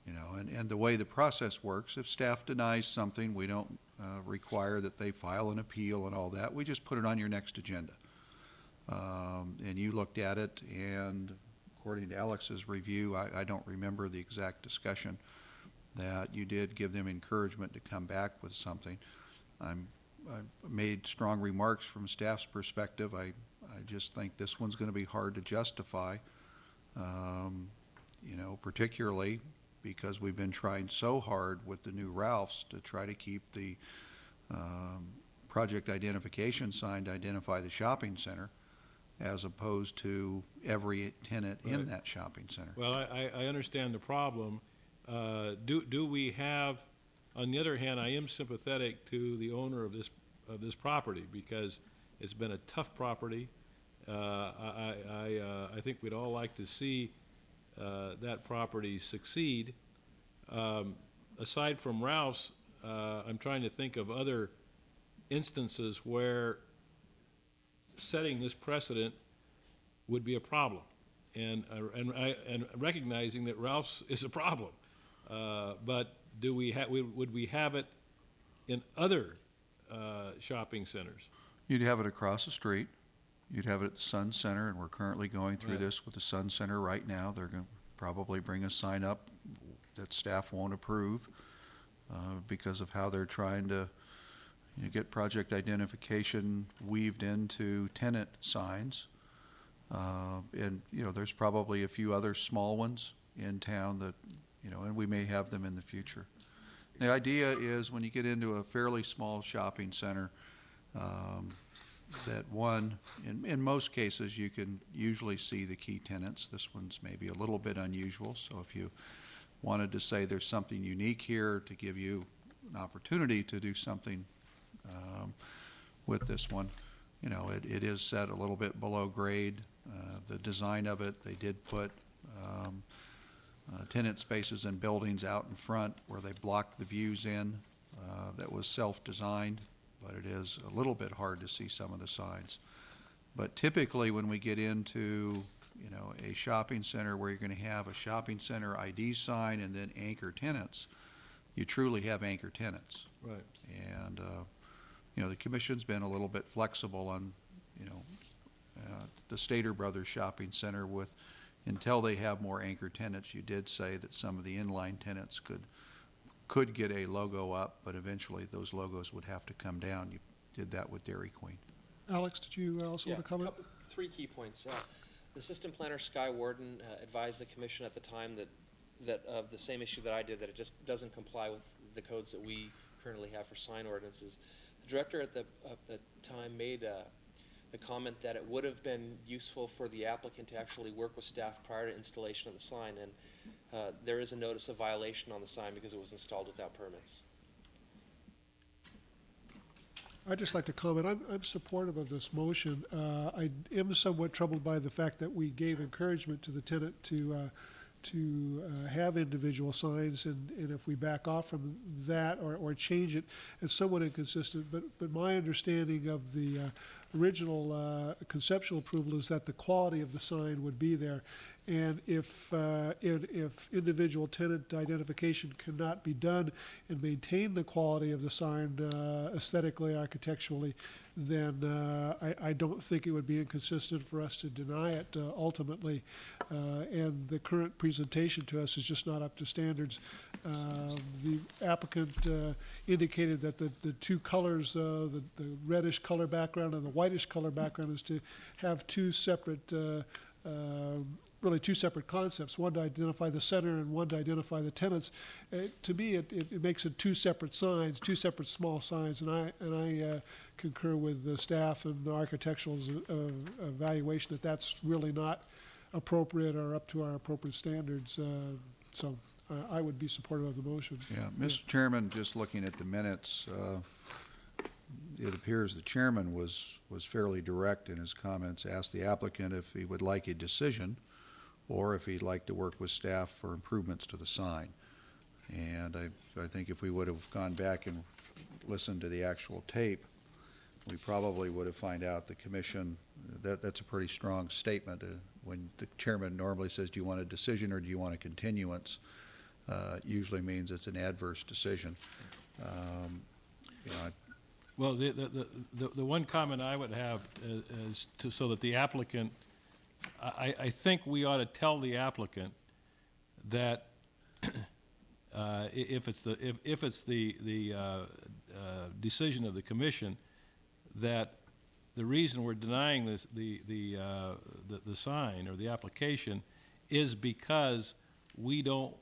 You know, and the way the process works, if staff denies something, we don't require that they file an appeal and all that. We just put it on your next agenda. And you looked at it, and according to Alex's review, I don't remember the exact discussion, that you did give them encouragement to come back with something. I made strong remarks from staff's perspective. I just think this one's going to be hard to justify, you know, particularly because we've been trying so hard with the new Ralphs to try to keep the project identification sign to identify the shopping center, as opposed to every tenant in that shopping center. Well, I understand the problem. Do we have, on the other hand, I am sympathetic to the owner of this property because it's been a tough property. I think we'd all like to see that property succeed. Aside from Ralph's, I'm trying to think of other instances where setting this precedent would be a problem, and recognizing that Ralph's is a problem. But would we have it in other shopping centers? You'd have it across the street. You'd have it at the Sun Center, and we're currently going through this with the Sun Center right now. They're going to probably bring a sign up that staff won't approve because of how they're trying to get project identification weaved into tenant signs. And, you know, there's probably a few other small ones in town that, you know, and we may have them in the future. The idea is when you get into a fairly small shopping center, that one, in most cases, you can usually see the key tenants. This one's maybe a little bit unusual, so if you wanted to say there's something unique here to give you an opportunity to do something with this one, you know, it is set a little bit below grade. The design of it, they did put tenant spaces and buildings out in front where they blocked the views in. That was self-designed, but it is a little bit hard to see some of the signs. But typically when we get into, you know, a shopping center where you're going to have a shopping center ID sign and then anchor tenants, you truly have anchor tenants. Right. And, you know, the commission's been a little bit flexible on, you know, the Stater Brothers Shopping Center with, until they have more anchor tenants, you did say that some of the inline tenants could get a logo up, but eventually those logos would have to come down. You did that with Dairy Queen. Alex, did you also want to comment? Three key points. The system planner, Sky Warden, advised the commission at the time that of the same issue that I did, that it just doesn't comply with the codes that we currently have for sign ordinances. The director at the time made the comment that it would have been useful for the applicant to actually work with staff prior to installation of the sign, and there is a notice of violation on the sign because it was installed without permits. I'd just like to comment. I'm supportive of this motion. I am somewhat troubled by the fact that we gave encouragement to the tenant to have individual signs, and if we back off from that or change it, it's somewhat inconsistent. But my understanding of the original conceptual approval is that the quality of the sign would be there. And if individual tenant identification cannot be done and maintain the quality of the sign aesthetically, architecturally, then I don't think it would be inconsistent for us to deny it ultimately. And the current presentation to us is just not up to standards. The applicant indicated that the two colors, the reddish color background and the whitish color background, is to have two separate really two separate concepts, one to identify the center and one to identify the tenants. To me, it makes it two separate signs, two separate small signs, and I concur with the staff and the architectural's evaluation that that's really not appropriate or up to our appropriate standards. So I would be supportive of the motion. Yeah, Mr. Chairman, just looking at the minutes, it appears the chairman was fairly direct in his comments, asked the applicant if he would like a decision or if he'd like to work with staff for improvements to the sign. And I think if we would have gone back and listened to the actual tape, we probably would have found out the commission, that's a pretty strong statement. When the chairman normally says, do you want a decision or do you want a continuance? It usually means it's an adverse decision. Well, the one comment I would have is so that the applicant, I think we ought to tell the applicant that if it's the decision of the commission, that the reason we're denying this, the sign or the application is because we don't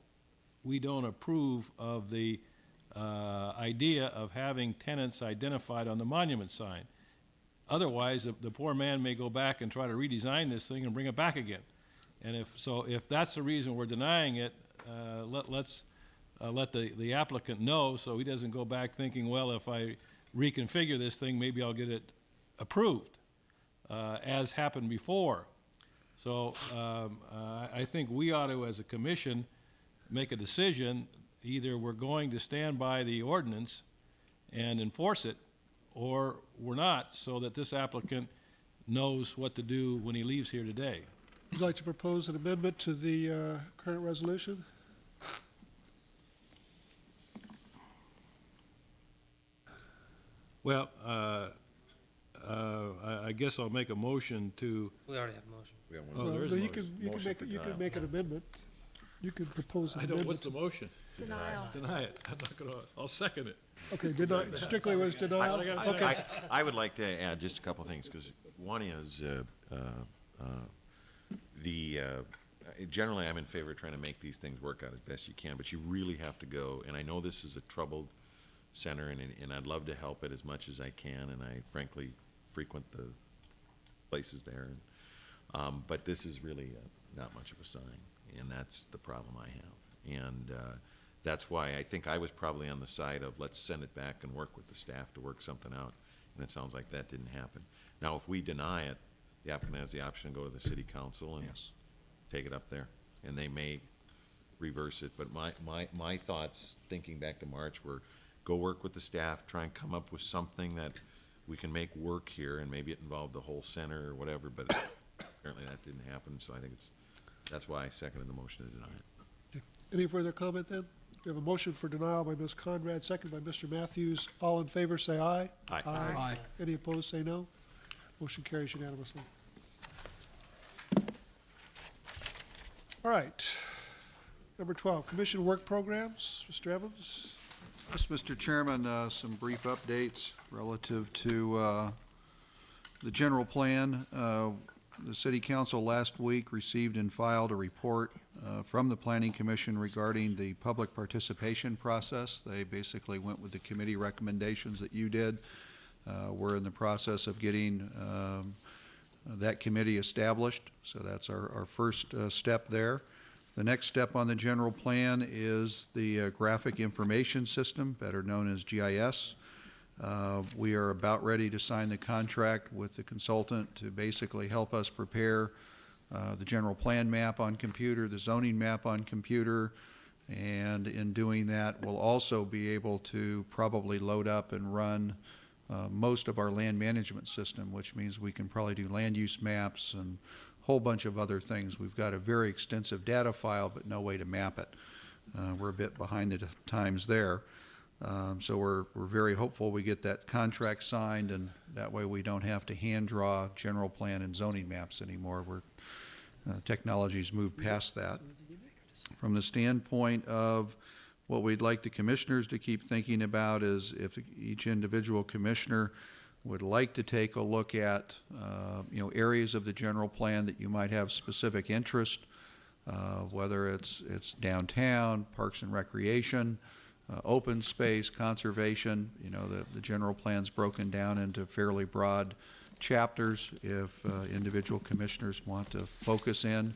approve of the idea of having tenants identified on the monument sign. Otherwise, the poor man may go back and try to redesign this thing and bring it back again. And if that's the reason we're denying it, let's let the applicant know so he doesn't go back thinking, well, if I reconfigure this thing, maybe I'll get it approved, as happened before. So I think we ought to, as a commission, make a decision. Either we're going to stand by the ordinance and enforce it, or we're not, so that this applicant knows what to do when he leaves here today. Would you like to propose an amendment to the current resolution? Well, I guess I'll make a motion to. We already have a motion. Oh, there is No, a you can make an amendment. You can propose an I amendment. don't, what's the motion? Denial. Deny it. I'm not gonna, I'll second it. Okay, strictly was denial? Okay. I would like to add just a couple of things, because one is generally I'm in favor of trying to make these things work out as best you can, but you really have to go, and I know this is a troubled center, and I'd love to help it as much as I can, and I frankly frequent the places there, but this is really not much of a sign, and that's the problem I have. And that's why I think I was probably on the side of let's send it back and work with the staff to work something out, and it sounds like that didn't happen. Now, if we deny it, the applicant has the option to go to the city council and take it up there, and they may reverse it. But my thoughts, thinking back to March, were go work with the staff, try and come up with something that we can make work here, and maybe it involved the whole center or whatever, but apparently that didn't happen, so I think that's why I seconded the motion to deny it. Any further comment then? We have a motion for denial by Ms. Conrad, second by Mr. Matthews. All in favor, say aye. Aye. Aye. Any opposed, say no. Motion carries unanimously. All right. Number 12, commission work programs. Mr. Evans? Yes, Mr. Chairman, some brief updates relative to the general plan. The City Council last week received and filed a report from the Planning Commission regarding the public participation process. They basically went with the committee recommendations that you did. We're in the process of getting that committee established, so that's our first step there. The next step on the general plan is the graphic information system, better known as GIS. We are about ready to sign the contract with the consultant to basically help us prepare the general plan map on computer, the zoning map on computer, and in doing that, we'll also be able to probably load up and run most of our land management system, which means we can probably do land use maps and a whole bunch of other things. We've got a very extensive data file, but no way to map it. We're a bit behind the times there. So we're very hopeful we get that contract signed, and that way we don't have to hand draw general plan and zoning maps anymore. Technology's moved past that. From the standpoint of what we'd like the commissioners to keep thinking about is if each individual commissioner would like to take a look at areas of the general plan that you might have specific interest. whether it's downtown, parks and recreation, open space, conservation. You know, the general plan's broken down into fairly broad chapters. If individual commissioners want to focus in,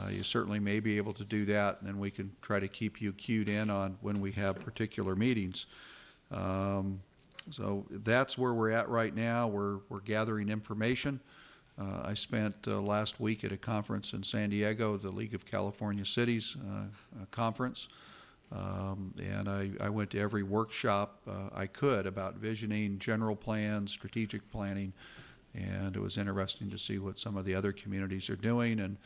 you certainly may be able to do that, and then we can try to keep you cued in on when we have particular meetings. So that's where we're at right now. We're gathering information. I spent last week at a conference in San Diego, the League of California Cities conference, and I went to every workshop I could about visioning, general plans, strategic planning, and it was interesting to see what some of the other communities are doing, and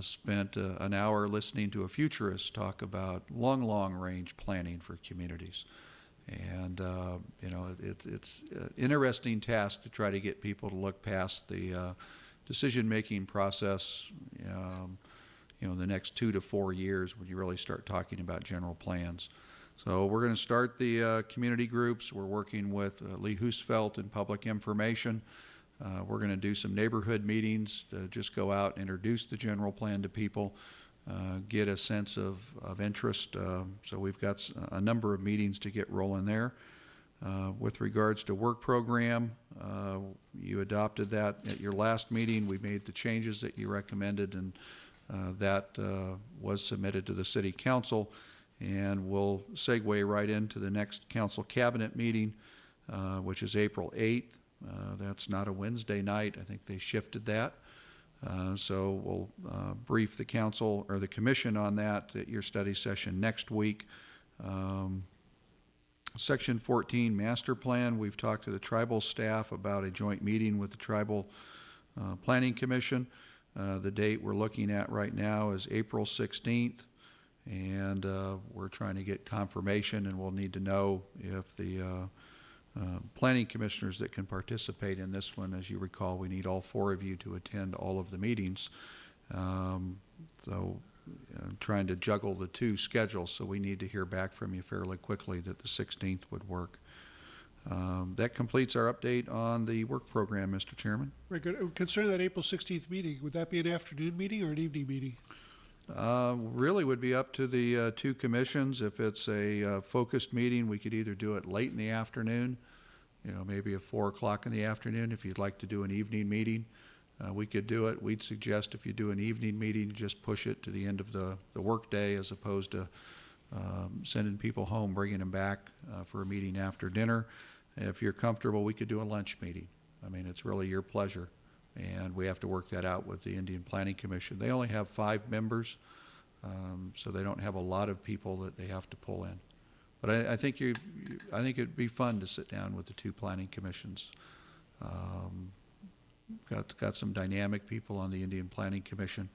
spent an hour listening to a futurist talk about long range planning for communities. And, you know, it's an interesting task to try to get people to look past the decision-making process, you know, the next 2 to 4 years when you really start talking about general plans. So we're going to start the community groups. We're working with Lee Husfeldt in public information. We're going to do some neighborhood meetings to just go out and introduce the general plan to people. Get a sense of interest. So we've got a number of meetings to get rolling there. With regards to work program, you adopted that at your last meeting. We made the changes that you recommended, and that was submitted to the City Council. And we'll segue right into the next Council Cabinet meeting, which is April 8th. That's not a Wednesday night. I think they shifted that. So we'll brief the council or the commission on that at your study session next week. Section 14 master plan, we've talked to the tribal staff about a joint meeting with the tribal planning commission. The date we're looking at right now is April 16th, and we're trying to get confirmation, and we'll need to know if the planning commissioners that can participate in this one. As you recall, we need all 4 of you to attend all of the meetings. So trying to juggle the 2 schedules, so we need to hear back from you fairly quickly that the 16th would work. That completes our update on the work program, Mr. Chairman. Very good. Concerning that April 16th meeting, would that be an afternoon meeting or an evening meeting? Really would be up to the 2 commissions. If it's a focused meeting, we could either do it late in the afternoon, you know, maybe at 4 o'clock in the afternoon. If you'd like to do an evening meeting, we could do it. We'd suggest if you do an evening meeting, just push it to the end of the workday, as opposed to sending people home, bringing them back for a meeting after dinner. If you're comfortable, we could do a lunch meeting. I mean, it's really your pleasure. And we have to work that out with the Indian Planning Commission. They only have 5 members, so they don't have a lot of people that they have to pull in. But I think it'd be fun to sit down with the 2 planning commissions. Got some dynamic people on the Indian Planning Commission,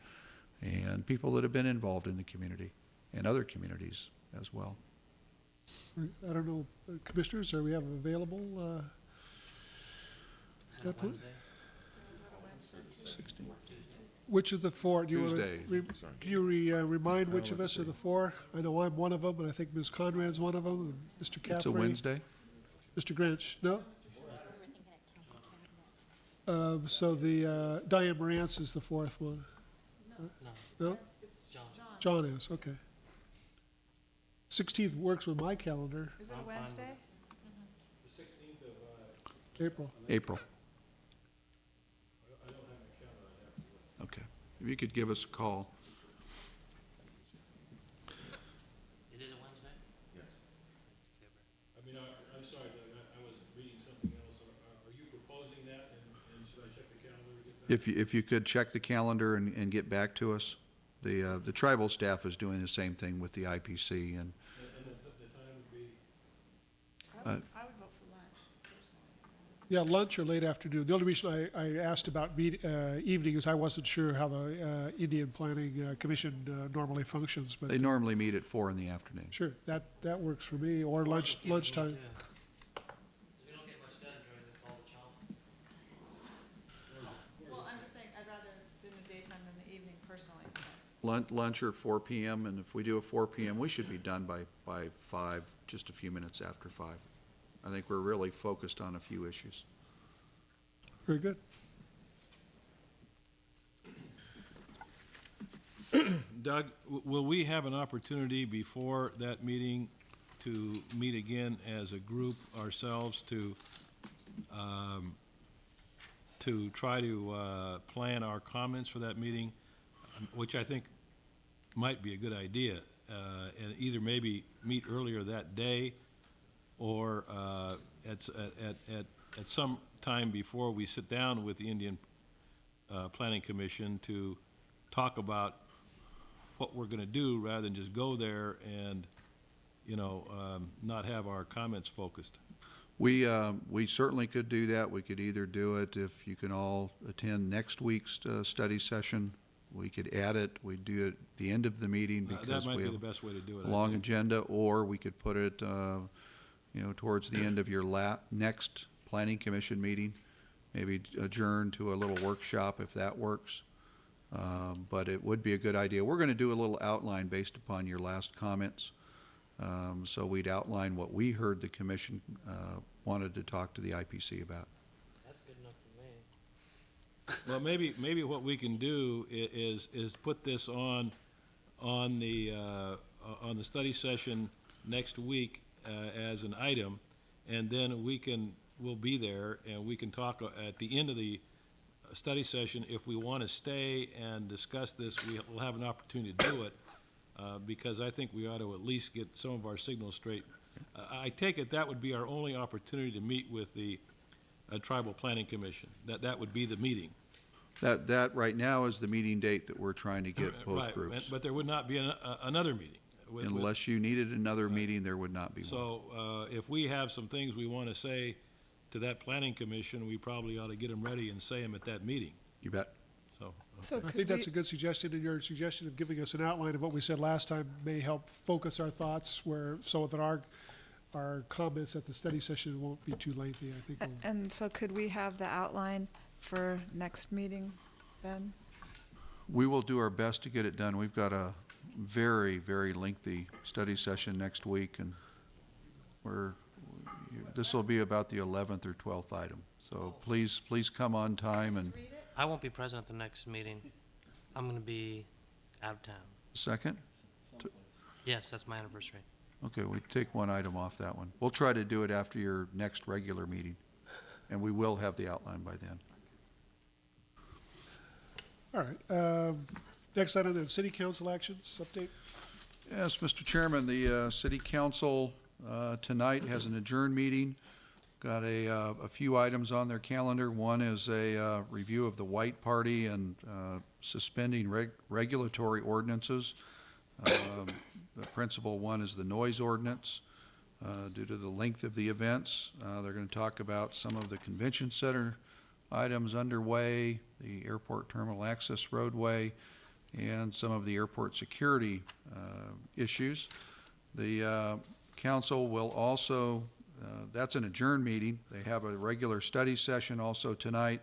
and people that have been involved in the community and other communities as well. I don't know, commissioners, are we have available? Which of the 4? Do you wanna Tuesday. Can you remind which of us are the 4? I know I'm one of them, and I think Ms. Conrad's one of them, and Mr. Caffrey. It's a Wednesday? Mr. Grinch, no? So the Diane Morantz is the 4th one. No? John is, okay. 16th works with my calendar. Is it a Wednesday? The 16th of April. April. I don't have my calendar. I'd have to look. Okay. If you could give us a call. It is a Wednesday? Yes. I mean, I'm sorry, Doug, I was reading something else. Are you proposing that, and should I check the calendar to get back? If you could check the calendar and get back to us. The tribal staff is doing the same thing with the IPC, and the time would be? I would vote for lunch, personally. Yeah, lunch or late afternoon. The only reason I asked about evening is I wasn't sure how the Indian Planning Commission normally functions, but. they normally meet at 4 in the afternoon. Sure, that works for me, or lunchtime. We don't get much done during the fall chop. Well, I'm just saying, I'd rather in the daytime than the evening personally. Lunch or 4 p.m., and if we do a 4 p.m., we should be done by 5, just a few minutes after 5. I think we're really focused on a few issues. Very good. Doug, will we have an opportunity before that meeting to meet again as a group ourselves to try to plan our comments for that meeting, which I think might be a good idea, and either maybe meet earlier that day or at some time before we sit down with the Indian Planning Commission to talk about what we're going to do rather than just go there and, not have our comments focused. We certainly could do that. We could either do it if you can all attend next week's study session. We could add it. We'd do it at the end of the meeting That because might we be have the best way to do it. a I long think. agenda, or we could put it, towards the end of your next Planning Commission meeting, maybe adjourn to a little workshop if that works. But it would be a good idea. We're going to do a little outline based upon your last comments. So we'd outline what we heard the commission wanted to talk to the IPC about. That's good enough for me. Well, maybe what we can do is put this on the study session next week as an item, and then we'll be there and we can talk at the end of the study session. If we want to stay and discuss this, we'll have an opportunity to do it, because I think we ought to at least get some of our signals straight. I take it that would be our only opportunity to meet with the Tribal Planning Commission. That would be the meeting. That right now is the meeting date that we're trying to get both Right, groups. but there would not be another meeting. Unless you needed another meeting, there would not be one. So if we have some things we want to say to that planning commission, we probably ought to get them ready and say them at that meeting. You bet. So I could think that's we- a good suggestion, and your suggestion of giving us an outline of what we said last time may help focus our thoughts so that our comments at the study session won't be too lengthy. I think we'll. And so could we have the outline for next meeting then? We will do our best to get it done. We've got a very, very lengthy study session next week, and this will be about the 11th or 12th item. So please come on time. And I won't be present at the next meeting. I'm going to be out of town. second? Yes, that's my anniversary. Okay, we take one item off that one. We'll try to do it after your next regular meeting, and we will have the outline by then. All right. Next item, then, city council actions update. Yes, Mr. Chairman, the city council tonight has an adjourned meeting. Got a few items on their calendar. One is a review of the White Party and suspending regulatory ordinances. The principal one is the noise ordinance. Due to the length of the events, they're going to talk about some of the convention center items underway, the airport terminal access roadway, and some of the airport security issues. The council will also, that's an adjourned meeting. They have a regular study session also tonight.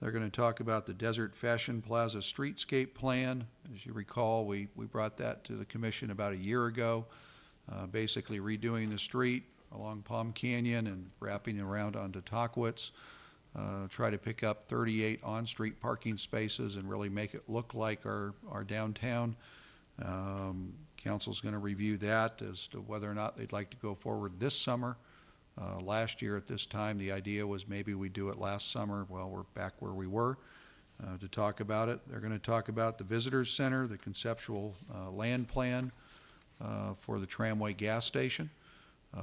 They're going to talk about the Desert Fashion Plaza streetscape plan. As you recall, we brought that to the commission about a year ago, basically redoing the street along Palm Canyon and wrapping around onto Tockwitz. Try to pick up 38 on-street parking spaces and really make it look like our downtown. Council's going to review that as to whether or not they'd like to go forward this summer. Last year at this time, the idea was maybe we'd do it last summer. Well, we're back where we were to talk about it. They're going to talk about the Visitors Center, the conceptual land plan for the Tramway gas station.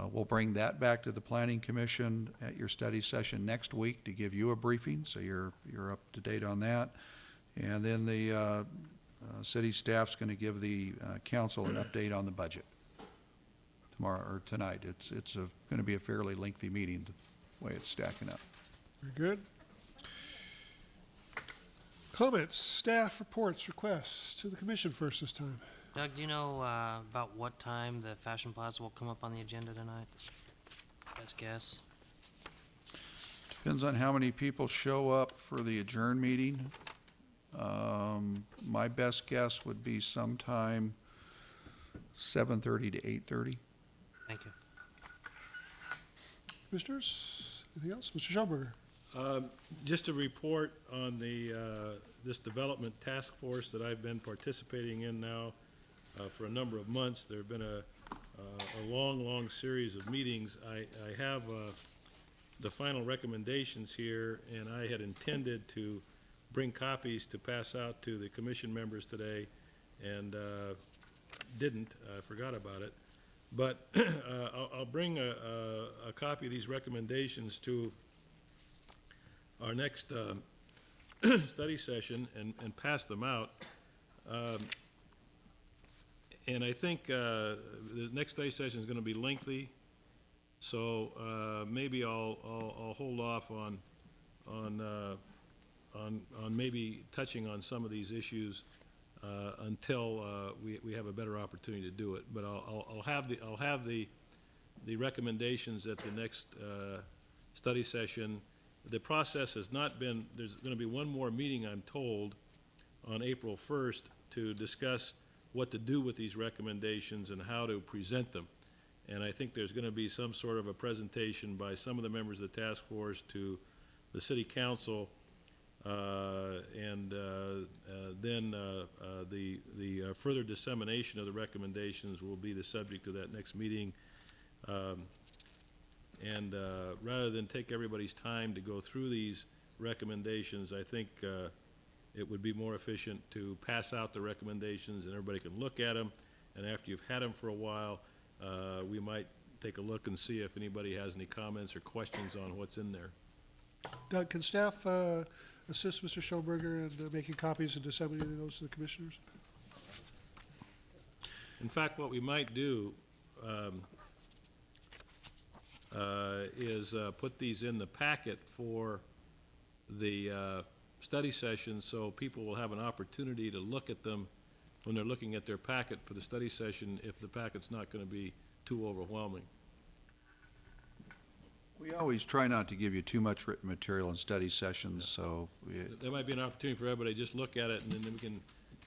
We'll bring that back to the Planning Commission at your study session next week to give you a briefing, so you're up to date on that. And then the city staff's going to give the council an update on the budget tomorrow or tonight. It's going to be a fairly lengthy meeting, the way it's stacking up. Very good. Comments, staff reports, requests to the commission first this time. Doug, do you know about what time the Fashion Plaza will come up on the agenda tonight? Best guess. Depends on how many people show up for the adjourn meeting. My best guess would be sometime 7:30 to 8:30. Thank you. Commissioners, anything else? Mr. Schauberger? Just a report on this development task force that I've been participating in now for a number of months. There have been a long series of meetings. I have the final recommendations here, and I had intended to bring copies to pass out to the commission members today, and didn't. I forgot about it. But I'll bring a copy of these recommendations to our next study session and pass them out. And I think the next study session is going to be lengthy, so maybe I'll hold off on maybe touching on some of these issues until we have a better opportunity to do it. But I'll have the recommendations at the next study session. The process has not been, there's going to be one more meeting, I'm told, on April 1st to discuss what to do with these recommendations and how to present them. And I think there's going to be some sort of a presentation by some of the members of the task force to the city council, and then the further dissemination of the recommendations will be the subject of that next meeting. And rather than take everybody's time to go through these recommendations, I think it would be more efficient to pass out the recommendations and everybody can look at them. And after you've had them for a while, we might take a look and see if anybody has any comments or questions on what's in there. Doug, can staff assist Mr. Schoenberger in making copies and disseminating those to the commissioners? In fact, what we might do is put these in the packet for the study session, so people will have an opportunity to look at them when they're looking at their packet for the study session, if the packet's not going to be too overwhelming. We always try not to give you too much written material in study sessions, so There might be an opportunity for everybody to just look at it, and then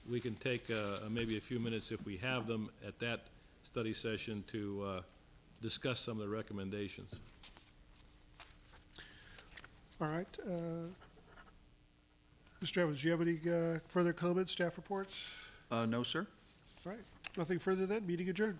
we can take maybe a few minutes, if we have them at that study session, to discuss some of the recommendations. All right. Mr. Evans, do you have any further comments, staff reports? no, sir. All right. Nothing further then. Meeting adjourned.